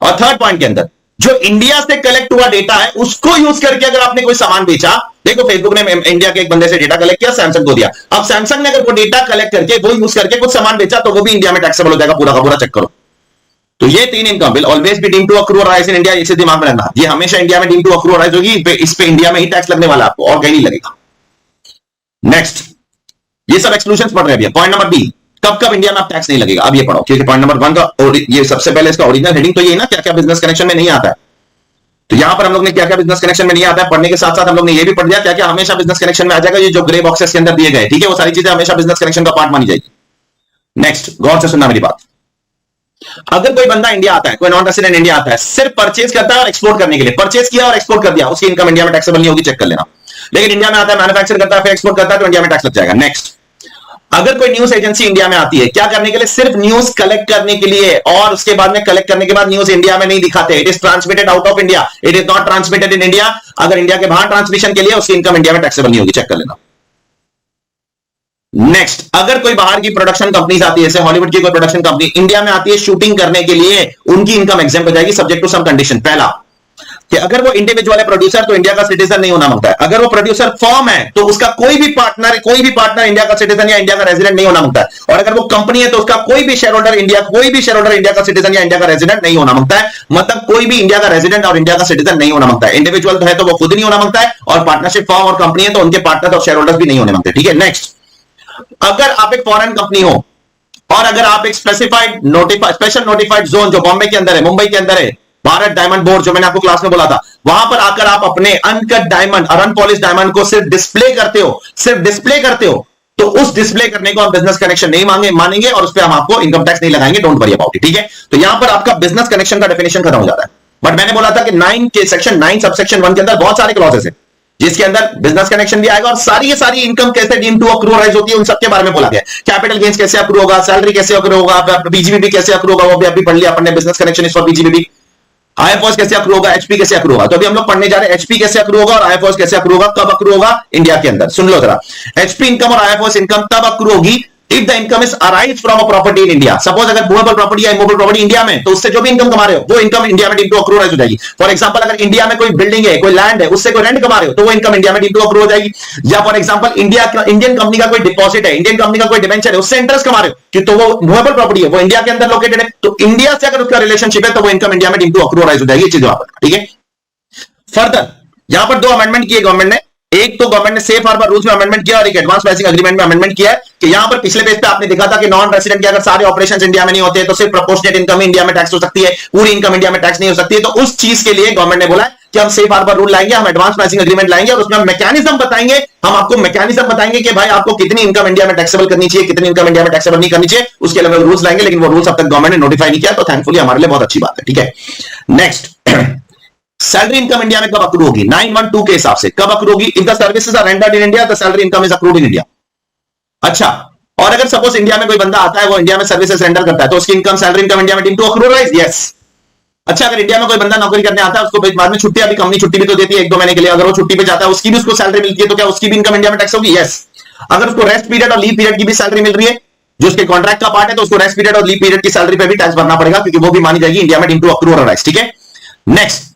और थर्ड पॉइंट के अंदर, जो इंडिया से कलेक्ट हुआ डेटा है, उसको यूज करके अगर आपने कोई सामान बेचा, देखो फेसबुक ने इंडिया के एक बंदे से डेटा कलेक्ट किया, सैमसंग को दिया। अब सैमसंग ने अगर वो डेटा कलेक्ट करके वो यूज करके कुछ सामान बेचा, तो वो भी इंडिया में टैक्सेबल हो जाएगा पूरा का पूरा, चेक करो। तो ये 3 income will always be deemed to accrue or arise in India, इसे दिमाग में रखना, ये हमेशा इंडिया में deemed to accrue or arise होगी, इस पे इंडिया में ही टैक्स लगने वाला है आपको, और कहीं नहीं लगेगा। नेक्स्ट, ये सब एक्सक्लूजन पढ़ रहे हैं। पॉइंट नंबर बी, कब कब इंडिया में आप टैक्स नहीं लगेगा, अब ये पढ़ो, क्योंकि पॉइंट नंबर 1 का ये सबसे पहले इसका ओरिजिनल हेडिंग तो ये ना, क्या क्या बिजनेस कनेक्शन में नहीं आता है। तो यहां पर हम लोग ने क्या क्या बिजनेस कनेक्शन में नहीं आता है पढ़ने के साथ साथ हम लोग ने ये भी पढ़ लिया क्या क्या हमेशा बिजनेस कनेक्शन में आ जाएगा, ये जो ग्रे बॉक्सेस के अंदर दिए गए, ठीक है, वो सारी चीजें हमेशा बिजनेस कनेक्शन का पार्ट मानी जाएगी। नेक्स्ट, गौर से सुनना मेरी बात। अगर कोई बंदा इंडिया आता है, कोई नॉन रेसिडेंट इंडिया आता है, सिर्फ परचेज करता है और एक्सपोर्ट करने के लिए, परचेज किया और एक्सपोर्ट कर दिया, उसकी इनकम इंडिया में टैक्सेबल नहीं होगी, चेक कर लेना। लेकिन इंडिया में आता है, मैन्युफैक्चर करता है, फिर एक्सपोर्ट करता है, तो इंडिया में टैक्स लग जाएगा। नेक्स्ट, अगर कोई न्यूज एजेंसी इंडिया में आती है, क्या करने के लिए, सिर्फ न्यूज कलेक्ट करने के लिए, और उसके बाद में कलेक्ट करने के बाद न्यूज इंडिया में नहीं दिखाते, it is transmitted out of India, it is not transmitted in India. अगर इंडिया के बाहर ट्रांसमिशन के लिए, उसकी इनकम इंडिया में टैक्सेबल नहीं होगी, चेक कर लेना। नेक्स्ट, अगर कोई बाहर की प्रोडक्शन कंपनीज आती है, जैसे हॉलीवुड की कोई प्रोडक्शन कंपनी इंडिया में आती है शूटिंग करने के लिए, उनकी इनकम एग्जेम्प्ट हो जाएगी सब्जेक्ट टू सम कंडीशन। पहला, कि अगर वो इंडिविजुअल है प्रोड्यूसर, तो इंडिया का सिटीजन नहीं होना मांगता है। अगर वो प्रोड्यूसर फर्म है, तो उसका कोई भी पार्टनर इंडिया का सिटीजन या इंडिया का रेजिडेंट नहीं होना मांगता है। और अगर वो कंपनी है, तो उसका कोई भी शेयर होल्डर इंडिया का सिटीजन या इंडिया का रेजिडेंट नहीं होना मांगता है। मतलब कोई भी इंडिया का रेजिडेंट और इंडिया का सिटीजन नहीं होना मांगता है। इंडिविजुअल तो है तो वो खुद नहीं होना मांगता है, और पार्टनरशिप फर्म और कंपनी है तो उनके पार्टनर और शेयर होल्डर्स भी नहीं होने मांगते, ठीक है। नेक्स्ट, अगर आप एक फॉरेन कंपनी हो और अगर आप एक स्पेशल नोटिफाइड जोन जो बॉम्बे के अंदर है, मुंबई के अंदर है, भारत डायमंड बोर्ड जो मैंने आपको क्लास में बोला था, वहां पर आकर आप अपने अनकट डायमंड और अनपॉलिश डायमंड को सिर्फ डिस्प्ले करते हो, तो उस डिस्प्ले करने को हम बिजनेस कनेक्शन नहीं मानेंगे और उस पर हम आपको इनकम टैक्स नहीं लगाएंगे, डोंट वरी अबाउट इट, ठीक है। तो यहां पर आपका बिजनेस कनेक्शन का डेफिनेशन खत्म हो जाता है। बट मैंने बोला था कि सेक्शन 9 सबसेक्शन 1 के अंदर बहुत सारे क्लॉजेस है, जिसके अंदर बिजनेस कनेक्शन भी आएगा और सारी की सारी इनकम कैसे डीम टू अक्रू राइज होती है उन सबके बारे में बोला गया। कैपिटल गेन्स कैसे अक्रू होगा, सैलरी कैसे अक्रू होगा, बीजीबी कैसे अक्रू होगा, वो भी अभी पढ़ लिया अपन ने, business connection is for BGB. IFOS कैसे अक्रू होगा, एचपी कैसे अक्रू होगा, तो अभी हम लोग पढ़ने जा रहे हैं एचपी कैसे अक्रू होगा और आईएफओएस कैसे अक्रू होगा, कब अक्रू होगा इंडिया के अंदर। सुन लो जरा, एचपी इनकम और आईएफओएस इनकम तब अक्रू होगी if the income is arise from a property in India. Suppose अगर मूवेबल प्रॉपर्टी या इमूवेबल प्रॉपर्टी इंडिया में, तो उससे जो भी इनकम कमा रहे हो वो इनकम इंडिया में डीम टू अक्रू राइज हो जाएगी। फॉर एग्जांपल, अगर इंडिया में कोई बिल्डिंग है, कोई लैंड है, उससे कोई रेंट कमा रहे हो तो वो इनकम इंडिया में डीम टू अक्रू हो जाएगी। या फॉर एग्जांपल, इंडियन कंपनी का कोई डिपॉजिट है, इंडियन कंपनी का कोई डिबेंचर है, उससे इंटरेस्ट कमा रहे हो कि तो वो मूवेबल प्रॉपर्टी है, वो इंडिया के अंदर लोकेटेड है, तो इंडिया से अगर उसका रिलेशनशिप है तो वो इनकम इंडिया में डीम टू अक्रू राइज हो जाएगी, चीज वहां पर, ठीक है। फर्दर यहां पर 2 अमेंडमेंट किए गवर्नमेंट ने, एक तो गवर्नमेंट ने सेफ हार्बर रूल्स में अमेंडमेंट किया और एक एडवांस प्राइसिंग एग्रीमेंट में अमेंडमेंट किया है कि यहां पर पिछले पेज पे आपने देखा था कि नॉन रेसिडेंट के अगर सारे ऑपरेशंस इंडिया में नहीं होते तो सिर्फ प्रोपोर्शनेट इनकम इंडिया में टैक्स हो सकती है, पूरी इनकम इंडिया में टैक्स नहीं हो सकती है। तो उस चीज के लिए गवर्नमेंट ने बोला कि हम सेफ हार्बर रूल लाएंगे, हम एडवांस प्राइसिंग एग्रीमेंट लाएंगे और उसमें मैकेनिज्म बताएंगे, हम आपको मैकेनिज्म बताएंगे कि भाई आपको कितनी इनकम इंडिया में टैक्सेबल करनी चाहिए, कितनी इनकम इंडिया में टैक्सेबल नहीं करनी चाहिए, उसके लिए हम रूल्स लाएंगे। लेकिन वो रूल्स अब तक गवर्नमेंट ने नोटिफाई नहीं किया, तो थैंकफुली हमारे लिए बहुत अच्छी बात है, ठीक है। नेक्स्ट, सैलरी इनकम इंडिया में कब अक्रू होगी, 912 के हिसाब से कब अक्रू होगी, if the services are rendered in India the salary income is accrued in India. अच्छा, और अगर सपोज इंडिया में कोई बंदा आता है, वो इंडिया में सर्विसेज रेंडर करता है, तो उसकी इनकम सैलरी इनकम इंडिया में deem to accrue arise, yes. अच्छा, अगर इंडिया में कोई बंदा नौकरी करने आता है, उसको बाद में छुट्टी, अभी कंपनी छुट्टी भी तो देती है 1-2 महीने के लिए, अगर वो छुट्टी पे जाता है उसकी भी उसको सैलरी मिलती है, तो क्या उसकी भी इनकम इंडिया में टैक्स होगी, यस। अगर उसको रेस्ट पीरियड और लीव पीरियड की भी सैलरी मिल रही है, जो उसके कॉन्ट्रैक्ट का पार्ट है, तो उसको रेस्ट पीरियड और लीव पीरियड की सैलरी पे भी टैक्स भरना पड़ेगा, क्योंकि वो भी मानी जाएगी इंडिया में डीम टू अक्रू राइज, ठीक है। नेक्स्ट,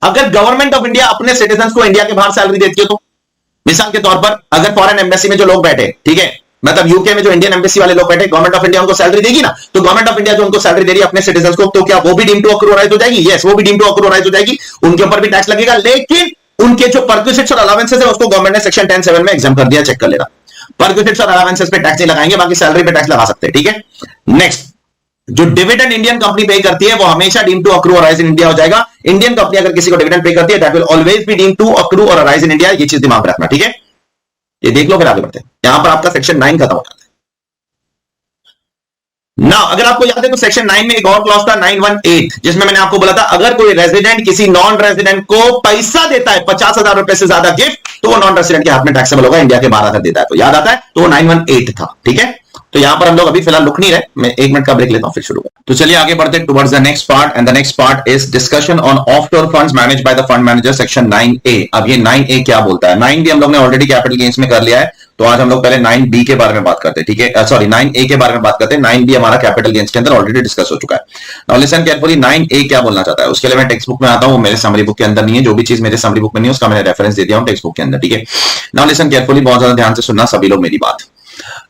अगर गवर्नमेंट ऑफ इंडिया अपने सिटीजन को इंडिया के बाहर सैलरी देती है, तो मिसाल के तौर पर अगर फॉरेन एम्बेसी में जो लोग बैठे, ठीक है, मतलब यूके में जो इंडियन एम्बेसी वाले लोग बैठे, गवर्नमेंट ऑफ इंडिया उनको सैलरी देगी ना, तो गवर्नमेंट ऑफ इंडिया जो उनको सैलरी दे रही है अपने सिटीजन को, तो क्या वो भी डीम टू अक्रूराइज हो जाएगी? यस, वो भी डीम टू अक्रूराइज हो जाएगी, उनके ऊपर भी टैक्स लगेगा, लेकिन उनके जो परक्विजिट्स और अलावेंसेस है उसको गवर्नमेंट ने सेक्शन 10(7) में एग्जाम कर दिया, चेक कर लेना। परक्विजिट्स और अलावेंसेस पे टैक्स नहीं लगाएंगे, बाकी सैलरी पे टैक्स लगा सकते हैं, ठीक है। नेक्स्ट, जो डिविडेंड इंडियन कंपनी पे करती है वो हमेशा deem to accrue or arise in India हो जाएगा। इंडियन कंपनी अगर किसी को डिविडेंड पे करती है that will always be deem to accrue or arise in India, ये चीज दिमाग में रखना, ठीक है। ये देख लो, फिर आगे बढ़ते हैं। यहां पर आपका सेक्शन 9 खत्म होता है ना। अगर आपको याद है तो सेक्शन 9 में एक और क्लॉज था 918, जिसमें मैंने आपको बोला था अगर कोई रेजिडेंट किसी नॉन रेजिडेंट को पैसा देता है 50,000 रुपए से ज्यादा गिफ्ट, तो वो नॉन रेजिडेंट के हाथ में टैक्सेबल होगा, इंडिया के बाहर अगर देता है तो। याद आता है? तो वो 918 था, ठीक है। तो यहां पर हम लोग अभी फिलहाल रुक नहीं रहे, मैं 1 मिनट का ब्रेक लेता हूं फिर शुरू। तो चलिए आगे बढ़ते हैं towards the next part, and the next part is discussion on offshore funds managed by the fund manager, section 9A। अब ये 9A क्या बोलता है? 9B हम लोग ने ऑलरेडी कैपिटल गेन्स में कर लिया है, तो आज हम लोग पहले 9B के बारे में बात करते हैं, ठीक है। सॉरी, 9A के बारे में बात करते हैं। 9B हमारा कैपिटल गेन्स के अंदर ऑलरेडी डिस्कस हो चुका है। नाउ लिसन केयरफुली, 9A क्या बोलना चाहता है उसके लिए मैं टेक्स्ट बुक में आता हूं, मेरे समरी बुक के अंदर नहीं है। जो भी चीज मेरे समरी बुक में नहीं है उसका मैंने रेफरेंस दे दिया हूं टेक्स्ट बुक के अंदर, ठीक है। नाउ लिसन केयरफुली, बहुत ज्यादा ध्यान से सुनना सभी लोग मेरी बात।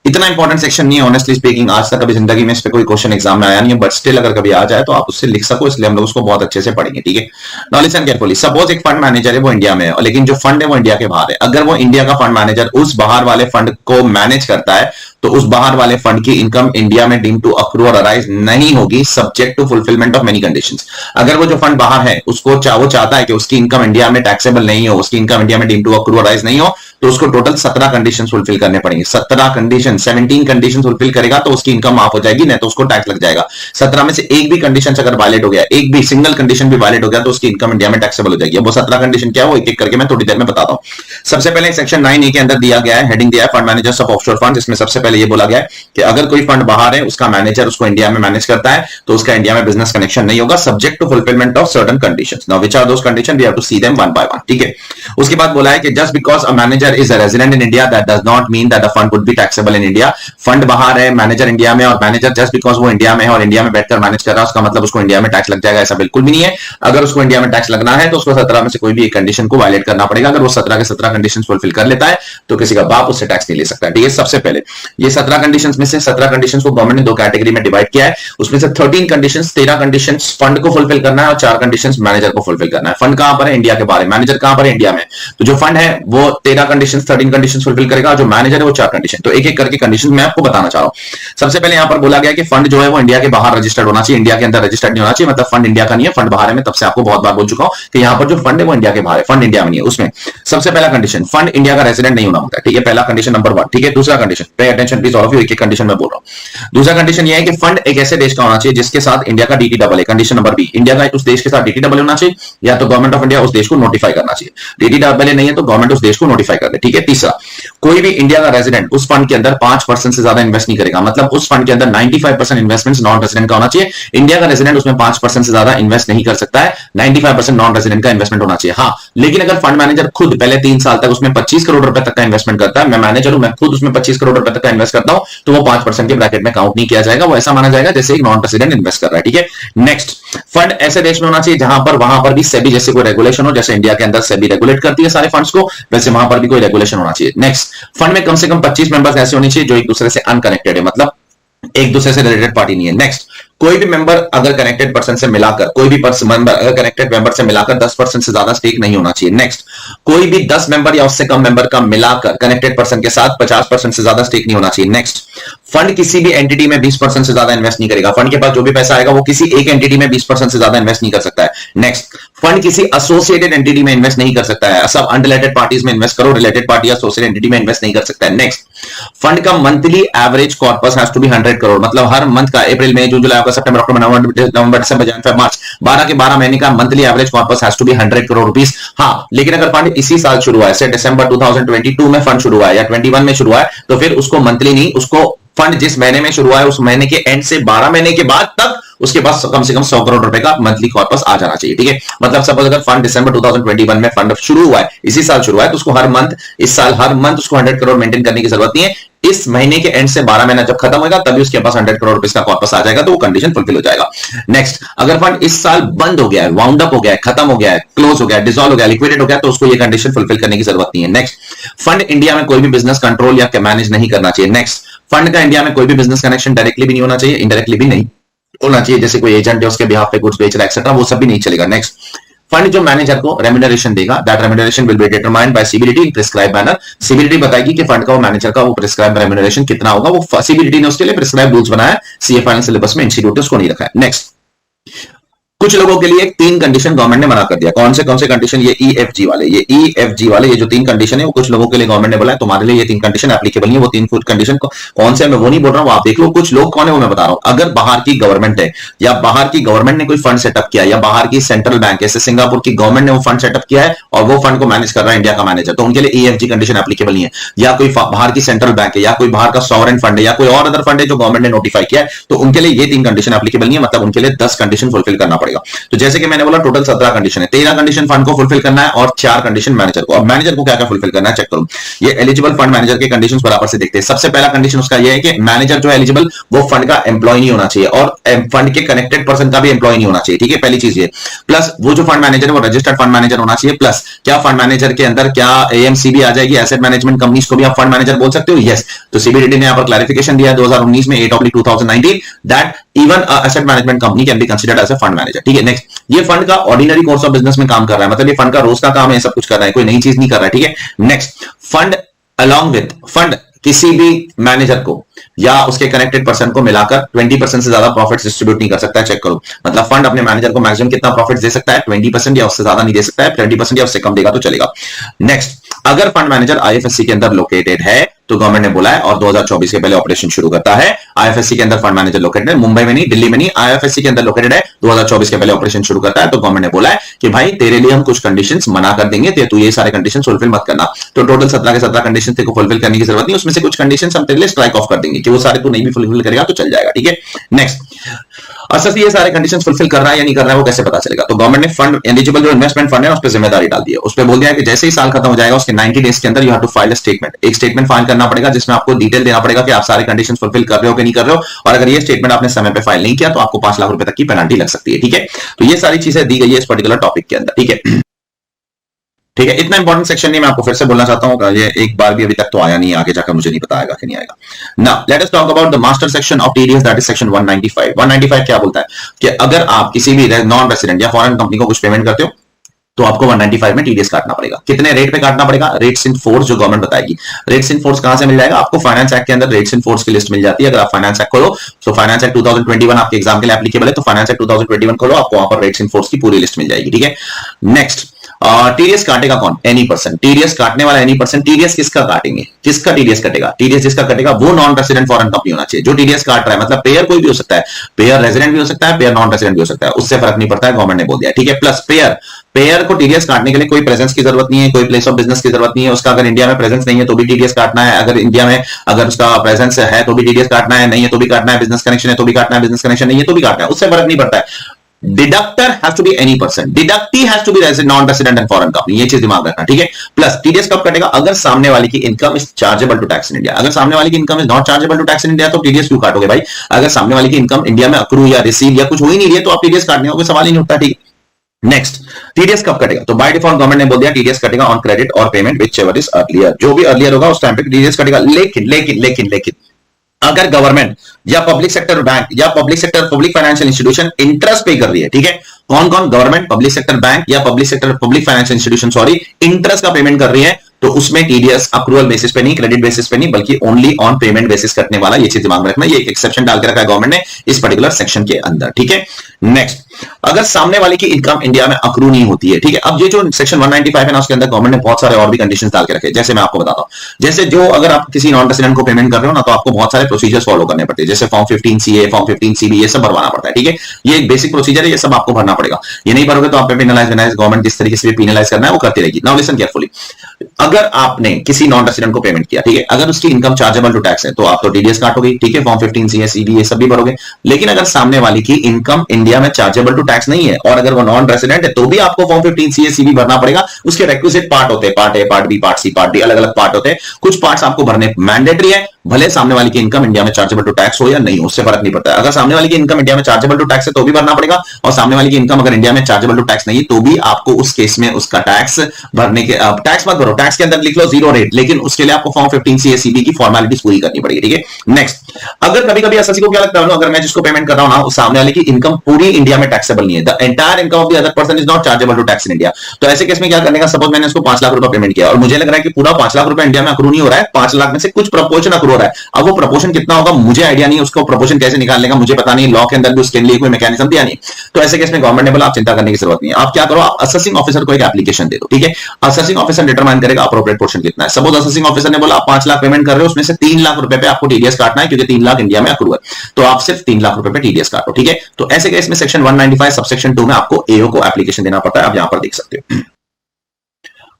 इतना इंपॉर्टेंट सेक्शन नहीं है ऑनेस्टली स्पीकिंग, आज तक कभी जिंदगी में इस पे कोई क्वेश्चन एग्जाम में आया नहीं है, बट स्टिल अगर कभी आ जाए तो आप उससे लिख सको, इसलिए हम लोग उसको बहुत अच्छे से पढ़ेंगे, ठीक है। नाउ लिसन केयरफुली, सपोज एक फंड मैनेजर है, वो इंडिया में है, लेकिन जो फंड है वो इंडिया के बाहर है। अगर वो इंडिया का फंड मैनेजर उस बाहर वाले फंड को मैनेज करता है, तो उस बाहर वाले फंड की इनकम इंडिया में deem to accrue or arise नहीं होगी, subject to fulfilment of many conditions. अगर वो जो फंड बाहर है उसको वो चाहता है कि उसकी इनकम इंडिया में टैक्सेबल नहीं हो, उसकी इनकम इंडिया में डीम टू अक्रू अराइज नहीं हो, तो उसको टोटल 17 कंडीशन फुलफिल करने पड़ेंगे। 17 कंडीशन फुलफिल करेगा तो उसकी इनकम माफ हो जाएगी, नहीं तो उसको टैक्स लग जाएगा। 17 में से एक भी कंडीशन अगर वायलेट हो गया, एक भी सिंगल कंडीशन भी वायलेट हो गया, तो उसकी इनकम इंडिया में टैक्सेबल हो जाएगी। अब वो 17 कंडीशन क्या है वो एक एक करके मैं थोड़ी देर में बताता हूं। सबसे पहले सेक्शन 9A के अंदर दिया गया है, हेडिंग दिया है fund managers of offshore funds. इसमें सबसे पहले ये बोला गया है कि अगर कोई फंड बाहर है, उसका मैनेजर उसको इंडिया में मैनेज करता है, तो उसका इंडिया में बिजनेस कनेक्शन नहीं होगा, subject to fulfilment of certain conditions. Now which are those condition, we have to see them one by one, ठीक है। उसके बाद बोला है कि just because a manager is a resident in India that does not mean that the fund would be taxable in India. Fund बाहर है, मैनेजर इंडिया में, और मैनेजर जस्ट बिकॉज वो इंडिया में है और इंडिया में बैठकर मैनेज कर रहा है, उसका मतलब उसको इंडिया में टैक्स लग जाएगा, ऐसा बिल्कुल भी नहीं है। अगर उसको इंडिया में टैक्स लगना है तो उसको 17 में से कोई भी एक कंडीशन को वायलेट करना पड़ेगा। अगर वो 17 के 17 कंडीशन फुलफिल कर लेता है तो किसी का बाप उससे टैक्स नहीं ले सकता, ठीक है। सबसे पहले ये 17 कंडीशंस में से 17 कंडीशंस को गवर्नमेंट ने 2 कैटेगरी में डिवाइड किया है। उसमें से 13 कंडीशंस, 13 कंडीशंस फंड को फुलफिल करना है और 4 कंडीशंस मैनेजर को फुलफिल करना है। फंड कहां पर है? इंडिया के बाहर है। मैनेजर कहां पर है? इंडिया में। तो जो फंड है वो 13 कंडीशंस 13 कंडीशंस फुलफिल करेगा, जो मैनेजर है वो 4 कंडीशन। तो एक एक करके कंडीशन मैं आपको बताना चाह रहा हूं। सबसे पहले यहां पर बोला गया कि फंड जो है वो इंडिया के बाहर रजिस्टर्ड होना चाहिए, इंडिया के अंदर रजिस्टर्ड नहीं होना चाहिए। मतलब फंड इंडिया का नहीं है, फंड बाहर है। मैं तब से आपको बहुत बार बोल चुका हूं कि यहां पर जो फंड है वो इंडिया के बाहर है, फंड इंडिया में नहीं है। उसमें सबसे पहला कंडीशन, फंड इंडिया का रेजिडेंट नहीं होना होता है, ठीक है। पहला कंडीशन नंबर 1, ठीक है। दूसरा condition, pay attention please all of you, एक एक कंडीशन में बोल रहा हूं। दूसरा कंडीशन ये है कि फंड एक ऐसे देश का होना चाहिए जिसके साथ इंडिया का डीटी डबल है। कंडीशन नंबर बी, इंडिया का उस देश के साथ डीटी डबल होना चाहिए, या तो गवर्नमेंट ऑफ इंडिया उस देश को नोटिफाई करना चाहिए। डीटी डबल नहीं है तो गवर्नमेंट उस देश को नोटिफाई कर दे, ठीक है। तीसरा, कोई भी इंडिया का रेजिडेंट उस फंड के अंदर 5% से ज्यादा इन्वेस्ट नहीं करेगा। मतलब उस फंड के अंदर 95% इन्वेस्टमेंट नॉन रेजिडेंट का होना चाहिए। इंडिया का रेजिडेंट उसमें 5% से ज्यादा इन्वेस्ट नहीं कर सकता है, 95% नॉन रेजिडेंट का इन्वेस्टमेंट होना चाहिए। हाँ, लेकिन अगर फंड मैनेजर खुद पहले 3 साल तक उसमें 25 करोड़ रुपए तक का इन्वेस्टमेंट करता है, मैं मैनेजर हूं, मैं खुद उसमें 25 करोड़ रुपए तक का इन्वेस्ट करता हूं, तो वो 5% के ब्रैकेट में काउंट नहीं किया जाएगा। वो ऐसा माना जाएगा जैसे एक नॉन रेजिडेंट इन्वेस्ट कर रहा है, ठीक है। नेक्स्ट, फंड ऐसे देश में होना चाहिए जहां पर वहां पर भी सेबी जैसे कोई रेगुलेशन हो, जैसे इंडिया के अंदर सेबी रेगुलेट करती है सारे फंड्स को, वैसे वहां पर भी कोई रेगुलेशन होना चाहिए। नेक्स्ट, फंड में कम से कम 25 मेंबर्स ऐसे होने चाहिए जो एक दूसरे से अनकनेक्टेड है, मतलब एक दूसरे से रिलेटेड पार्टी नहीं है। नेक्स्ट, कोई भी मेंबर अगर कनेक्टेड पर्सन से मिलाकर, कोई भी मेंबर अगर कनेक्टेड मेंबर से मिलाकर 10% से ज्यादा स्टेक नहीं होना चाहिए। नेक्स्ट, कोई भी 10 मेंबर या उससे कम मेंबर का मिलाकर कनेक्टेड पर्सन के साथ 50% से ज्यादा स्टेक नहीं होना चाहिए। नेक्स्ट, फंड किसी भी एंटिटी में 20% से ज्यादा इन्वेस्ट नहीं करेगा। फंड के पास जो भी पैसा आएगा वो किसी एक एंटिटी में 20% से ज्यादा इन्वेस्ट नहीं कर सकता है। नेक्स्ट, फंड किसी एसोसिएटेड एंटिटी में इन्वेस्ट नहीं कर सकता है। सब अनरिलेटेड पार्टीज में इन्वेस्ट करो, रिलेटेड पार्टी या एसोसिएटेड एंटिटी में इन्वेस्ट नहीं कर सकता है। नेक्स्ट, फंड का monthly average corpus has to be 100 crore, मतलब हर मंथ का अप्रैल मई जून जुलाई अगस्त सितंबर अक्टूबर नवंबर दिसंबर जनवरी फरवरी मार्च 12 के 12 महीने का monthly average corpus has to be 100 crore rupees. हाँ, लेकिन अगर फंड इसी साल शुरू हुआ है, से दिसंबर 2022 में फंड शुरू हुआ है या 21 में शुरू हुआ है, तो फिर उसको मंथली नहीं, उसको फंड जिस महीने में शुरू हुआ है उस महीने के एंड से 12 महीने के बाद तक उसके पास कम से कम 100 करोड़ रुपए का मंथली कॉर्पस आ जाना चाहिए, ठीक है। मतलब सपोज अगर फंड दिसंबर 2021 में फंड शुरू हुआ है, इसी साल शुरू हुआ है, तो उसको हर मंथ, इस साल हर मंथ उसको 100 करोड़ मेंटेन करने की जरूरत नहीं है। इस महीने के एंड से 12 महीना जब खत्म होगा तभी उसके पास 100 करोड़ रुपए का कॉर्पस आ जाएगा, तो वो कंडीशन फुलफिल हो जाएगा। नेक्स्ट, अगर फंड इस साल बंद हो गया है, वाउंड अप हो गया है, खत्म हो गया है, क्लोज हो गया है, डिसॉल्व हो गया, लिक्विडेट हो गया, तो उसको ये कंडीशन फुलफिल करने की जरूरत नहीं है। नेक्स्ट, फंड इंडिया में कोई भी बिजनेस कंट्रोल या मैनेज नहीं करना चाहिए। नेक्स्ट, फंड का इंडिया में कोई भी बिजनेस कनेक्शन डायरेक्टली भी नहीं होना चाहिए, इनडायरेक्टली भी नहीं होना चाहिए, जैसे कोई एजेंट है उसके बिहाफ पे गुड्स बेच रहा है एक्सेट्रा, वो सब भी नहीं चलेगा। नेक्स्ट, फंड जो मैनेजर को रेम्यूनरेशन देगा, that remuneration will be determined by CBDT in prescribe manner. CBDT बताएगी कि फंड का वो मैनेजर का वो प्रिस्क्राइब रेम्यूनरेशन कितना होगा, वो सीबीडीटी ने उसके लिए प्रिस्क्राइब रूल्स बनाया, सीए फाइनल सिलेबस में इंस्टीट्यूट उसको नहीं रखा है। नेक्स्ट, कुछ लोगों के लिए 3 कंडीशन गवर्नमेंट ने मना कर दिया। कौन से कंडीशन? ये EFG वाले, ये जो 3 कंडीशन है वो कुछ लोगों के लिए गवर्नमेंट ने बोला है तुम्हारे लिए ये 3 कंडीशन एप्लीकेबल नहीं है। वो 3 कंडीशन कौन से, मैं वो नहीं बोल रहा हूं, आप देख लो। कुछ लोग कौन है वो मैं बता रहा हूं। अगर बाहर की गवर्नमेंट है या बाहर की गवर्नमेंट ने कोई फंड सेटअप किया या बाहर की सेंट्रल बैंक, जैसे सिंगापुर की गवर्नमेंट ने वो फंड सेटअप किया है और वो फंड को मैनेज कर रहा है इंडिया का मैनेजर, तो उनके लिए EFG कंडीशन एप्लीकेबल नहीं है। या कोई बाहर की सेंट्रल बैंक है या कोई बाहर का सॉवरेन फंड है या कोई और अदर फंड है जो गवर्नमेंट ने नोटिफाई किया है, तो उनके लिए ये 3 कंडीशन एप्लीकेबल नहीं है। मतलब उनके लिए 10 कंडीशन फुलफिल करना पड़ेगा। तो जैसे कि मैंने बोला टोटल 17 कंडीशन है, 13 कंडीशन फंड को फुलफिल करना है और 4 कंडीशन मैनेजर को। अब मैनेजर को क्या क्या फुलफिल करना है चेक करो। ये एलिजिबल फंड मैनेजर के कंडीशंस बराबर से देखते हैं। सबसे पहला कंडीशन उसका ये है कि मैनेजर जो है एलिजिबल वो फंड का एम्प्लॉय नहीं होना चाहिए और फंड के कनेक्टेड पर्सन का भी एम्प्लॉय नहीं होना चाहिए, ठीक है, पहली चीज ये। प्लस वो जो फंड मैनेजर है वो रजिस्टर्ड फंड मैनेजर होना चाहिए। प्लस क्या फंड मैनेजर के अंदर क्या AMC भी आ जाएगी, एसेट मैनेजमेंट कंपनीज को भी आप फंड मैनेजर बोल सकते हो? यस। तो सीबीडीटी ने यहां पर क्लैरिफिकेशन दिया है 2019 में 8/2019 that even asset management company can be considered as a fund manager, ठीक है। नेक्स्ट, ये फंड का ऑर्डिनरी कोर्स ऑफ बिजनेस में काम कर रहा है, मतलब ये फंड का रोज का काम है, सब कुछ कर रहा है, कोई नई चीज नहीं कर रहा है, ठीक है। Next, fund along with fund किसी भी मैनेजर को या उसके कनेक्टेड पर्सन को मिलाकर 20% से ज्यादा प्रॉफिट डिस्ट्रीब्यूट नहीं कर सकता है। चेक करो, मतलब फंड अपने मैनेजर को मैक्सिमम कितना प्रॉफिट दे सकता है? 20% या उससे ज्यादा नहीं दे सकता है, 20% या उससे कम देगा तो चलेगा। नेक्स्ट, अगर फंड मैनेजर IFSC के अंदर लोकेटेड है तो गवर्नमेंट ने बोला है और 2024 के पहले ऑपरेशन शुरू करता है। IFSC के अंदर फंड मैनेजर लोकेटेड है, मुंबई में नहीं, दिल्ली में नहीं, IFSC के अंदर लोकेटेड है, 2024 के पहले ऑपरेशन शुरू करता है, तो गवर्नमेंट ने बोला है कि भाई तेरे लिए हम कुछ कंडीशंस मना कर देंगे, तू ये सारे कंडीशंस फुलफिल मत करना। तो टोटल 17 के 17 कंडीशंस तेरे को फुलफिल करने की जरूरत नहीं, उसमें से कुछ कंडीशंस हम तेरे लिए स्ट्राइक ऑफ कर देंगे कि वो सारे तू नहीं भी फुलफिल करेगा तो चल जाएगा, ठीक है। नेक्स्ट, अच्छा ये सारे कंडीशंस फुलफिल कर रहा है या नहीं कर रहा है वो कैसे पता चलेगा? तो गवर्नमेंट ने फंड एलिजिबल जो इन्वेस्टमेंट फंड है उस पर जिम्मेदारी डाल दी है। उस पर बोल दिया कि जैसे ही साल खत्म हो जाएगा उसके 90 डेज के अंदर you have to file a statement. एक स्टेटमेंट फाइल करना पड़ेगा जिसमें आपको डिटेल देना पड़ेगा कि आप सारे कंडीशंस फुलफिल कर रहे हो कि नहीं कर रहे हो, और अगर ये स्टेटमेंट आपने समय पे फाइल नहीं किया तो आपको 5 लाख रुपए तक की पेनल्टी लग सकती है, ठीक है। तो ये सारी चीजें दी गई है इस पर्टिकुलर टॉपिक के अंदर, ठीक है। ठीक है, इतना इंपॉर्टेंट सेक्शन नहीं, मैं आपको फिर से बोलना चाहता हूं, ये एक बार भी अभी तक तो आया नहीं, आगे जाकर मुझे नहीं पता आएगा कि नहीं आएगा। Now let us talk about the master section of TDS, that is section 195। 195 क्या बोलता है कि अगर आप किसी भी नॉन रेसिडेंट या फॉरेन कंपनी को कुछ पेमेंट करते हो तो आपको 195 में TDS काटना पड़ेगा। कितने रेट पे काटना पड़ेगा? रेट्स इन फोर्स जो गवर्नमेंट बताएगी। रेट्स इन फोर्स कहां से मिल जाएगा? आपको फाइनेंस एक्ट के अंदर रेट्स इन फोर्स की लिस्ट मिल जाती है। अगर आप फाइनेंस एक्ट खोलो तो फाइनेंस एक्ट 2021 आपके एग्जाम के लिए एप्लीकेबल है, तो फाइनेंस एक्ट 2021 खोलो, आपको वहां पर रेट्स इन फोर्स की पूरी लिस्ट मिल जाएगी, ठीक है। नेक्स्ट, TDS काटेगा कौन? Any person. TDS काटने वाला एनी पर्सन। TDS किसका काटेंगे? किसका TDS कटेगा? TDS जिसका कटेगा वो नॉन रेसिडेंट फॉरेन कंपनी होना चाहिए। जो TDS काट रहा है, मतलब पेयर कोई भी हो सकता है, पेयर रेजिडेंट भी हो सकता है, पेयर नॉन रेजिडेंट भी हो सकता है, उससे फर्क नहीं पड़ता है, गवर्नमेंट ने बोल दिया, ठीक है। प्लस पेयर को TDS काटने के लिए कोई प्रेजेंस की जरूरत नहीं है, कोई प्लेस ऑफ बिजनेस की जरूरत नहीं है, उसका अगर इंडिया में प्रेजेंस नहीं है तो भी TDS काटना है, अगर इंडिया में अगर उसका प्रेजेंस है तो भी TDS काटना है, नहीं है तो भी काटना है, बिजनेस कनेक्शन है तो भी काटना है, बिजनेस कनेक्शन नहीं है तो भी काटना है, उससे फर्क नहीं पड़ता है। Deductor has to be any person, deductee has to be non resident and foreign company, ये चीज दिमाग रखना, ठीक है। प्लस TDS कब कटेगा? अगर सामने वाले की income is chargeable to tax in India. अगर सामने वाले की income is not chargeable to tax in India तो TDS क्यों काटोगे भाई? अगर सामने वाले की इनकम इंडिया में अक्रू या रिसीव या कुछ हो ही नहीं रही है तो आप TDS काटने का कोई सवाल ही नहीं उठता, ठीक है। नेक्स्ट, TDS कब कटेगा? तो बाय डिफॉल्ट गवर्नमेंट ने बोल दिया TDS कटेगा ऑन क्रेडिट और payment which ever is earlier, जो भी अर्लियर होगा उस टाइम पे TDS कटेगा। लेकिन अगर गवर्नमेंट या पब्लिक सेक्टर बैंक या पब्लिक फाइनेंशियल इंस्टीट्यूशन इंटरेस्ट पे कर रही है, ठीक है, कौन गवर्नमेंट, पब्लिक सेक्टर बैंक या पब्लिक फाइनेंशियल इंस्टीट्यूशन इंटरेस्ट का पेमेंट कर रही है, तो उसमें TDS अक्रूवल बेसिस पे नहीं, क्रेडिट बेसिस पे नहीं, बल्कि ओनली ऑन पेमेंट बेसिस कटने वाला, ये चीज दिमाग में रखना। ये एक एक्सेप्शन डाल के रखा है गवर्नमेंट ने इस पर्टिकुलर सेक्शन के अंदर, ठीक है। नेक्स्ट, अगर सामने वाले की इनकम इंडिया में अक्रू नहीं होती है, ठीक है। अब ये जो सेक्शन 195 है ना, उसके अंदर गवर्नमेंट ने बहुत सारे और भी कंडीशंस डाल के रखे, जैसे मैं आपको बताता हूं। जैसे जो अगर आप किसी नॉन रेसिडेंट को पेमेंट कर रहे हो ना, तो आपको बहुत सारे प्रोसीजर्स फॉलो करने पड़ते हैं, जैसे फॉर्म 15CA, फॉर्म 15CB, ये सब भरवाना पड़ता है, ठीक है। ये एक बेसिक प्रोसीजर है, ये सब आपको भरना पड़ेगा। ये नहीं भरोगे तो आप पे पेनलाइज गवर्नमेंट जिस तरीके से भी पेनलाइज करना है वो करती रहेगी। नाउ लिसन केयरफुली, अगर आपने किसी नॉन रेसिडेंट को पेमेंट किया, ठीक है, अगर उसकी इनकम चार्जेबल टू टैक्स है तो आप तो टीडीएस काटोगे, ठीक है, फॉर्म 15 सी सीबी ये सब भी भरोगे। लेकिन अगर सामने वाली की इनकम इंडिया में चार्जेबल टू टैक्स नहीं है और अगर वो नॉन रेसिडेंट है तो भी आपको फॉर्म 15 सी सीबी भरना पड़ेगा। उसके रिक्विजिट पार्ट होते हैं, part A, part B, part C, part D, अलग अलग पार्ट होते हैं। कुछ पार्ट्स आपको भरने मैंडेटरी है, भले सामने वाली की इनकम इंडिया में चार्जेबल टू टैक्स हो या नहीं हो, उससे फर्क नहीं पड़ता। अगर सामने वाली की इनकम इंडिया में चार्जेबल टू टैक्स है तो भी भरना पड़ेगा, और सामने वाली की इनकम अगर इंडिया में चार्जेबल टू टैक्स नहीं है तो भी आपको उस केस में उसका टैक्स भरने के, टैक्स मत भरो, टैक्स के अंदर लिख लो जीरो रेट, लेकिन उसके लिए आपको फॉर्म 15 सीएसीबी की फॉर्मेलिटीज पूरी करनी पड़ेगी, ठीक है। नेक्स्ट, अगर कभी कभी एसएससी को क्या लगता है, अगर मैं जिसको पेमेंट कर रहा हूं ना, उस सामने वाले की इनकम पूरी इंडिया में टैक्सेबल नहीं है, the entire income of the other person is not chargeable to tax in India, तो ऐसे केस में क्या करने का, सपोज मैंने उसको 5 लाख रुपए पेमेंट किया और मुझे लग रहा है कि पूरा 5 लाख रुपए इंडिया में अक्रू नहीं हो रहा है, 5 लाख में से कुछ प्रपोर्शन अक्रू हो रहा है। अब वो प्रपोर्शन कितना होगा मुझे आइडिया नहीं है, उसको प्रपोर्शन कैसे निकालने का मुझे पता नहीं, लॉ के अंदर भी उसके लिए कोई मैकेनिज्म दिया नहीं। तो ऐसे केस में गवर्नमेंट ने बोला आप चिंता करने की जरूरत नहीं है, आप क्या करो, आप असेसिंग ऑफिसर को एक एप्लीकेशन दे दो, ठीक है। असेसिंग ऑफिसर डिटरमाइन करेगा अप्रोप्रिएट पोर्शन कितना है। सपोज असेसिंग ऑफिसर ने बोला आप 5 लाख पेमेंट कर रहे हो, उसमें से 3 लाख रुपए पे आपको टीडीएस काटना है क्योंकि 3 लाख इंडिया में अक्रू है, तो आप सिर्फ 3 लाख रुपए पे टीडीएस काटो, ठीक है। तो ऐसे केस में सेक्शन 195 सबसेक्शन 2 में आपको एओ को एप्लीकेशन देना पड़ता है, आप यहां पर देख सकते हो।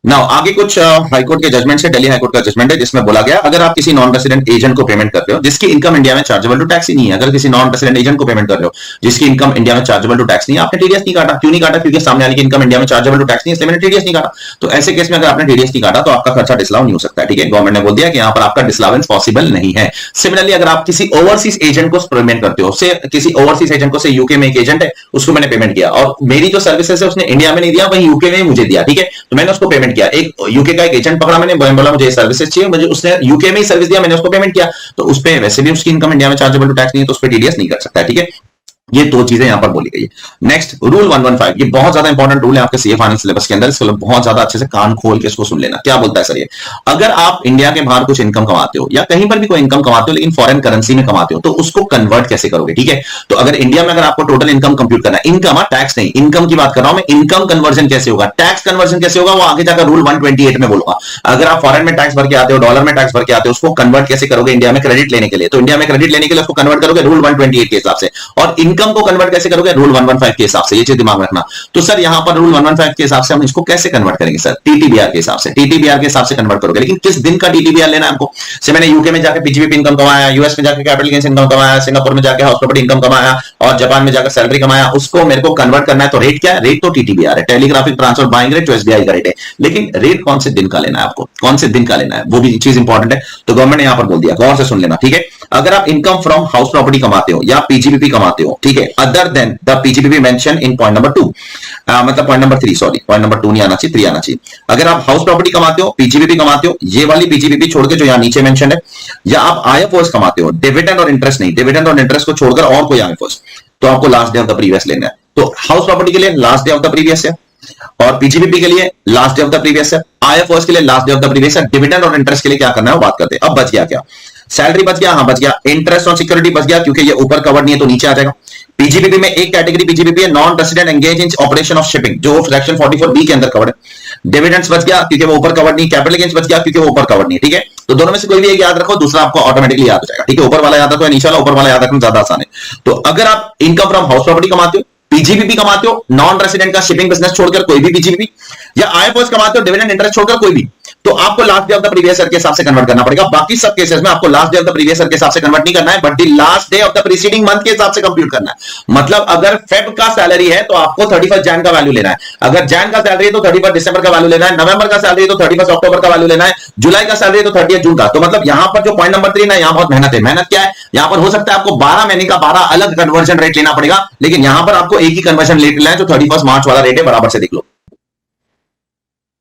नाउ आगे कुछ हाईकोर्ट के जजमेंट है, दिल्ली हाईकोर्ट का जजमेंट है जिसमें बोला गया अगर आप किसी नॉन रेसिडेंट एजेंट को पेमेंट कर रहे हो जिसकी इनकम इंडिया में चार्जेबल टू टैक्स ही नहीं है, अगर किसी नॉन रेसिडेंट एजेंट को पेमेंट कर रहे हो जिसकी इनकम इंडिया में चार्जेबल टू टैक्स नहीं है, आपने टीडीएस नहीं काटा, क्यों नहीं काटा, क्योंकि सामने वाले की इनकम इंडिया में चार्जेबल टू टैक्स नहीं है, इसलिए मैंने टीडीएस नहीं काटा। तो ऐसे केस में अगर आपने टीडीएस नहीं काटा तो आपका खर्चा डिसलाउ नहीं हो सकता है, ठीक है। गवर्नमेंट ने बोल दिया कि यहाँ पर आपका डिसलावेंस पॉसिबल नहीं है। सिमिलरली अगर आप किसी ओवरसीज एजेंट को पेमेंट करते हो, किसी ओवरसीज एजेंट को, से यूके में एक एजेंट है उसको मैंने पेमेंट किया और मेरी जो सर्विसेज है उसने इंडिया में नहीं दिया, वही यूके में मुझे दिया, ठीक है, तो मैंने उसको पेमेंट किया। एक यूके का एक एजेंट पकड़ा, मैंने बोला मुझे सर्विसेज चाहिए, मुझे उसने यूके में ही सर्विस दिया, मैंने उसको पेमेंट किया, तो उस पे वैसे भी उसकी इनकम इंडिया में चार्जेबल टू टैक्स नहीं है, तो उस पे टीडीएस नहीं कर सकता है, ठीक है। ये दो चीजें यहां पर बोली गई है। नेक्स्ट रूल 115, ये बहुत ज्यादा इंपॉर्टेंट रूल है आपके सीए फाइनेंस सिलेबस के अंदर, इसको बहुत ज्यादा अच्छे से कान खोल के इसको सुन लेना। क्या बोलता है सर ये, अगर आप इंडिया के बाहर कुछ इनकम कमाते हो या कहीं पर भी कोई इनकम कमाते हो लेकिन फॉरेन करेंसी में कमाते हो तो उसको कन्वर्ट कैसे करोगे, ठीक है। तो अगर इंडिया में अगर आपको टोटल इनकम कंप्यूट करना है, इनकम टैक्स नहीं, इनकम की बात कर रहा हूं मैं, इनकम कन्वर्जन कैसे होगा, टैक्स कन्वर्जन कैसे होगा, वो आगे जाकर रूल 128 में बोलूंगा। अगर आप फॉरेन में टैक्स भर के आते हो, डॉलर में टैक्स भर के आते हो, उसको कन्वर्ट कैसे करोगे इंडिया में क्रेडिट लेने के लिए, तो इंडिया में क्रेडिट लेने के लिए उसको कन्वर्ट करोगे रूल 128 के हिसाब से, और इनकम को कन्वर्ट कैसे रूल 115 के हिसाब से, ये चीज दिमाग में रखना। तो सर यहां पर रूल 115 के हिसाब से हम इसको कैसे कन्वर्ट करेंगे सर, टीटीबीआर के हिसाब से, टीटीबीआर के हिसाब से कन्वर्ट करोगे, लेकिन किस दिन का टीटीबीआर लेना है आपको। से मैंने यूके में जाकर पीजीबीपी इनकम कमाया, यूएस में जाकर कैपिटल गेन्स इनकम कमाया, सिंगापुर में जाकर हाउस प्रॉपर्टी इनकम कमाया और जापान में जाकर सैलरी कमाया, उसको मेरे को कन्वर्ट करना है, तो रेट क्या है, रेट तो टीटीबीआर है, टेलीग्राफिक ट्रांसफर बाइंग रेट, तो एसबीआई का रेट है, लेकिन रेट कौन से दिन का लेना है आपको, कौन से दिन का लेना है, वो भी चीज इंपॉर्टेंट है। तो गवर्नमेंट ने यहां पर बोल दिया, गौर से सुन लेना, ठीक है। अगर आप इनकम फ्रॉम हाउस प्रॉपर्टी कमाते हो या पीजीबीपी कमाते हो, ठीक है, other than the PGBP mention in point number 2, मतलब point number 3, sorry point number 2 नहीं आना चाहिए, 3 आना चाहिए। अगर आप हाउस प्रॉपर्टी कमाते हो, पीजीबीपी कमाते हो, ये वाली पीजीबीपी छोड़ के जो यहां नीचे मेंशन है, या आप आईएफओएस कमाते हो, डिविडेंड और इंटरेस्ट नहीं, डिविडेंड और इंटरेस्ट को छोड़कर और कोई आईएफओएस, तो आपको last day of the previous लेना है। तो हाउस प्रॉपर्टी के लिए last day of the previous है, और पीजीबीपी के लिए last day of the previous है, आईएफओएस के लिए last day of the previous है, डिविडेंड और इंटरेस्ट के लिए क्या करना है वो बात करते हैं। अब बच गया क्या, सैलरी बच गया, हाँ बच गया, इंटरेस्ट और सिक्योरिटी बच गया क्योंकि ये ऊपर कवर नहीं है तो नीचे आ जाएगा। पीजीबीपी में एक कैटेगरी पीजीबीपी है non resident engage in operation of shipping, जो सेक्शन 44B के अंदर कवर है। डिविडेंड्स बच गया क्योंकि वो ऊपर कवर नहीं, कैपिटल गेन्स बच गया क्योंकि वो ऊपर कवर नहीं, ठीक है। तो दोनों में से कोई भी एक याद रखो, दूसरा आपको ऑटोमेटिकली याद हो जाएगा, ठीक है। ऊपर वाला याद रखो, नीचे वाला, ऊपर वाला याद रखना ज्यादा आसान है। तो अगर आप इनकम फ्रॉम हाउस प्रॉपर्टी कमाते हो, पीजीबीपी कमाते हो, नॉन रेसिडेंट का शिपिंग बिजनेस छोड़कर कोई भी पीजीबीपी, या आईएफओएस कमाते हो, डिविडेंड इंटरेस्ट छोड़कर कोई भी, तो आपको last day of the previous year के हिसाब से कन्वर्ट करना पड़ेगा। बाकी सब केसेस में आपको last day of the previous year के हिसाब से कन्वर्ट नहीं करना है, but the last day of the preceding month के हिसाब से कंप्यूट करना है। मतलब अगर फेब का सैलरी है तो आपको 31 जैन का वैल्यू लेना है, अगर जैन का सैलरी है तो 31 दिसंबर का वैल्यू लेना है, नवंबर का सैलरी है तो 31 अक्टूबर का वैल्यू लेना है, जुलाई का सैलरी है तो 30 जून का। तो मतलब यहां पर जो पॉइंट नंबर 3 ना, यहां बहुत मेहनत है। मेहनत क्या है, यहां पर हो सकता है आपको 12 महीने का 12 अलग कन्वर्जन रेट लेना पड़ेगा, लेकिन यहां पर आपको एक ही कन्वर्जन रेट लेना है जो 31 मार्च वाला रेट है, बराबर से देख लो।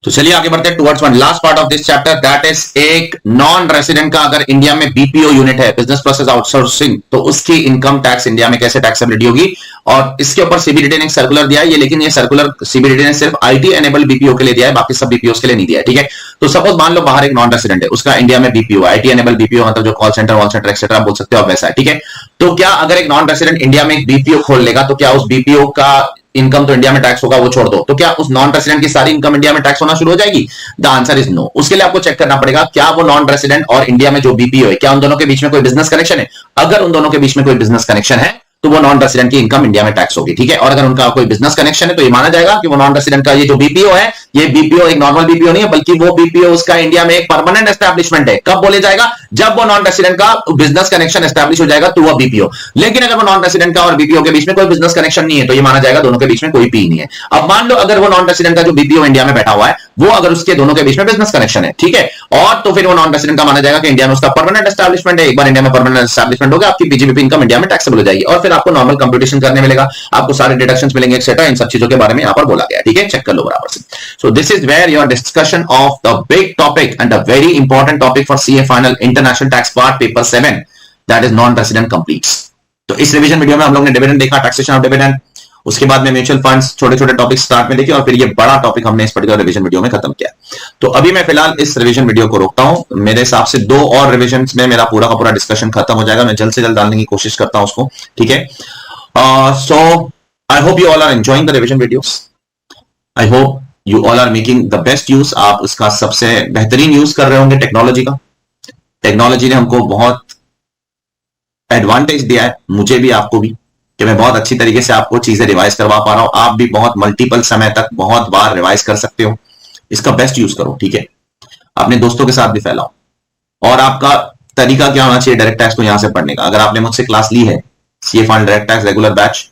तो चलिए आगे बढ़ते हैं towards one last part of this chapter, that is एक नॉन रेसिडेंट का अगर इंडिया में बीपीओ यूनिट है, बिजनेस प्रोसेस आउटसोर्सिंग, तो उसकी इनकम टैक्स इंडिया में कैसे टैक्सेबिलिटी होगी। और इसके ऊपर सीबीडीटी ने एक सर्कुलर दिया है, ये लेकिन ये सर्कुलर सीबीडीटी ने सिर्फ आईटी एनेबल बीपीओ के लिए दिया है, बाकी सब बीपीओ के लिए नहीं दिया है, ठीक है। तो सपोज मान लो बाहर एक नॉन रेसिडेंट है, उसका इंडिया में बीपीओ, आईटी एनेबल बीपीओ मतलब जो call centre, wall centre etcetera बोल सकते हो, वैसा है, ठीक है। तो क्या अगर एक नॉन रेसिडेंट इंडिया में एक बीपीओ खोल लेगा तो क्या उस बीपीओ का इनकम तो इंडिया में टैक्स होगा, वो छोड़ दो, तो क्या उस नॉन रेसिडेंट की सारी इनकम इंडिया में टैक्स होना शुरू हो जाएगी? The answer is no. उसके लिए आपको चेक करना पड़ेगा क्या वो नॉन रेसिडेंट और इंडिया में जो बीपीओ है, क्या उन दोनों के बीच में कोई बिजनेस कनेक्शन है। अगर उन दोनों के बीच में कोई बिजनेस कनेक्शन है तो वो नॉन रेसिडेंट की इनकम इंडिया में टैक्स होगी, ठीक है। और अगर उनका कोई बिजनेस कनेक्शन है तो ये माना जाएगा कि वो नॉन रेसिडेंट का ये जो बीपीओ है ये बीपीओ एक नॉर्मल बीपीओ नहीं है, बल्कि वो बीपीओ उसका इंडिया में एक परमानेंट एस्टैब्लिशमेंट है। कब बोले जाएगा? जब वो नॉन रेसिडेंट का बिजनेस कनेक्शन एस्टैब्लिश हो जाएगा तो वो बीपीओ। लेकिन अगर वो नॉन रेसिडेंट का और बीपीओ के बीच में कोई बिजनेस कनेक्शन नहीं है तो ये माना जाएगा दोनों के बीच में कोई पी नहीं है। अब मान लो अगर वो नॉन रेसिडेंट का जो बीपीओ इंडिया में बैठा हुआ है वो अगर उसके दोनों के बीच में बिजनेस कनेक्शन है, ठीक है, और तो फिर वो नॉन रेसिडेंट का माना जाएगा कि इंडिया में उसका परमानेंट एस्टैब्लिशमेंट है। एक बार इंडिया में परमानेंट एस्टैब्लिशमेंट हो गया, आपकी पीजीबीपी इनकम इंडिया में टैक्सेबल हो जाएगी और फिर आपको नॉर्मल कंप्यूटेशन करने मिलेगा, आपको सारे डिडक्शंस मिलेंगे एक्सेट्रा। इन सब चीजों के बारे में यहां पर बोला गया, ठीक है, चेक कर लो बराबर से। So this is where your discussion of the big topic and the very important topic for CA final international tax part paper 7 that is non resident completes. तो इस रिवीजन वीडियो में हम लोग ने डिविडेंड देखा, टैक्सेशन ऑफ डिविडेंड, उसके बाद में म्यूचुअल फंड्स, छोटे छोटे टॉपिक स्टार्ट में देखे और फिर ये बड़ा टॉपिक हमने इस पर्टिकुलर रिवीजन वीडियो में खत्म किया। तो अभी मैं फिलहाल इस रिवीजन वीडियो को रोकता हूं। मेरे हिसाब से 2 और रिवीजन में मेरा पूरा का पूरा डिस्कशन खत्म हो जाएगा। मैं जल्द से जल्द डालने की कोशिश करता हूं उसको, ठीक है। So I hope you all are enjoying the revision videos. I hope you all are making the best use, आप उसका सबसे बेहतरीन यूज कर रहे होंगे टेक्नोलॉजी का। टेक्नोलॉजी ने हमको बहुत एडवांटेज दिया है, मुझे भी आपको भी, कि मैं बहुत अच्छी तरीके से आपको चीजें रिवाइज करवा पा रहा हूं। आप भी बहुत मल्टीपल समय तक बहुत बार रिवाइज कर सकते हो। इसका बेस्ट यूज करो, ठीक है, अपने दोस्तों के साथ भी फैलाओ। और आपका तरीका क्या होना चाहिए डायरेक्ट टैक्स को यहां से पढ़ने का? अगर आपने मुझसे क्लास ली है CA final direct tax regular batch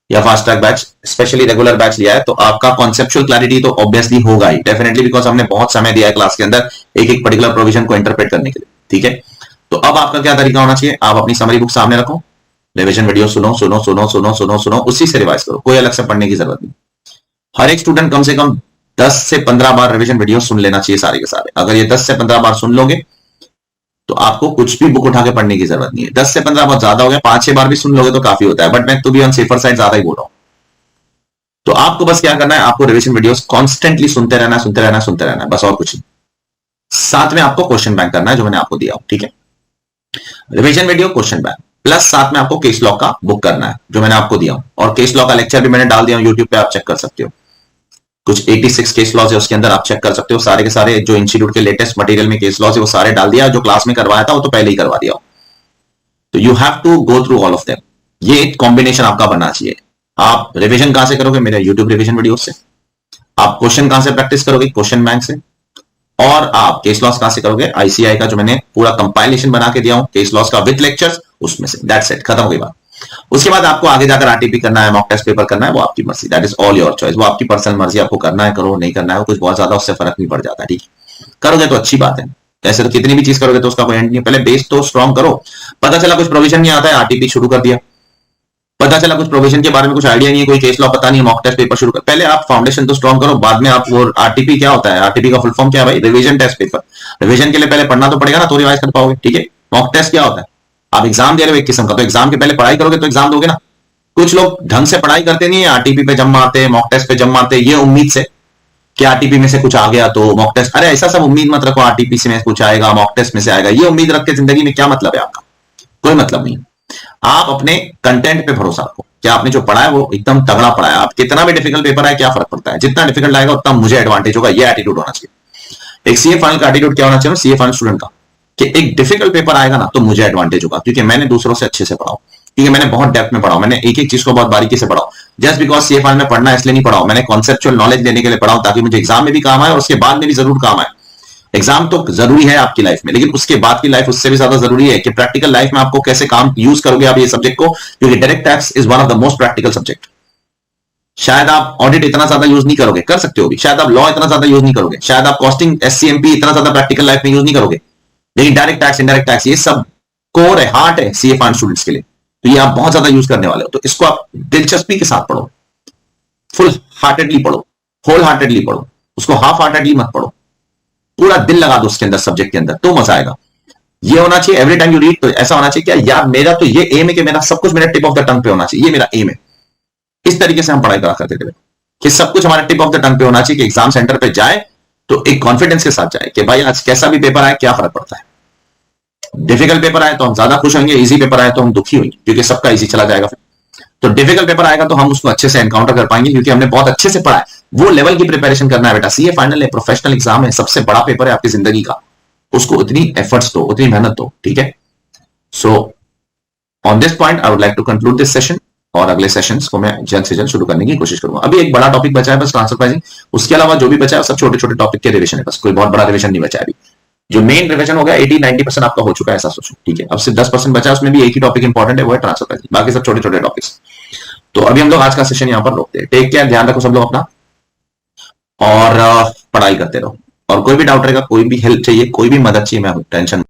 या fast track batch, specially regular batch लिया है, तो आपका कॉन्सेप्चुअल क्लैरिटी तो ऑब्वियसली होगा ही, डेफिनेटली, बिकॉज हमने बहुत समय दिया है क्लास के अंदर एक एक पर्टिकुलर प्रोविजन को इंटरप्रेट करने के लिए, ठीक है। तो अब आपका क्या तरीका होना चाहिए? आप अपनी समरी बुक सामने रखो, रिवीजन वीडियो सुनो सुनो सुनो सुनो सुनो सुनो, उसी से रिवाइज करो, कोई अलग से पढ़ने की जरूरत नहीं। हर एक स्टूडेंट कम से कम 10 से 15 बार रिवीजन वीडियो सुन लेना चाहिए सारे के सारे। अगर ये 10 से 15 बार सुन लोगे तो आपको कुछ भी बुक उठा के पढ़ने की जरूरत नहीं है। 10 से 15 बहुत ज्यादा हो गया, 5-6 बार भी सुन लोगे तो काफी होता है, बट मैं तो भी ऑन सेफर साइड ज्यादा ही बोल रहा हूं। तो आपको बस क्या करना है, आपको रिवीजन वीडियोस कॉन्स्टेंटली सुनते रहना, सुनते रहना, सुनते रहना, बस और कुछ नहीं। साथ में आपको क्वेश्चन बैंक करना है जो मैंने आपको दिया हो, ठीक है। Revision video, question bank, plus साथ में आपको केस लॉ का बुक करना है जो मैंने आपको दिया, और केस लॉ का लेक्चर भी मैंने डाल दिया यूट्यूब पे, आप चेक कर सकते हो। कुछ 86 केस लॉज है उसके अंदर, आप चेक कर सकते हो। सारे के सारे जो इंस्टीट्यूट के लेटेस्ट मटेरियल में केस लॉज है वो सारे डाल दिया, जो क्लास में करवाया था वो तो पहले ही करवा दिया। तो you have to go through all of them. ये एक कॉम्बिनेशन आपका बनना चाहिए। आप रिवीजन कहां से करोगे? मेरे यूट्यूब रिवीजन वीडियो से। आप क्वेश्चन कहां से प्रैक्टिस करोगे? क्वेश्चन बैंक से। और आप केस लॉस कहां से करोगे? आईसीआई का जो मैंने पूरा कंपाइलेशन बना के दिया हूं केस लॉस का विद लेक्चर्स, उसमें से। दैट्स इट, खत्म हो गई बात। उसके बाद आपको आगे जाकर आरटीपी करना है, मॉक टेस्ट पेपर करना है, वो आपकी मर्जी, that is all your choice. वो आपकी पर्सनल मर्जी, आपको करना है करो, नहीं करना है कुछ बहुत ज्यादा उससे फर्क नहीं पड़ जाता, ठीक है। करोगे तो अच्छी बात है, ऐसे तो कितनी भी चीज करोगे तो उसका कोई एंड नहीं। पहले बेस तो स्ट्रॉन्ग करो। पता चला कुछ प्रोविजन नहीं आता है, आरटीपी शुरू कर दिया। पता चला कुछ प्रोविजन के बारे में कुछ आइडिया नहीं है, कोई केस लॉ पता नहीं है, मॉक टेस्ट पेपर शुरू कर। पहले आप फाउंडेशन तो स्ट्रॉन्ग करो, बाद में आप वो आरटीपी क्या होता है, आरटीपी का फुल फॉर्म क्या है भाई? Revision test paper. रिवीजन के लिए पहले पढ़ना तो पड़ेगा ना, तो रिवाइज कर पाओगे, ठीक है। मॉक टेस्ट क्या होता है? आप एग्जाम दे रहे हो एक किस्म का, तो एग्जाम के पहले पढ़ाई करोगे तो एग्जाम दोगे ना। कुछ लोग ढंग से पढ़ाई करते नहीं है, आरटीपी पे जम मारते हैं, मॉक टेस्ट पे जम मारते हैं, ये उम्मीद से कि आरटीपी में से कुछ आ गया तो मॉक टेस्ट। अरे ऐसा सब उम्मीद मत रखो, आरटीपी से में कुछ आएगा, मॉक टेस्ट में से आएगा, ये उम्मीद रख के जिंदगी में क्या मतलब है आपका? कोई मतलब नहीं। आप अपने कंटेंट पे भरोसा रखो, क्या आपने जो पढ़ा है वो एकदम तगड़ा पढ़ा है। आप कितना भी डिफिकल्ट पेपर है क्या फर्क पड़ता है, जितना डिफिकल्ट आएगा उतना मुझे एडवांटेज होगा, ये एटीट्यूड होना चाहिए। एक सीए फाइनल का एटीट्यूड क्या होना चाहिए? सीए फाइनल स्टूडेंट का, कि एक डिफिकल्ट पेपर आएगा ना तो मुझे एडवांटेज होगा, क्योंकि मैंने दूसरों से अच्छे से पढ़ा, क्योंकि मैंने बहुत डेप्थ में पढ़ा, मैंने एक एक चीज को बहुत बारीकी से पढ़ा। जस्ट बिकॉज सीए फाइनल में पढ़ना इसलिए नहीं पढ़ा, मैंने कॉन्सेप्चुअल नॉलेज लेने के लिए पढ़ा, ताकि मुझे एग्जाम में भी काम आए और उसके बाद में भी जरूर काम आए। एग्जाम तो जरूरी है आपकी लाइफ में, लेकिन उसके बाद की लाइफ उससे भी ज्यादा जरूरी है कि प्रैक्टिकल लाइफ में आपको कैसे काम यूज करोगे आप ये सब्जेक्ट को, क्योंकि direct tax is one of the most practical subject. शायद आप ऑडिट इतना ज्यादा यूज नहीं करोगे, कर सकते हो भी, शायद आप लॉ इतना ज्यादा यूज नहीं करोगे, शायद आप कॉस्टिंग एससीएमपी इतना ज्यादा प्रैक्टिकल लाइफ में यूज नहीं करोगे, लेकिन डायरेक्ट टैक्स, इनडायरेक्ट टैक्स, ये सब कोर है, हार्ट है सीए फाइनल स्टूडेंट्स के लिए, तो ये आप बहुत ज्यादा यूज करने वाले हो। तो इसको आप दिलचस्पी के साथ पढ़ो, फुल हार्टेडली पढ़ो, होल हार्टेडली पढ़ो, उसको हाफ हार्टेडली मत पढ़ो, पूरा दिल लगा दो उसके अंदर, सब्जेक्ट के अंदर, तो मजा आएगा। ये होना चाहिए एवरी टाइम यू रीड, तो ऐसा होना चाहिए क्या यार मेरा तो ये एम है कि मेरा सब कुछ मेरा टिप ऑफ द टंग पे होना चाहिए, ये मेरा एम है। इस तरीके से हम पढ़ाई करा करते थे कि सब कुछ हमारा टिप ऑफ द टंग पे होना चाहिए, कि एग्जाम सेंटर पे जाए तो एक कॉन्फिडेंस के साथ जाए कि भाई आज कैसा भी पेपर आए क्या फर्क पड़ता है। डिफिकल्ट पेपर आए तो हम ज्यादा खुश होंगे, इजी पेपर आए तो हम दुखी होंगे, क्योंकि सबका इजी चला जाएगा फिर। तो डिफिकल्ट पेपर आएगा तो हम उसको अच्छे से एनकाउंटर कर पाएंगे, क्योंकि हमने बहुत अच्छे से पढ़ा है। वो लेवल की प्रिपरेशन करना है बेटा, सीए फाइनल है, प्रोफेशनल एग्जाम है, सबसे बड़ा पेपर है आपकी जिंदगी का, उसको उतनी एफर्ट्स दो, उतनी मेहनत दो, ठीक है। So on this point I would like to conclude this session. और अगले सेशंस को मैं जल्द से जल्द शुरू करने की कोशिश करूंगा। अभी एक बड़ा टॉपिक बचा है बस ट्रांसफर प्राइसिंग, उसके अलावा जो भी बचा है सब छोटे छोटे टॉपिक के रिविजन है, बस कोई बहुत बड़ा रिविजन नहीं बचा है अभी। जो मेन रिविजन हो गया 80-90% आपका हो चुका है ऐसा सोचो, ठीक है। अब सिर्फ 10% बचा है, उसमें भी एक ही टॉपिक इंपॉर्टेंट है, वो है ट्रांसफर प्राइसिंग, बाकी सब छोटे छोटे टॉपिक्स। तो अभी हम लोग आज का सेशन यहाँ पर रोकते हैं। टेक केयर, ध्यान रखो सब लोग अपना, और पढ़ाई करते रहो। और कोई भी डाउट रहेगा, कोई भी हेल्प चाहिए, कोई भी मदद चाहिए, मैं हूं, टेंशन